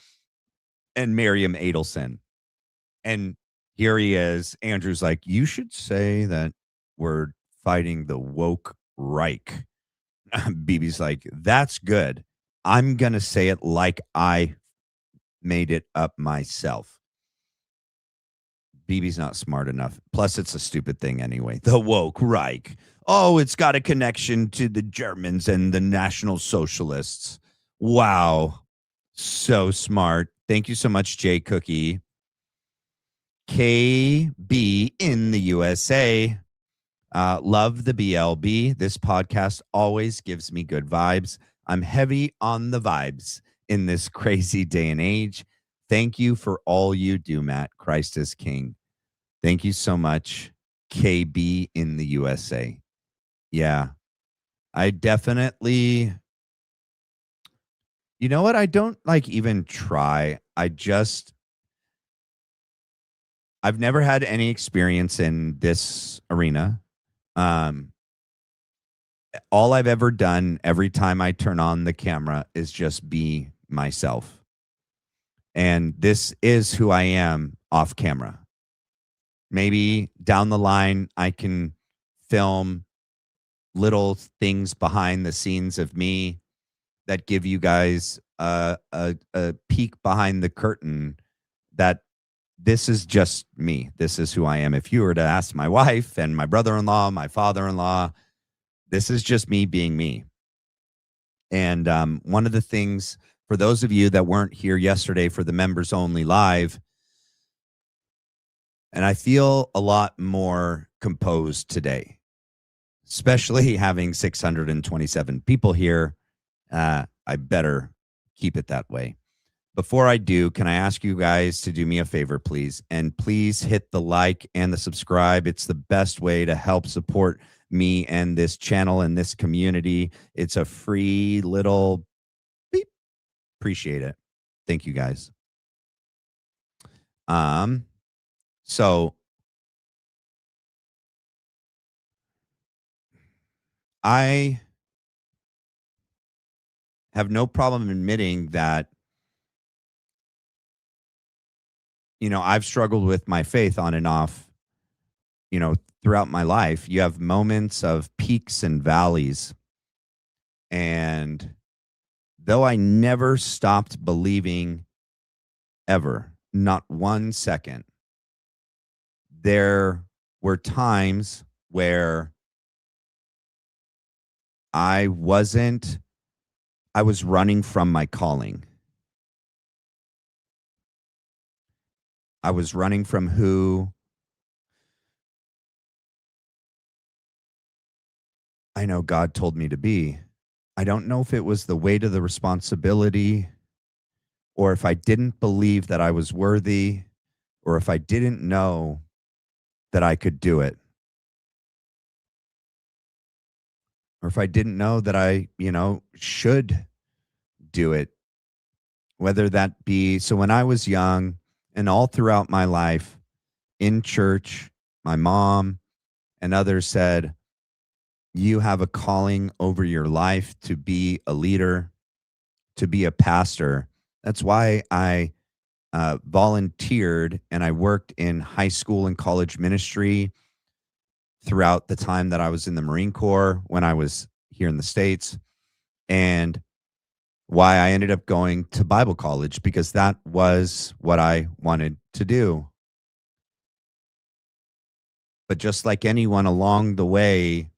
and Miriam Adelson. And Here he is. Andrew's like, you should say that we're fighting the woke Reich. BB's like, that's good. I'm going to say it like I made it up myself. BB's not smart enough. Plus, it's a stupid thing anyway. The woke Reich. Oh, it's got a connection to the Germans and the National Socialists. Wow. So smart. Thank you so much, Jay Cookie. KB in the USA. Love the BLB. This podcast always gives me good vibes. I'm heavy on the vibes in this crazy day and age. Thank you for all you do, Matt. Christ is King. Thank you so much, KB in the USA. Yeah, I definitely, you know what? I don't like even try. I've never had any experience in this arena. All I've ever done every time I turn on the camera is just be myself. And this is who I am off camera. Maybe down the line, I can film little things behind the scenes of me that give you guys a peek behind the curtain that this is just me. This is who I am. If you were to ask my wife and my brother-in-law, my father-in-law, this is just me being me. And one of the things, for those of you that weren't here yesterday for the members only live, and I feel a lot more composed today, especially having 627 people here. I better keep it that way. Before I do, can I ask you guys to do me a favor, please? And please hit the like and the subscribe. It's the best way to help support me and this channel and this community. It's a free little beep. Appreciate it. Thank you, guys. So I have no problem admitting that, you know, I've struggled with my faith on and off, you know, throughout my life. You have moments of peaks and valleys. And though I never stopped believing ever, not 1 second, there were times where I was running from my calling. I was running from who I know God told me to be. I don't know if it was the weight of the responsibility, or if I didn't believe that I was worthy, or if I didn't know that I could do it, or if I didn't know that I, you know, should do it. Whether that be, so when I was young and all throughout my life in church, my mom and others said, you have a calling over your life to be a leader, to be a pastor. That's why I volunteered and I worked in high school and college ministry throughout the time that I was in the Marine Corps when I was here in the States, and why I ended up going to Bible college, because that was what I wanted to do. But just like anyone along the way,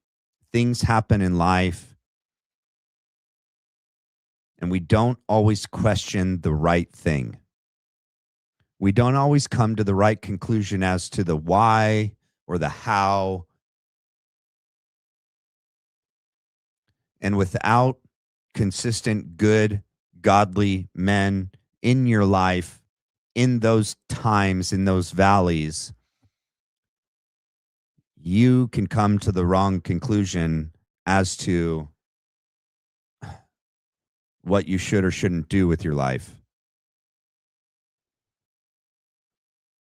things happen in life, and we don't always question the right thing. We don't always come to the right conclusion as to the why or the how. And without consistent, good, godly men in your life, in those times, in those valleys, you can come to the wrong conclusion as to what you should or shouldn't do with your life.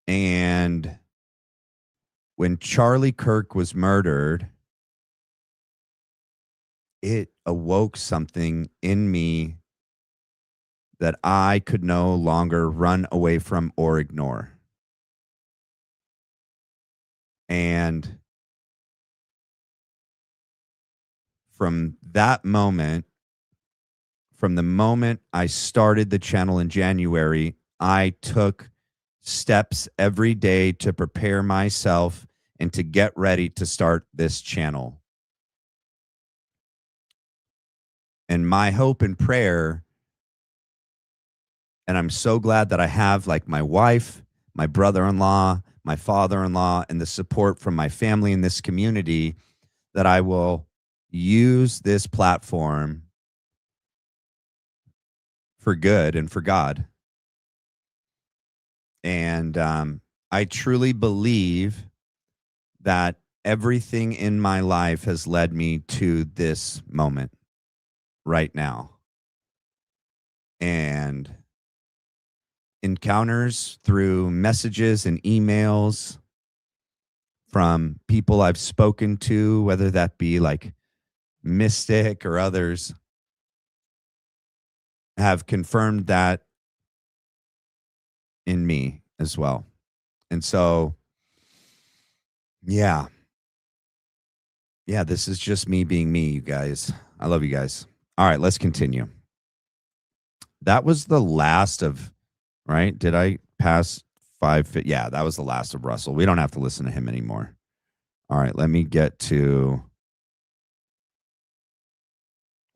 And when Charlie Kirk was murdered, it awoke something in me that I could no longer run away from or ignore. And from that moment, from the moment I started the channel in January, I took steps every day to prepare myself and to get ready to start this channel. And my hope and prayer, and I'm so glad that I have like my wife, my brother-in-law, my father-in-law, and the support from my family in this community, that I will use this platform for good and for God. And I truly believe that everything in my life has led me to this moment right now. And encounters through messages and emails from people I've spoken to, whether that be like Mystic or others, have confirmed that in me as well. And so, yeah, this is just me being me, you guys. I love you guys. All right, let's continue. That was the last of, right? Did I pass 5? Yeah, that was the last of Russell. We don't have to listen to him anymore. All right, let me get to,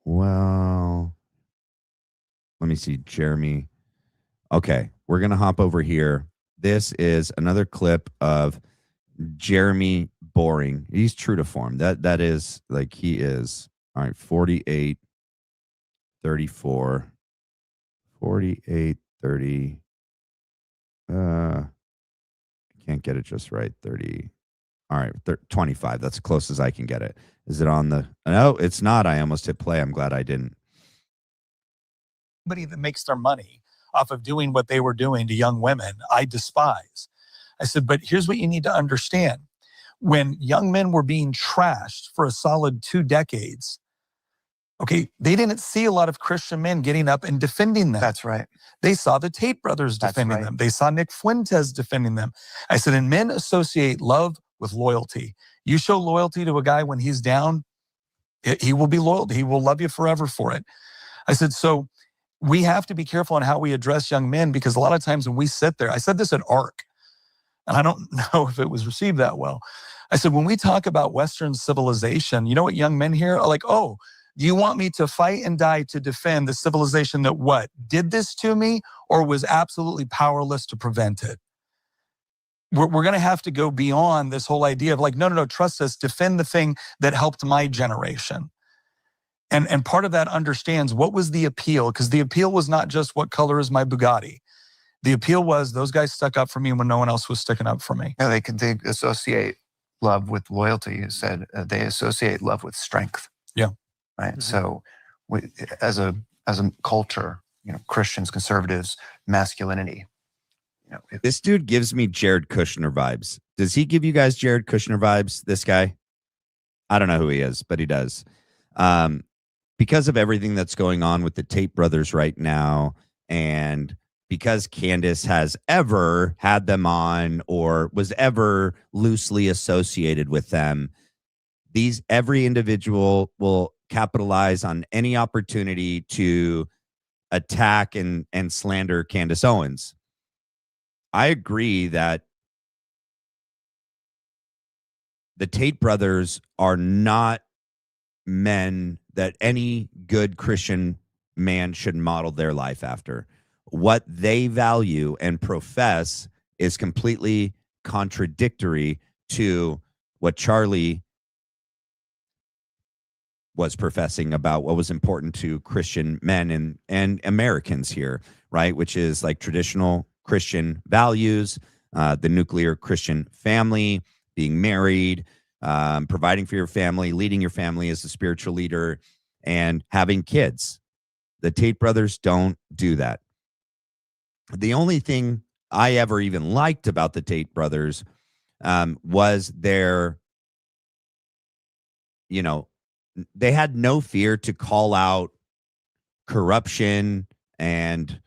well, let me see, Jeremy. Okay, we're going to hop over here. This is another clip of Jeremy Boring. He's true to form. That is like he is. All right, 48, 34, 48, 30. I can't get it just right. 30. All right, 25. That's as close as I can get it. Is it on the? No, it's not. I almost hit play. I'm glad I didn't. Somebody that makes their money off of doing what they were doing to young women, I despise. I said, but here's what you need to understand. When young men were being trashed for a solid 2 decades, okay, they didn't see a lot of Christian men getting up and defending them. That's right. They saw the Tate brothers defending them. They saw Nick Fuentes defending them. I said, and men associate love with loyalty. You show loyalty to a guy when he's down, he will be loyal. He will love you forever for it. I said, so we have to be careful on how we address young men, because a lot of times when we sit there, I said this at ARC, and I don't know if it was received that well. I said, when we talk about Western civilization, you know what young men here are like, oh, do you want me to fight and die to defend the civilization that what? Did this to me or was absolutely powerless to prevent it? We're going to have to go beyond this whole idea of like, no, trust us, defend the thing that helped my generation. And part of that understands what was the appeal, because the appeal was not just what color is my Bugatti. The appeal was those guys stuck up for me when no one else was sticking up for me. No, they associate love with loyalty. You said they associate love with strength. Yeah. Right. Mm-hmm. So as a culture, Christians, conservatives, masculinity. This dude gives me Jared Kushner vibes. Does he give you guys Jared Kushner vibes? This guy? I don't know who he is, but he does. Because of everything that's going on with the Tate brothers right now, and because Candace has ever had them on or was ever loosely associated with them, every individual will capitalize on any opportunity to attack and slander Candace Owens. I agree that the Tate brothers are not men that any good Christian man should model their life after. What they value and profess is completely contradictory to what Charlie was professing about what was important to Christian men and Americans here, right? Which is like traditional Christian values, the nuclear Christian family, being married, providing for your family, leading your family as a spiritual leader, and having kids. The Tate brothers don't do that. The only thing I ever even liked about the Tate brothers was their, they had no fear to call out corruption and,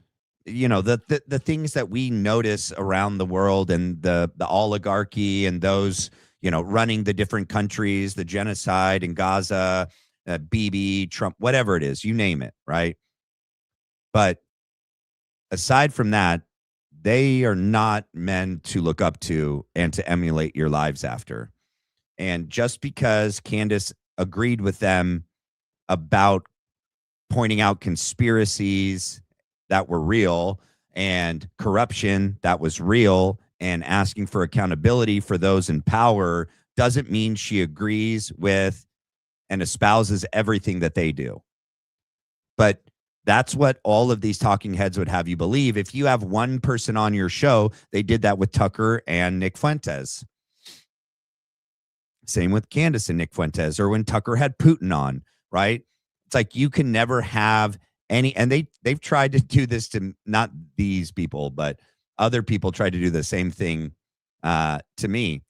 the things that we notice around the world, and the oligarchy and those, running the different countries, the genocide in Gaza, Bibi, Trump, whatever it is, you name it, right? But aside from that, they are not men to look up to and to emulate your lives after. And just because Candace agreed with them about pointing out conspiracies that were real and corruption that was real and asking for accountability for those in power doesn't mean she agrees with and espouses everything that they do. But that's what all of these talking heads would have you believe. If you have one person on your show, they did that with Tucker and Nick Fuentes. Same with Candace and Nick Fuentes, or when Tucker had Putin on, right? It's like you can never have any, and they've tried to do this to not these people, but other people tried to do the same thing to me.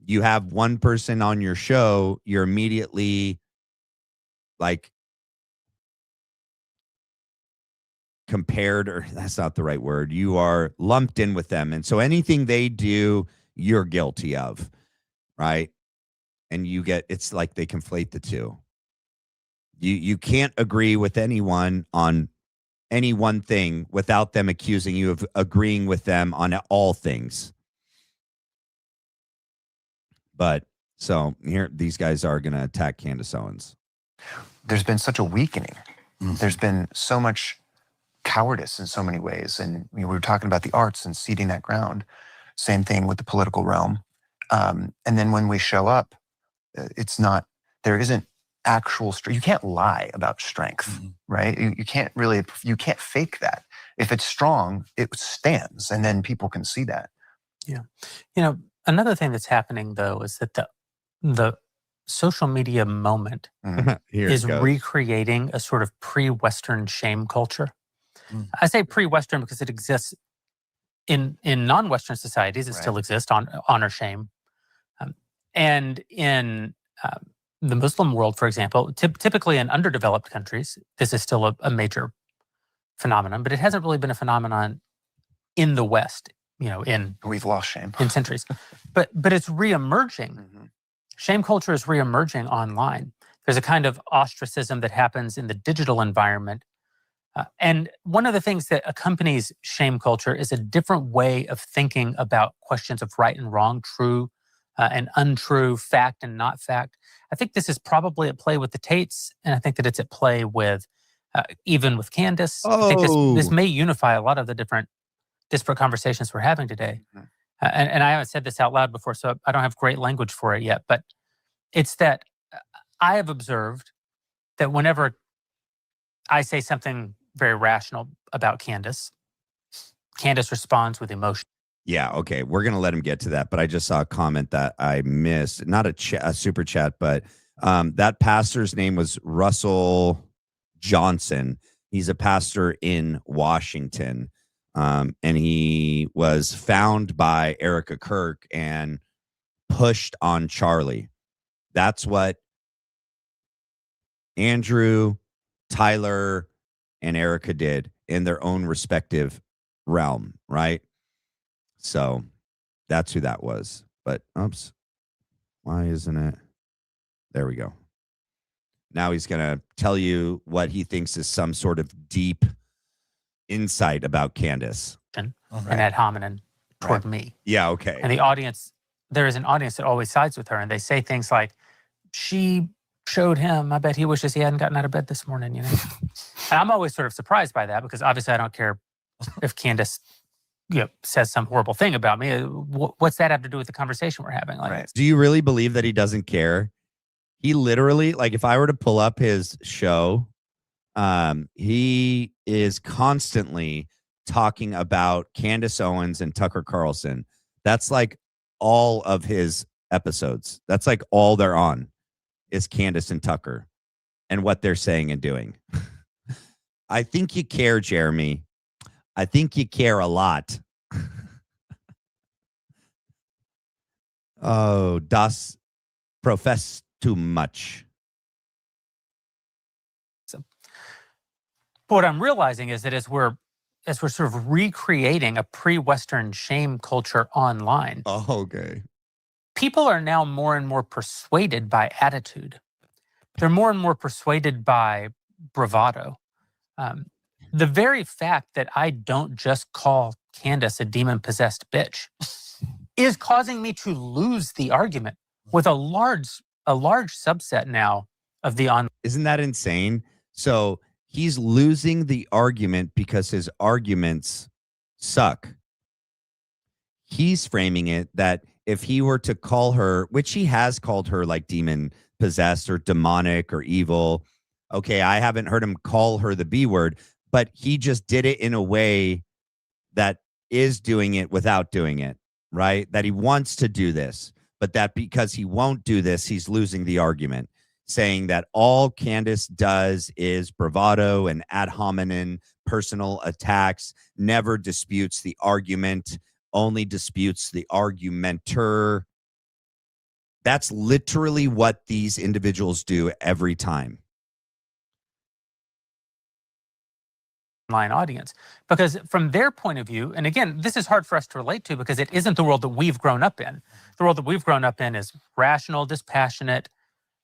You have one person on your show, you're immediately like compared, or that's not the right word. You are lumped in with them. And so anything they do, you're guilty of, right? And it's like they conflate the two. You can't agree with anyone on any one thing without them accusing you of agreeing with them on all things. But so here, these guys are going to attack Candace Owens. There's been such a weakening. There's been so much cowardice in so many ways. And we were talking about the arts and ceding that ground. Same thing with the political realm. And then when we show up, there isn't actual strength. You can't lie about strength, right? You can't fake that. If it's strong, it stands, and then people can see that. Yeah. Another thing that's happening though is that the social media moment is recreating a sort of pre-Western shame culture. I say pre-Western because it exists in non-Western societies. It still exists on honor shame, and in the Muslim world, for example, typically in underdeveloped countries, this is still a major phenomenon, but it hasn't really been a phenomenon in the West. We've lost shame in centuries, but it's reemerging. Shame culture is reemerging online. There's a kind of ostracism that happens in the digital environment. And one of the things that accompanies shame culture is a different way of thinking about questions of right and wrong, true and untrue, fact and not fact. I think this is probably at play with the Tates, and I think that it's at play with even with Candace. I think this may unify a lot of the different disparate conversations we're having today. And I haven't said this out loud before, so I don't have great language for it yet, but it's that I have observed that whenever I say something very rational about Candace responds with emotion. Yeah, okay. We're going to let him get to that, but I just saw a comment that I missed. Not a super chat, but that pastor's name was Russell Johnson. He's a pastor in Washington. And he was found by Erika Kirk and pushed on Charlie. That's what Andrew, Tyler, and Erika did in their own respective realm, right? So that's who that was. But oops, why isn't it? There we go. Now he's going to tell you what he thinks is some sort of deep insight about Candace. And ad hominem toward me. Yeah, okay. And the audience, there is an audience that always sides with her, and they say things like, she showed him, I bet he wishes he hadn't gotten out of bed this morning, And I'm always sort of surprised by that, because obviously I don't care if Candace says some horrible thing about me. What's that have to do with the conversation we're having? Do you really believe that he doesn't care? He literally, like, if I were to pull up his show, he is constantly talking about Candace Owens and Tucker Carlson. That's like all of his episodes. That's like all they're on is Candace and Tucker and what they're saying and doing. I think you care, Jeremy. I think you care a lot. Oh, das profess too much. But what I'm realizing is that as we're sort of recreating a pre-Western shame culture online. Oh, okay. people are now more and more persuaded by attitude. They're more and more persuaded by bravado. The very fact that I don't just call Candace a demon-possessed bitch is causing me to lose the argument with a large subset now of the on. Isn't that insane? So he's losing the argument because his arguments suck. He's framing it that if he were to call her, which he has called her like demon possessed or demonic or evil. Okay, I haven't heard him call her the B word, but he just did it in a way that is doing it without doing it, right? That he wants to do this, but that because he won't do this, he's losing the argument, saying that all Candace does is bravado and ad hominem personal attacks, never disputes the argument, only disputes the argumenter. That's literally what these individuals do every time. Online audience, because from their point of view, and again, this is hard for us to relate to because it isn't the world that we've grown up in. The world that we've grown up in is rational, dispassionate,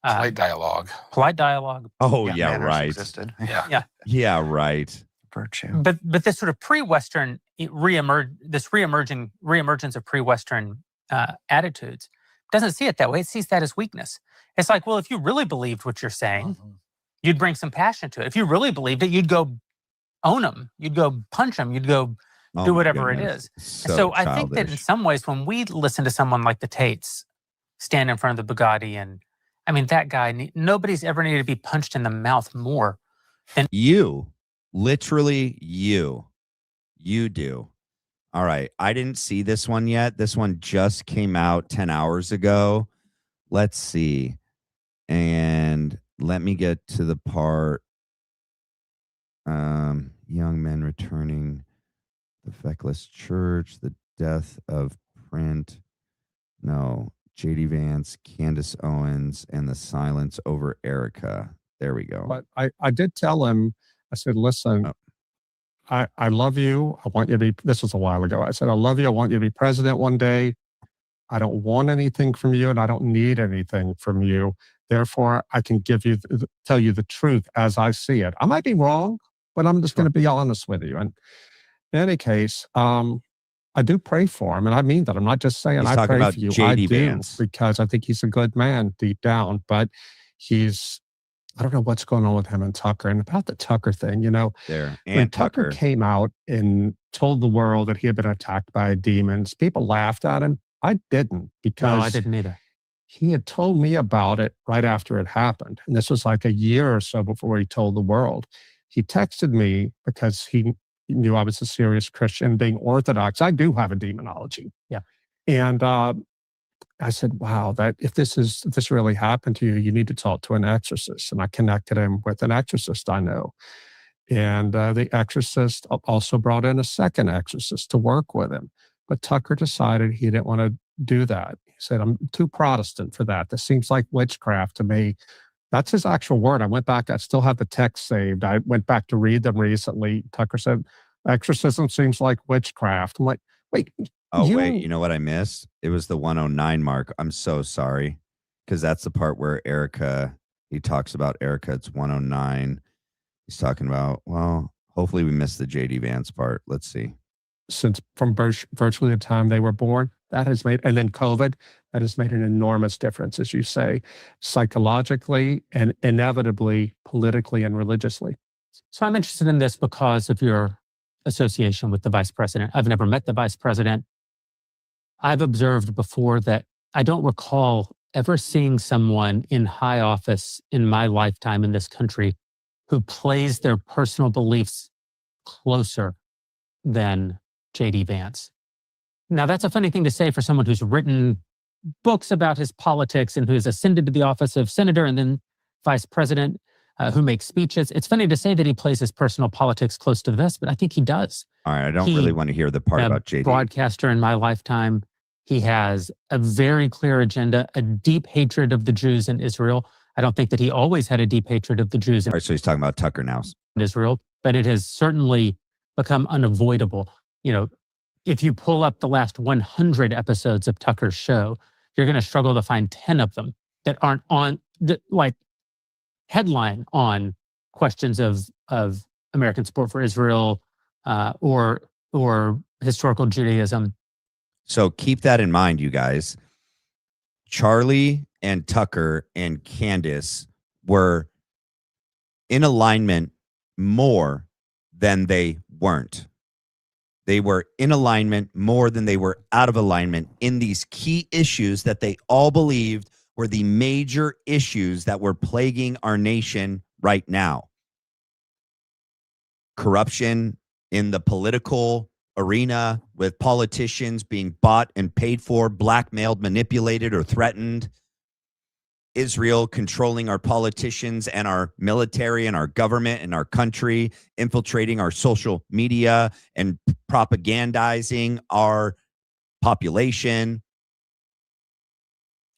polite dialogue. Polite dialogue. Oh yeah, right. Yeah. Yeah, right. Virtue. But this sort of pre-Western reemergence of pre-Western attitudes doesn't see it that way. It sees that as weakness. It's like, well, if you really believed what you're saying, you'd bring some passion to it. If you really believed it, you'd go own them. You'd go punch them. You'd go do whatever it is. So I think that in some ways, when we listen to someone like the Tates stand in front of the Bugatti, and I mean, that guy, nobody's ever needed to be punched in the mouth more than you. Literally you do. All right. I didn't see this one yet. This one just came out 10 hours ago. Let's see. And let me get to the part. Young men returning, the feckless church, the death of print. No, JD Vance, Candace Owens, and the silence over Erika. There we go. But I did tell him, I said, listen, I love you. I want you to be, this was a while ago. I said, I love you. I want you to be president one day. I don't want anything from you and I don't need anything from you. Therefore, I can tell you the truth as I see it. I might be wrong, but I'm just going to be honest with you. And in any case, I do pray for him. And I mean that. I'm not just saying I pray for you. I do, because I think he's a good man deep down, but I don't know what's going on with him and Tucker. And about the Tucker thing, when Tucker came out and told the world that he had been attacked by demons, people laughed at him. I didn't, because no, I didn't either. He had told me about it right after it happened. And this was like a year or so before he told the world. He texted me because he knew I was a serious Christian, being Orthodox. I do have a demonology. Yeah. And I said, wow, that if this really happened to you, you need to talk to an exorcist. And I connected him with an exorcist I know. And the exorcist also brought in a second exorcist to work with him. But Tucker decided he didn't want to do that. He said, I'm too Protestant for that. This seems like witchcraft to me. That's his actual word. I went back. I still have the text saved. I went back to read them recently. Tucker said, exorcism seems like witchcraft. I'm like, wait. Wait, you know what I missed? It was the 109 mark. I'm so sorry. Because that's the part where he talks about Erika. It's 109. He's talking about, well, hopefully we missed the JD Vance part. Let's see. Since from virtually the time they were born, that has made, and then COVID, that has made an enormous difference, as you say, psychologically and inevitably politically and religiously. So I'm interested in this because of your association with the vice president. I've never met the vice president. I've observed before that I don't recall ever seeing someone in high office in my lifetime in this country who plays their personal beliefs closer than JD Vance. Now, that's a funny thing to say for someone who's written books about his politics and who has ascended to the office of senator and then vice president, who makes speeches. It's funny to say that he plays his personal politics close to the vest, but I think he does. All right, I don't really want to hear the part about JD. Broadcaster in my lifetime. He has a very clear agenda, a deep hatred of the Jews in Israel. I don't think that he always had a deep hatred of the Jews in All right, so he's talking about Tucker now. Israel, but it has certainly become unavoidable. If you pull up the last 100 episodes of Tucker's show, you're going to struggle to find 10 of them that aren't on like headline on questions of American support for Israel or historical Judaism. So keep that in mind, you guys. Charlie and Tucker and Candace were in alignment more than they weren't. They were in alignment more than they were out of alignment in these key issues that they all believed were the major issues that were plaguing our nation right now. Corruption in the political arena, with politicians being bought and paid for, blackmailed, manipulated, or threatened. Israel controlling our politicians and our military and our government and our country, infiltrating our social media and propagandizing our population.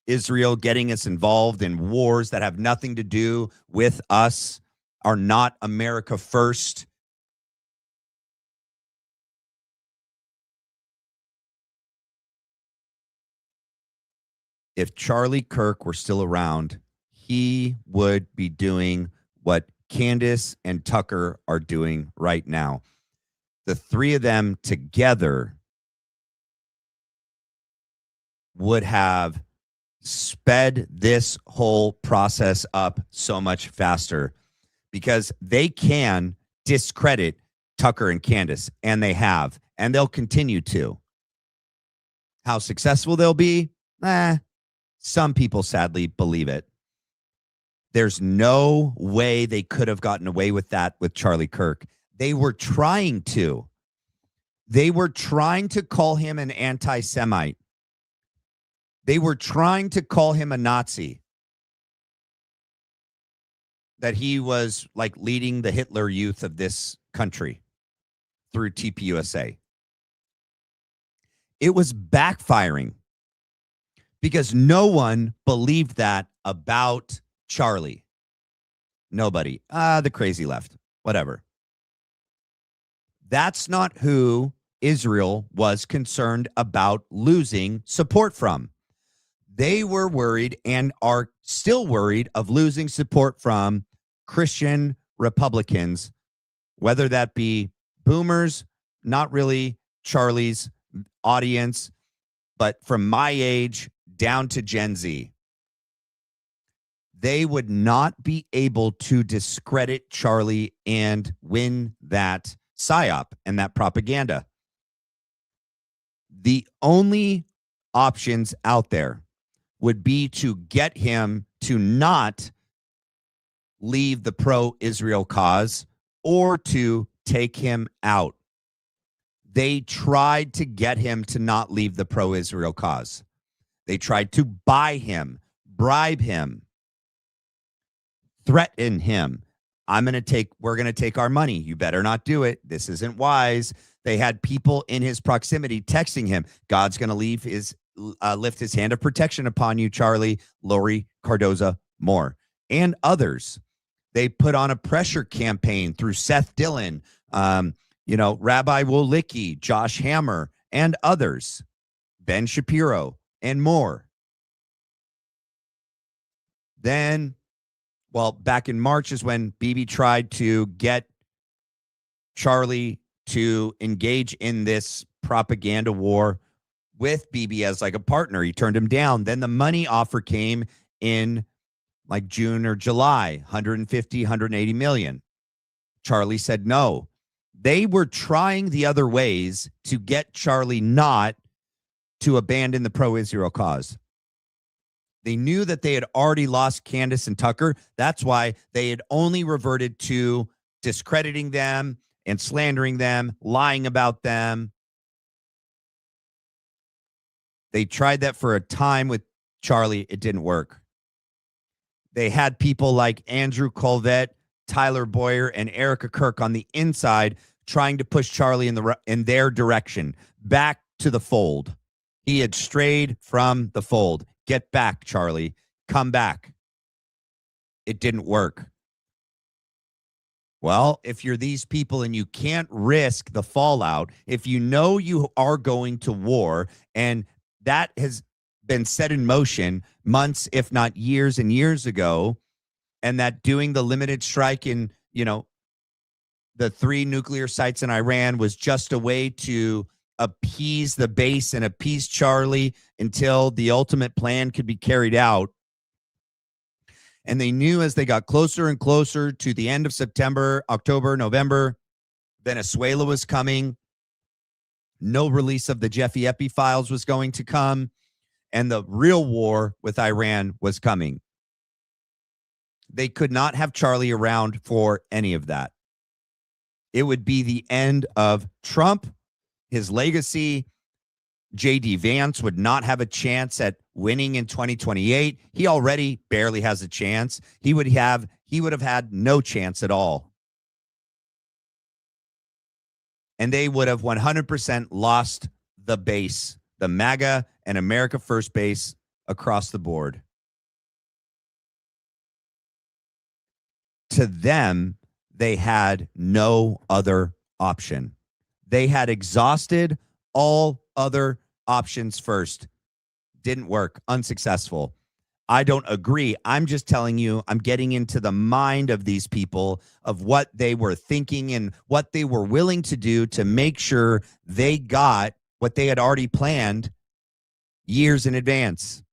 Israel getting us involved in wars that have nothing to do with us, are not America first. If Charlie Kirk were still around, he would be doing what Candace and Tucker are doing right now. The three of them together would have sped this whole process up so much faster, because they can discredit Tucker and Candace, and they have, and they'll continue to. How successful they'll be? Some people sadly believe it. There's no way they could have gotten away with that with Charlie Kirk. They were trying to. They were trying to call him an anti-Semite. They were trying to call him a Nazi. That he was like leading the Hitler Youth of this country through TPUSA. It was backfiring, because no one believed that about Charlie. Nobody. The crazy left. Whatever. That's not who Israel was concerned about losing support from. They were worried and are still worried of losing support from Christian Republicans, whether that be boomers, not really Charlie's audience, but from my age down to Gen Z. They would not be able to discredit Charlie and win that psyop and that propaganda. The only options out there would be to get him to not leave the pro-Israel cause or to take him out. They tried to get him to not leave the pro-Israel cause. They tried to buy him, bribe him, threaten him. We're going to take our money. You better not do it. This isn't wise. They had people in his proximity texting him, God's going to lift his hand of protection upon you, Charlie, Lori Cardoza, more, and others. They put on a pressure campaign through Seth Dillon, Rabbi Wolicki, Josh Hammer, and others, Ben Shapiro, and more. Then, back in March is when Bibi tried to get Charlie to engage in this propaganda war with Bibi as like a partner. He turned him down. Then the money offer came in like June or July, 150, 180 million. Charlie said no. They were trying the other ways to get Charlie not to abandon the pro-Israel cause. They knew that they had already lost Candace and Tucker. That's why they had only reverted to discrediting them and slandering them, lying about them. They tried that for a time with Charlie. It didn't work. They had people like Andrew Colvett, Tyler Bowyer, and Erika Kirk on the inside trying to push Charlie in their direction, back to the fold. He had strayed from the fold. Get back, Charlie. Come back. It didn't work. Well, if you're these people and you can't risk the fallout, if you know you are going to war, and that has been set in motion months, if not years and years ago, and that doing the limited strike in, the 3 nuclear sites in Iran was just a way to appease the base and appease Charlie until the ultimate plan could be carried out. And they knew as they got closer and closer to the end of September, October, November, Venezuela was coming. No release of the Jeffy Epi files was going to come. And the real war with Iran was coming. They could not have Charlie around for any of that. It would be the end of Trump, his legacy. J.D. Vance would not have a chance at winning in 2028. He already barely has a chance. He would have had no chance at all. And they would have 100% lost the base, the MAGA and America First base across the board. To them, they had no other option. They had exhausted all other options first. Didn't work. Unsuccessful. I don't agree. I'm just telling you, I'm getting into the mind of these people, of what they were thinking and what they were willing to do to make sure they got what they had already planned years in advance.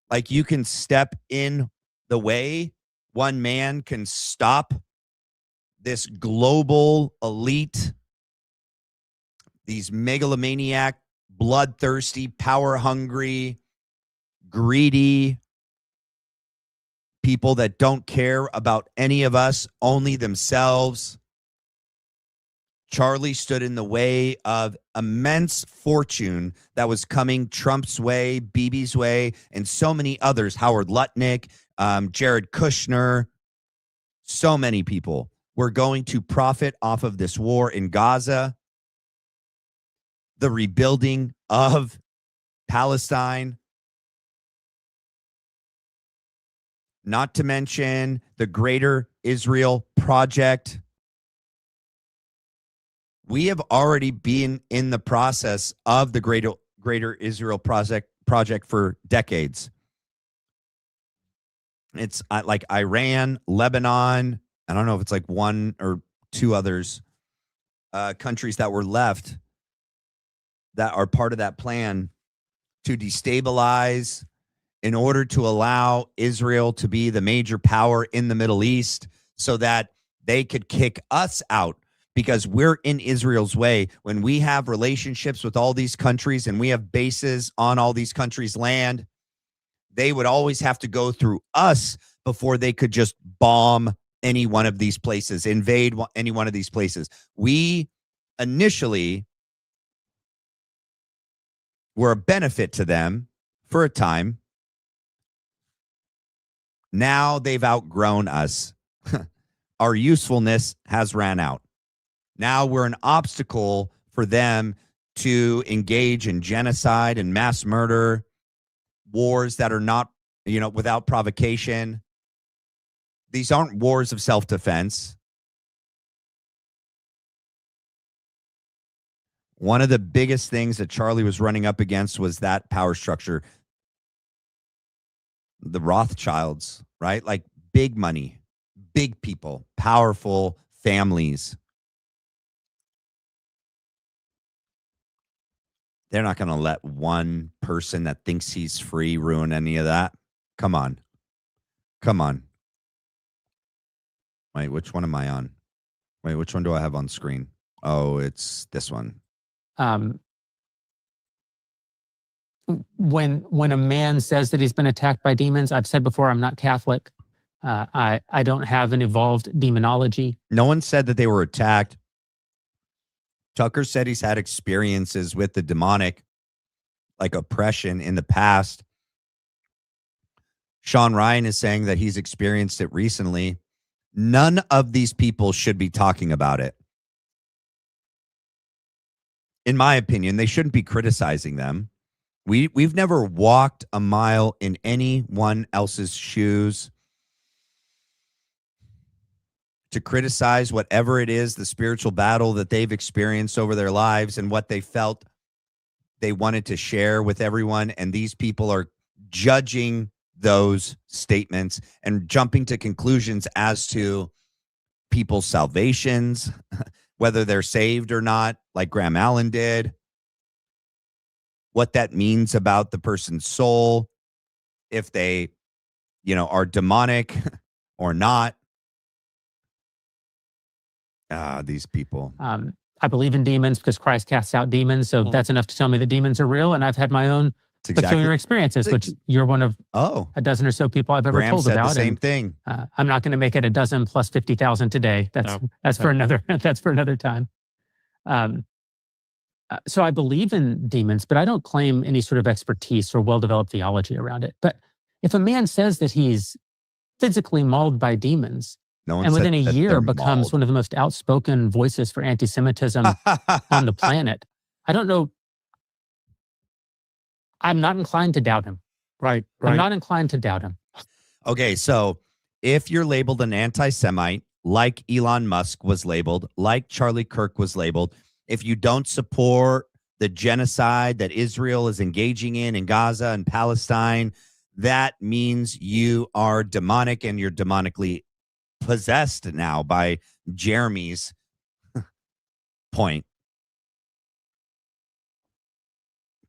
Like, you can step in the way. One man can stop this global elite, these megalomaniac, bloodthirsty, power-hungry, greedy people that don't care about any of us, only themselves. Charlie stood in the way of immense fortune that was coming Trump's way, Bibi's way, and so many others, Howard Lutnick, Jared Kushner, so many people were going to profit off of this war in Gaza, the rebuilding of Palestine, not to mention the Greater Israel Project. We have already been in the process of the Greater Israel Project for decades. It's like Iran, Lebanon. I don't know if it's like 1 or 2 others, countries that were left that are part of that plan to destabilize in order to allow Israel to be the major power in the Middle East so that they could kick us out because we're in Israel's way. When we have relationships with all these countries and we have bases on all these countries' land, they would always have to go through us before they could just bomb any one of these places, invade any one of these places. We initially were a benefit to them for a time. Now they've outgrown us. Our usefulness has ran out. Now we're an obstacle for them to engage in genocide and mass murder, wars that are not, without provocation. These aren't wars of self-defense. One of the biggest things that Charlie was running up against was that power structure. The Rothschilds, right? Like big money, big people, powerful families. They're not going to let one person that thinks he's free ruin any of that. Come on. Come on. Wait, which one am I on? Wait, which one do I have on screen? Oh, it's this one. When a man says that he's been attacked by demons, I've said before, I'm not Catholic. I don't have an evolved demonology. No one said that they were attacked. Tucker said he's had experiences with the demonic, like oppression in the past. Sean Ryan is saying that he's experienced it recently. None of these people should be talking about it. In my opinion, they shouldn't be criticizing them. We've never walked a mile in anyone else's shoes to criticize whatever it is, the spiritual battle that they've experienced over their lives and what they felt they wanted to share with everyone. And these people are judging those statements and jumping to conclusions as to people's salvations, whether they're saved or not, like Graham Allen did, what that means about the person's soul, if they, are demonic or not. These people. I believe in demons because Christ casts out demons. So that's enough to tell me that demons are real. And I've had my own peculiar experiences, which you're one of a dozen or so people I've ever Graham told said about. the same thing. I'm not going to make it a dozen plus 50,000 today. That's for another time. So I believe in demons, but I don't claim any sort of expertise or well-developed theology around it. But if a man says that he's physically mauled by demons, and within a year becomes one of the most outspoken voices for anti-Semitism on the planet, I don't know. I'm not inclined to doubt him. Right. I'm not inclined to doubt him. Okay, so if you're labeled an anti-Semite, like Elon Musk was labeled, like Charlie Kirk was labeled, if you don't support the genocide that Israel is engaging in Gaza and Palestine, that means you are demonic and you're demonically possessed now by Jeremy's point.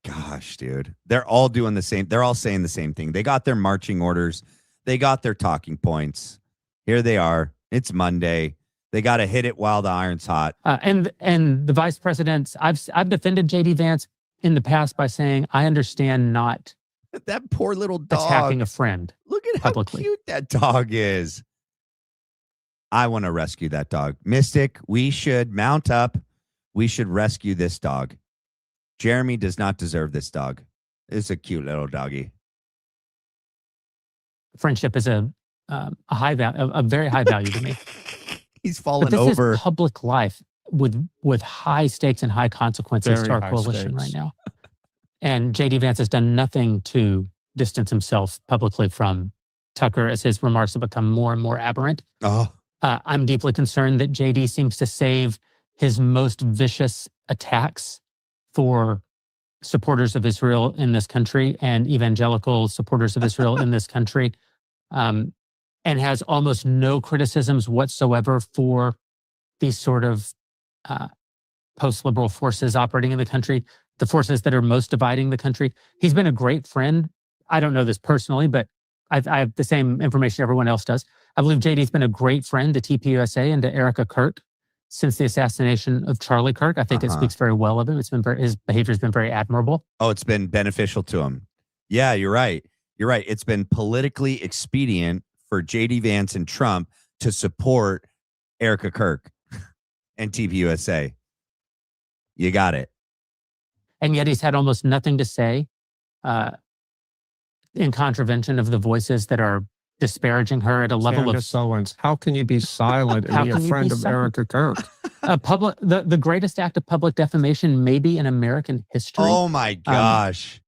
Gosh, dude. They're all doing the same. They're all saying the same thing. They got their marching orders. They got their talking points. Here they are. It's Monday. They got to hit it while the iron's hot. And the vice presidents, I've defended JD Vance in the past by saying I understand not that poor little dog attacking a friend. Look at publicly. How cute that dog is. I want to rescue that dog. Mystic, we should mount up. We should rescue this dog. Jeremy does not deserve this dog. It's a cute little doggy. Friendship is a high value, a very high value to me. He's fallen but this over. Is public life with high stakes and high consequences Very to our high coalition stakes. right now. And JD Vance has done nothing to distance himself publicly from Tucker as his remarks have become more and more aberrant. Oh. I'm deeply concerned that JD seems to save his most vicious attacks for supporters of Israel in this country and evangelical supporters of Israel in this country, and has almost no criticisms whatsoever for these sort of post-liberal forces operating in the country, the forces that are most dividing the country. He's been a great friend. I don't know this personally, but I have the same information everyone else does. I believe JD's been a great friend to TPUSA and to Erika Kirk since the assassination of Charlie Kirk. I think it speaks very well of him. His behavior has been very admirable. Oh, it's been beneficial to him. Yeah, you're right. You're right. It's been politically expedient for JD Vance and Trump to support Erika Kirk and TPUSA. You got it. And yet he's had almost nothing to say in contravention of the voices that are disparaging her at a level Candace of Owens. How can you be silent and How be a can you friend be of silent? Erika Kirk? the greatest act of public defamation maybe in American history. Oh my gosh.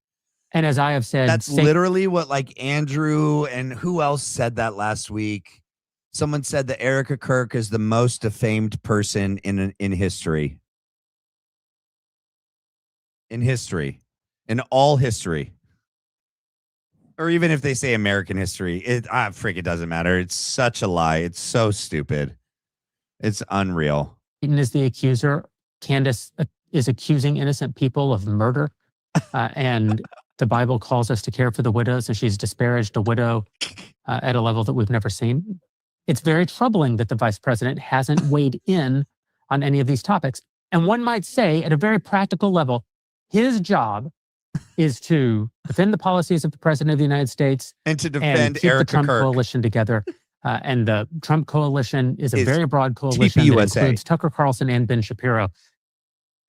And as I have said, That's literally what like Andrew and who else said that last week? Someone said that Erika Kirk is the most defamed person in history. In history. In all history. Or even if they say American history, it doesn't matter. It's such a lie. It's so stupid. It's unreal. Satan is the accuser. Candace is accusing innocent people of murder. And the Bible calls us to care for the widows, and she's disparaged a widow at a level that we've never seen. It's very troubling that the vice president hasn't weighed in on any of these topics. And one might say, at a very practical level, his job is to defend the policies of the president of the United States and to defend keep Erika the Trump Kirk. coalition together. And the Trump coalition is a very broad coalition TPUSA. that includes Tucker Carlson and Ben Shapiro.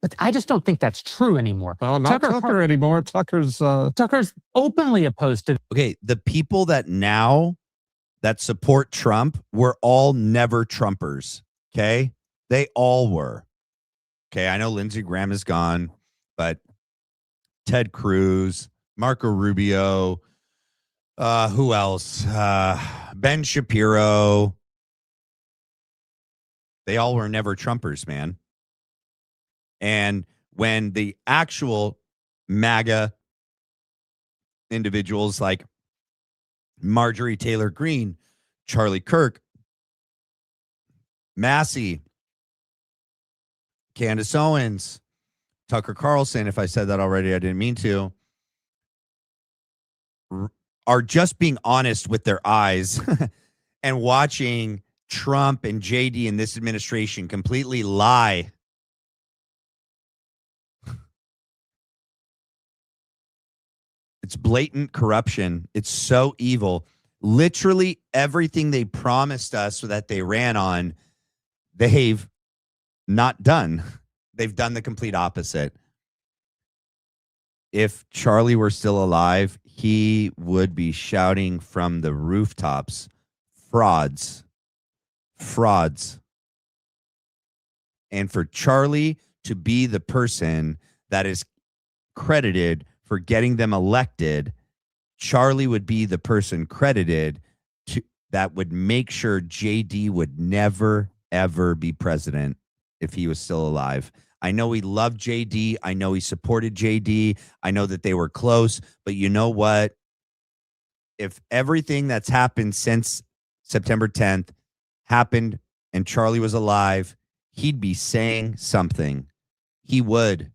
But I just don't think that's true anymore. Well, not Tucker anymore. Tucker's openly opposed to. Okay, the people that support Trump were all never Trumpers. Okay, they all were. Okay, I know Lindsey Graham is gone, but Ted Cruz, Marco Rubio, who else? Ben Shapiro. They all were never Trumpers, man. And when the actual MAGA individuals like Marjorie Taylor Greene, Charlie Kirk, Massey, Candace Owens, Tucker Carlson, if I said that already, I didn't mean to, are just being honest with their eyes and watching Trump and JD and this administration completely lie. It's blatant corruption. It's so evil. Literally everything they promised us so that they ran on, they've not done. They've done the complete opposite. If Charlie were still alive, he would be shouting from the rooftops, frauds, frauds. And for Charlie to be the person that is credited for getting them elected, Charlie would be the person credited to that would make sure JD would never, ever be president if he was still alive. I know he loved JD. I know he supported JD. I know that they were close. But you know what? If everything that's happened since September 10th happened and Charlie was alive, he'd be saying something. He would.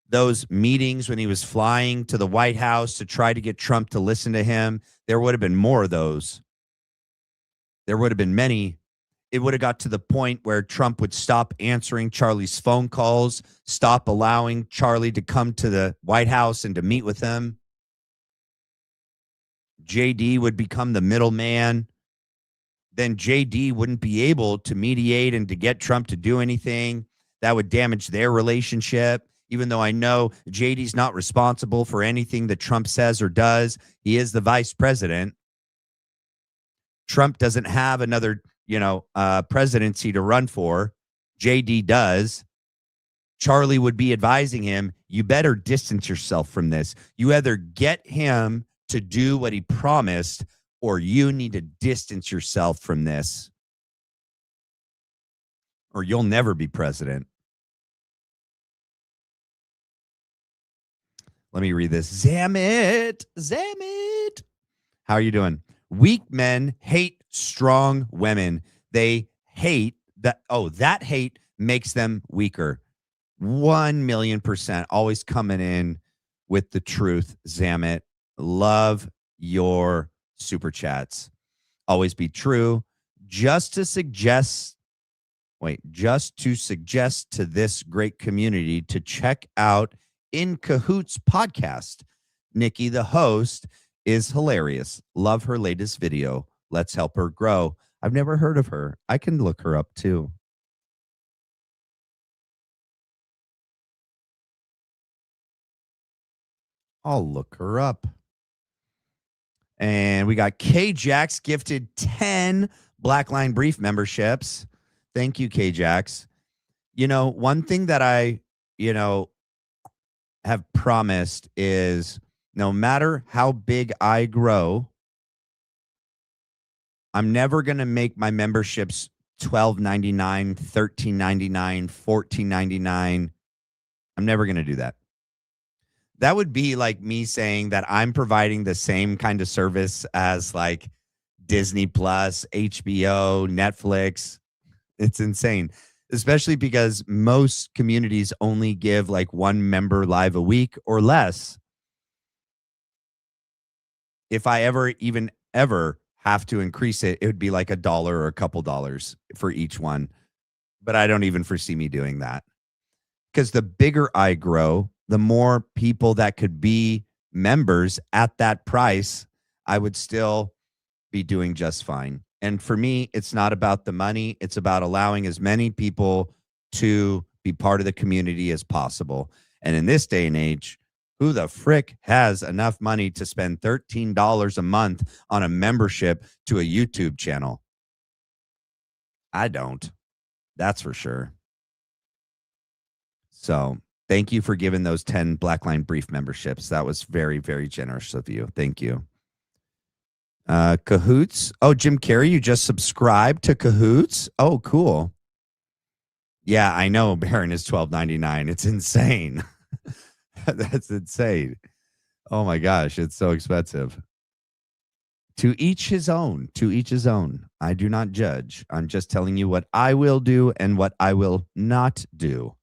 Those meetings when he was flying to the White House to try to get Trump to listen to him, there would have been more of those. There would have been many. It would have got to the point where Trump would stop answering Charlie's phone calls, stop allowing Charlie to come to the White House and to meet with him. JD would become the middleman. Then JD wouldn't be able to mediate and to get Trump to do anything. That would damage their relationship. Even though I know JD's not responsible for anything that Trump says or does, he is the vice president. Trump doesn't have another, presidency to run for. JD does. Charlie would be advising him, you better distance yourself from this. You either get him to do what he promised, or you need to distance yourself from this, or you'll never be president. Let me read this. Zammit. How are you doing? Weak men hate strong women. They hate that. Oh, that hate makes them weaker. 1,000,000%. Always coming in with the truth, Zammit. Love your super chats. Always be true. Just to suggest to this great community to check out In Cahoots podcast. Nikki, the host, is hilarious. Love her latest video. Let's help her grow. I've never heard of her. I can look her up too. I'll look her up. And we got K-Jax gifted 10 Black Line Brief memberships. Thank you, K-Jax. One thing that I, have promised is no matter how big I grow, I'm never going to make my memberships $12.99, $13.99, $14.99. I'm never going to do that. That would be like me saying that I'm providing the same kind of service as like Disney Plus, HBO, Netflix. It's insane. Especially because most communities only give like one member live a week or less. If I ever have to increase it, it would be like $1 or a couple dollars for each one. But I don't even foresee me doing that. Because the bigger I grow, the more people that could be members at that price, I would still be doing just fine. And for me, it's not about the money. It's about allowing as many people to be part of the community as possible. And in this day and age, who the frick has enough money to spend $13 a month on a membership to a YouTube channel? I don't. That's for sure. So thank you for giving those 10 Black Line Brief memberships. That was very, very generous of you. Thank you. Cahoots. Oh, Jim Carrey, you just subscribed to Cahoots? Oh, cool. Yeah, I know Baron is $12.99. It's insane. That's insane. Oh my gosh, it's so expensive. To each his own. To each his own. I do not judge. I'm just telling you what I will do and what I will not do.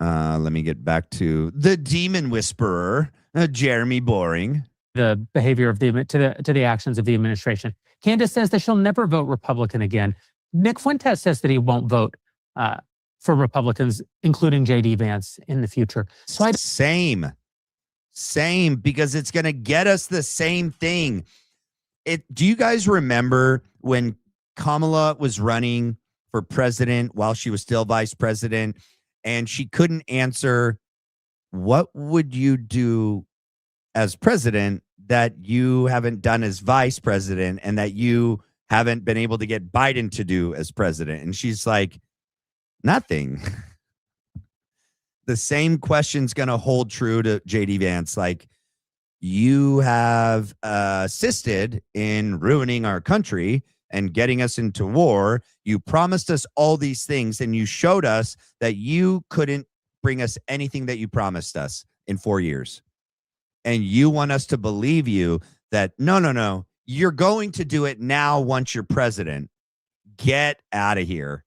Let me get back to the demon whisperer, Jeremy Boring. The behavior of the actions of the administration. Candace says that she'll never vote Republican again. Nick Fuentes says that he won't vote for Republicans, including J.D. Vance, in the future. So Same, because it's going to get us the same thing. Do you guys remember when Kamala was running for president while she was still vice president, and she couldn't answer, what would you do as president that you haven't done as vice president and that you haven't been able to get Biden to do as president? And she's like, nothing. The same question's going to hold true to JD Vance. Like, you have assisted in ruining our country and getting us into war. You promised us all these things, and you showed us that you couldn't bring us anything that you promised us in 4 years. And you want us to believe you that, no, you're going to do it now once you're president. Get out of here.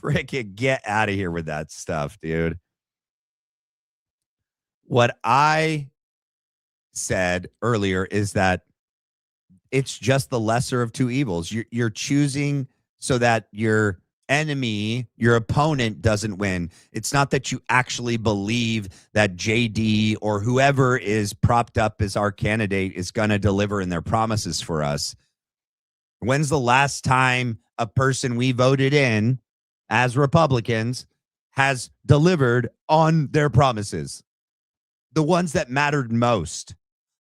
Frickin' get out of here with that stuff, dude. What I said earlier is that it's just the lesser of two evils. You're choosing so that your enemy, your opponent, doesn't win. It's not that you actually believe that JD or whoever is propped up as our candidate is going to deliver in their promises for us. When's the last time a person we voted in as Republicans has delivered on their promises? The ones that mattered most.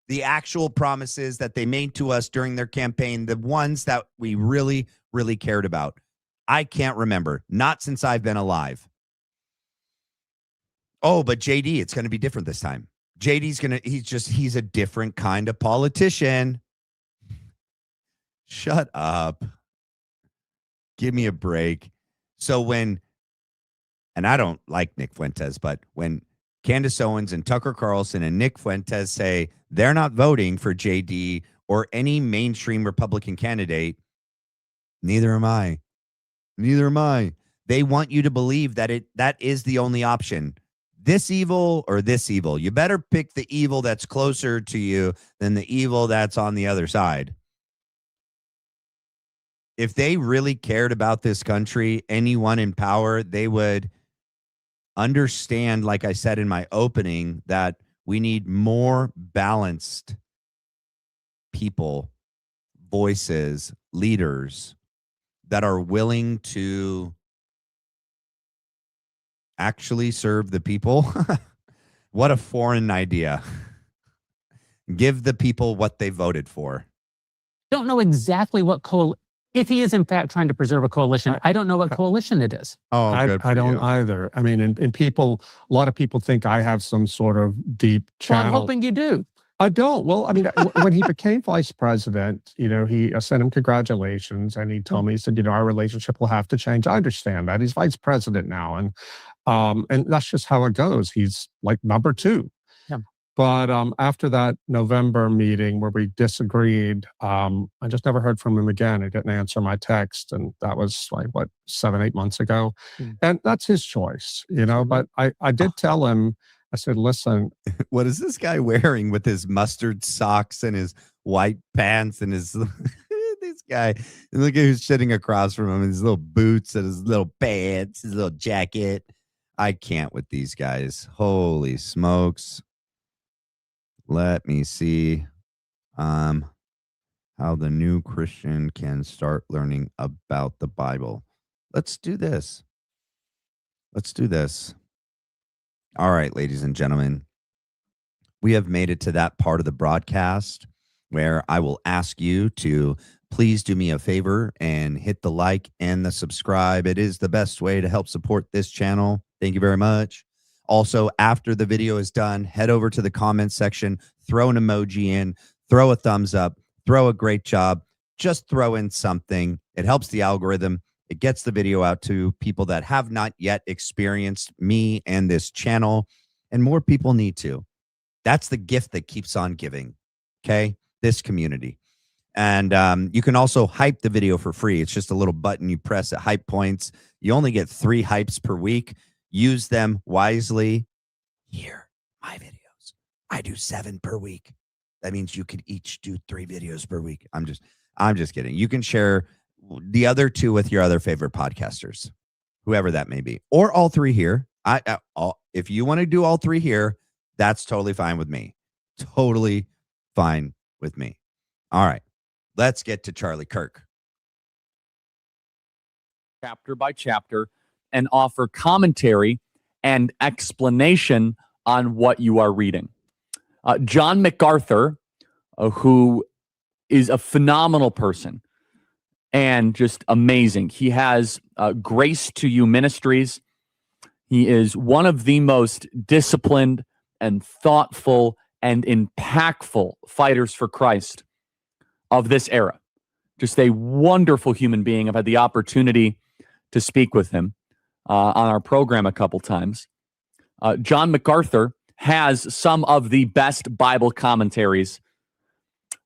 The actual promises that they made to us during their campaign, the ones that we really, really cared about. I can't remember. Not since I've been alive. Oh, but JD, it's going to be different this time. He's a different kind of politician. Shut up. Give me a break. So and I don't like Nick Fuentes, but when Candace Owens and Tucker Carlson and Nick Fuentes say they're not voting for JD or any mainstream Republican candidate, neither am I. Neither am I. They want you to believe that that is the only option. This evil or this evil. You better pick the evil that's closer to you than the evil that's on the other side. If they really cared about this country, anyone in power, they would understand, like I said in my opening, that we need more balanced people, voices, leaders that are willing to actually serve the people. What a foreign idea. Give the people what they voted for. Don't know exactly what if he is in fact trying to preserve a coalition, I don't know what coalition it is. Oh, I don't either. I mean, and a lot of people think I have some sort of deep channel. Well, I'm hoping you do. I don't. Well, I mean, when he became vice president, I sent him congratulations, and he told me, he said, our relationship will have to change. I understand that. He's vice president now, and that's just how it goes. He's like number two. Yeah. But after that November meeting where we disagreed, I just never heard from him again. He didn't answer my text, and that was like 7-8 months ago, and that's his choice, But I did tell him. I said, listen. What is this guy wearing with his mustard socks and his white pants and his this guy? And look at who's sitting across from him, his little boots and his little pants, his little jacket. I can't with these guys. Holy smokes. Let me see how the new Christian can start learning about the Bible. Let's do this. All right, ladies and gentlemen, we have made it to that part of the broadcast where I will ask you to please do me a favor and hit the like and the subscribe. It is the best way to help support this channel. Thank you very much. Also, after the video is done, head over to the comments section, throw an emoji in, throw a thumbs up, throw a great job, just throw in something. It helps the algorithm. It gets the video out to people that have not yet experienced me and this channel, and more people need to. That's the gift that keeps on giving. Okay, this community. And you can also hype the video for free. It's just a little button you press at hype points. You only get 3 hypes per week. Use them wisely. Here, my videos. I do 7 per week. That means you could each do 3 videos per week. I'm just kidding. You can share the other 2 with your other favorite podcasters, whoever that may be, or all 3 here. If you want to do all 3 here, that's totally fine with me. Totally fine with me. All right. Let's get to Charlie Kirk. Chapter by chapter, and offer commentary and explanation on what you are reading. John MacArthur, who is a phenomenal person and just amazing. He has Grace to You Ministries. He is one of the most disciplined and thoughtful and impactful fighters for Christ of this era. Just a wonderful human being. I've had the opportunity to speak with him on our program a couple times. John MacArthur has some of the best Bible commentaries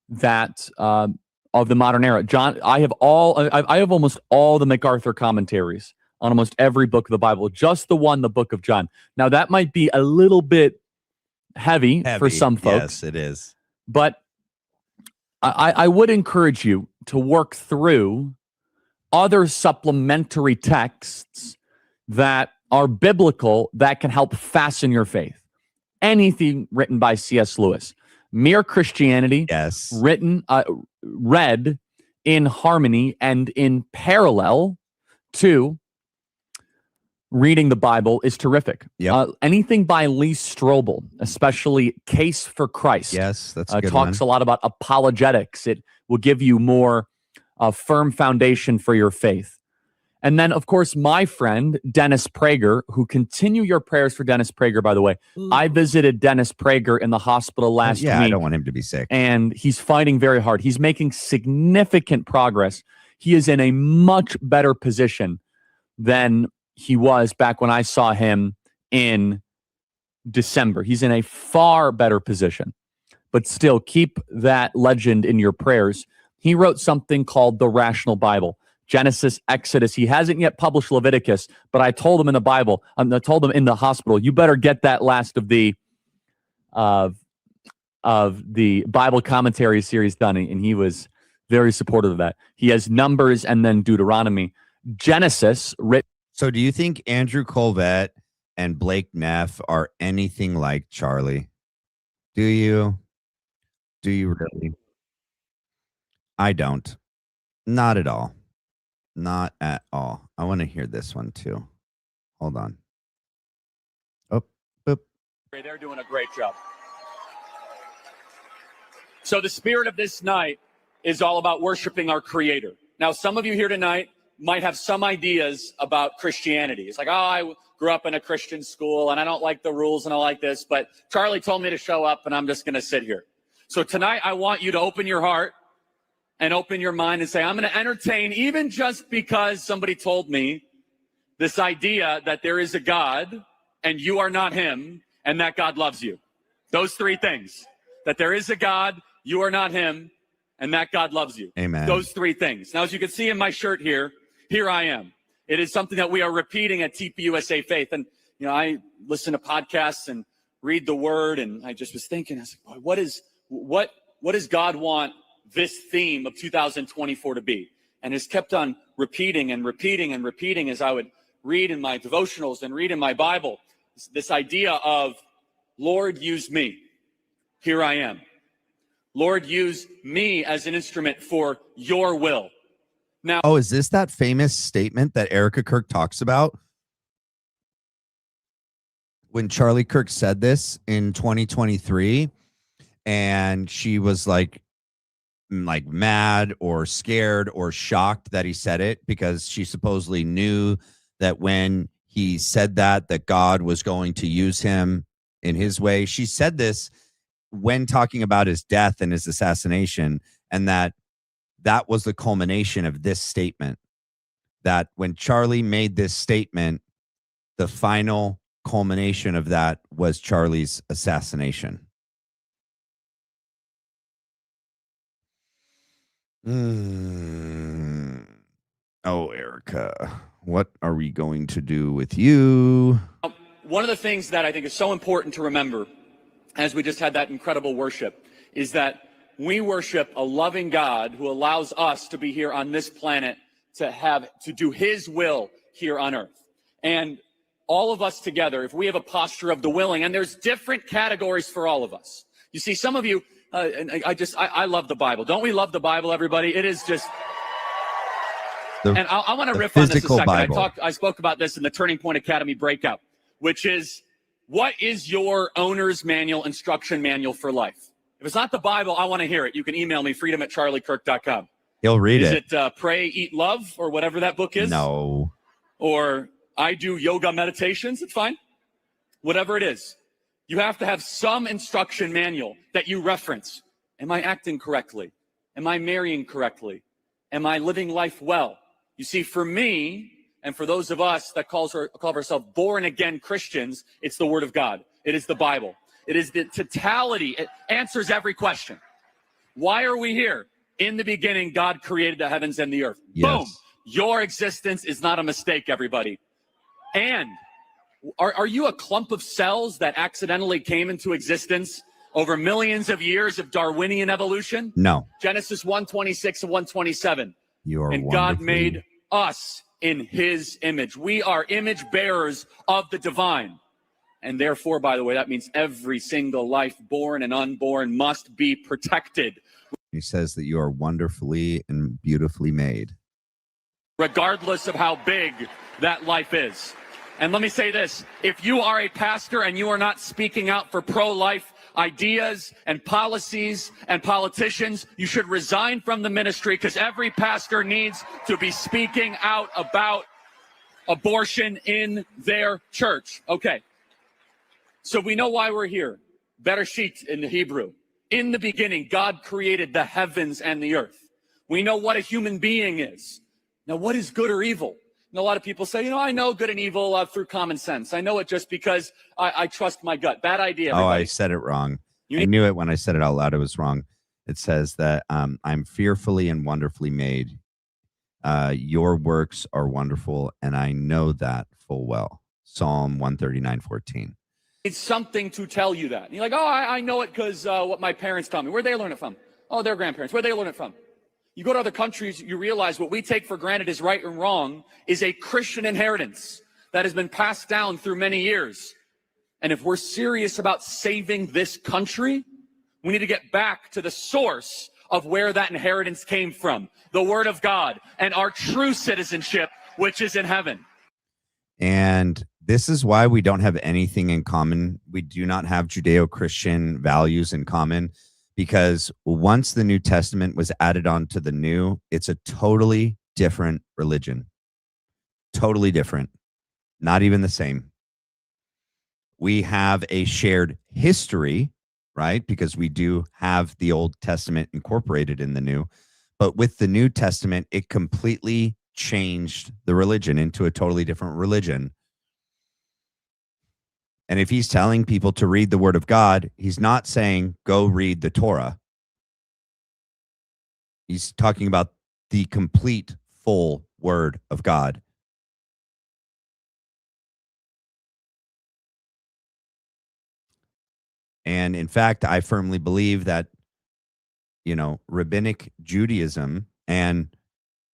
that of the modern era. I have almost all the MacArthur commentaries on almost every book of the Bible. Just the book of John. Now that might be a little bit heavy for some folks. Yes, it is. But I would encourage you to work through other supplementary texts that are biblical that can help fasten your faith. Anything written by C.S. Lewis. Mere Christianity, yes, read in harmony and in parallel to reading the Bible is terrific. Yep. Anything by Lee Strobel, especially Case for Christ. Yes, that's a good talks one. a lot about apologetics. It will give you more firm foundation for your faith. And then, of course, my friend, Dennis Prager, who continue your prayers for Dennis Prager, by the way. I visited Dennis Prager in the hospital last week. I don't want him to be sick. And he's fighting very hard. He's making significant progress. He is in a much better position than he was back when I saw him in December. He's in a far better position. But still, keep that legend in your prayers. He wrote something called the Rational Bible. Genesis, Exodus. He hasn't yet published Leviticus, but I told him in the Bible, I told him in the hospital, you better get that last of the Bible commentary series done, and he was very supportive of that. He has Numbers and then Deuteronomy. Genesis, written. So do you think Andrew Colvett and Blake Neff are anything like Charlie? Do you? Do you really? I don't. Not at all. Not at all. I want to hear this one too. Hold on. Oh, boop. They're doing a great job. So the spirit of this night is all about worshiping our Creator. Now, some of you here tonight might have some ideas about Christianity. It's like, oh, I grew up in a Christian school and I don't like the rules and I like this, but Charlie told me to show up and I'm just going to sit here. So tonight I want you to open your heart and open your mind and say, I'm going to entertain, even just because somebody told me, this idea that there is a God and you are not him and that God loves you. Those 3 things. That there is a God, you are not him, and that God loves you. Amen. Those 3 things. Now, as you can see in my shirt here I am. It is something that we are repeating at TPUSA Faith. And, you know, I listen to podcasts and read the word, and I just was thinking, I was like, boy, what does God want this theme of 2024 to be? And it's kept on repeating and repeating and repeating as I would read in my devotionals and read in my Bible. This idea of, Lord, use me. Here I am. Lord, use me as an instrument for your will. Now, oh, is this that famous statement that Erika Kirk talks about? When Charlie Kirk said this in 2023, and she was like mad or scared or shocked that he said it, because she supposedly knew that when he said that God was going to use him in his way. She said this when talking about his death and his assassination, and that was the culmination of this statement. that when Charlie made this statement, the final culmination of that was Charlie's assassination. Oh, Erika, what are we going to do with you? One of the things that I think is so important to remember, as we just had that incredible worship, is that we worship a loving God who allows us to be here on this planet to do his will here on earth. And all of us together, if we have a posture of the willing, and there's different categories for all of us. You see, some of you, and I love the Bible. Don't we love the Bible, everybody? It is just... And I want to riff on this a second. I spoke about this in the Turning Point Academy breakout, which is, what is your owner's manual, instruction manual for life? If it's not the Bible, I want to hear it. You can email me, freedom@charliekirk.com. He'll read it. Is it Pray, Eat, Love, or whatever that book is? No. Or I do yoga meditations? It's fine. Whatever it is. You have to have some instruction manual that you reference. Am I acting correctly? Am I marrying correctly? Am I living life well? You see, for me, and for those of us that call ourselves born-again Christians, it's the Word of God. It is the Bible. It is the totality. It answers every question. Why are we here? In the beginning, God created the heavens and the earth. Yes. Boom. Your existence is not a mistake, everybody. And are you a clump of cells that accidentally came into existence over millions of years of Darwinian evolution? No. Genesis 1:26 and 1:27. You are and God made us in his image. We are image bearers of the divine. And therefore, by the way, that means every single life, born and unborn, must be protected. He says that you are wonderfully and beautifully made, Regardless of how big that life is. And let me say this, if you are a pastor and you are not speaking out for pro-life ideas and policies and politicians, you should resign from the ministry, because every pastor needs to be speaking out about abortion in their church. Okay. So we know why we're here. Bereshit in the Hebrew. In the beginning, God created the heavens and the earth. We know what a human being is. Now, what is good or evil? And a lot of people say, I know good and evil through common sense. I know it just because I trust my gut. Bad idea, everybody. Oh, I said it wrong. I knew it when I said it out loud. It was wrong. It says that I'm fearfully and wonderfully made. Your works are wonderful, and I know that full well. Psalm 139:14. It's something to tell you that. And you're like, I know it because what my parents taught me. Where'd they learn it from? Oh, their grandparents. Where'd they learn it from? You go to other countries, you realize what we take for granted is right and wrong is a Christian inheritance that has been passed down through many years. And if we're serious about saving this country, we need to get back to the source of where that inheritance came from, the Word of God, and our true citizenship, which is in heaven. And this is why we don't have anything in common. We do not have Judeo-Christian values in common, because once the New Testament was added on to the New, it's a totally different religion. Totally different. Not even the same. We have a shared history, right? Because we do have the Old Testament incorporated in the New. But with the New Testament, it completely changed the religion into a totally different religion. And if he's telling people to read the Word of God, he's not saying, go read the Torah. He's talking about the complete, full Word of God. And in fact, I firmly believe that, rabbinic Judaism and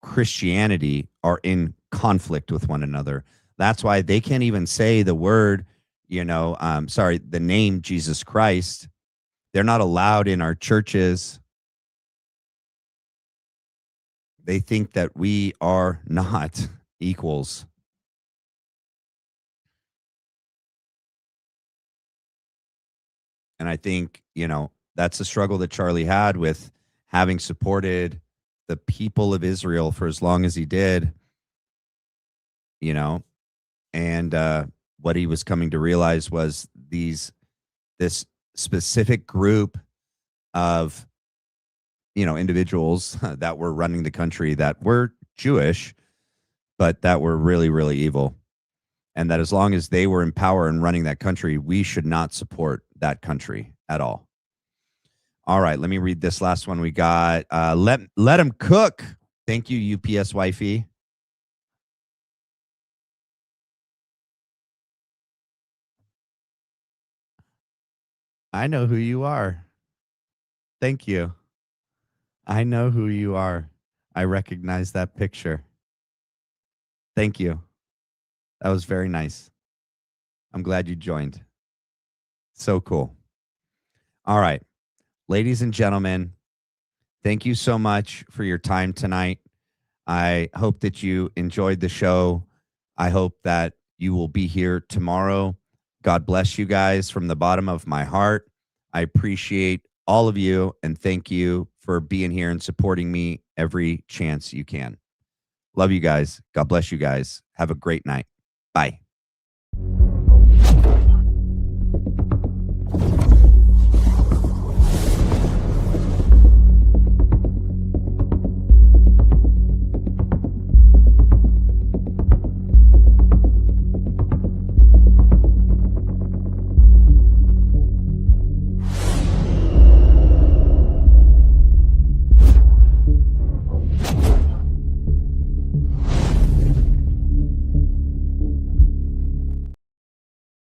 Christianity are in conflict with one another. That's why they can't even say the word, the name Jesus Christ. They're not allowed in our churches. They think that we are not equals. And I think, that's the struggle that Charlie had with having supported the people of Israel for as long as he did, and what he was coming to realize was this specific group of, individuals that were running the country that were Jewish, but that were really, really evil. And that as long as they were in power and running that country, we should not support that country at all. All right, let me read this last one we got. Let them cook. Thank you, UPS wifey. I know who you are. Thank you. I know who you are. I recognize that picture. Thank you. That was very nice. I'm glad you joined. So cool. All right. Ladies and gentlemen, thank you so much for your time tonight. I hope that you enjoyed the show. I hope that you will be here tomorrow. God bless you guys from the bottom of my heart. I appreciate all of you, and thank you for being here and supporting me every chance you can. Love you guys. God bless you guys. Have a great night. Bye.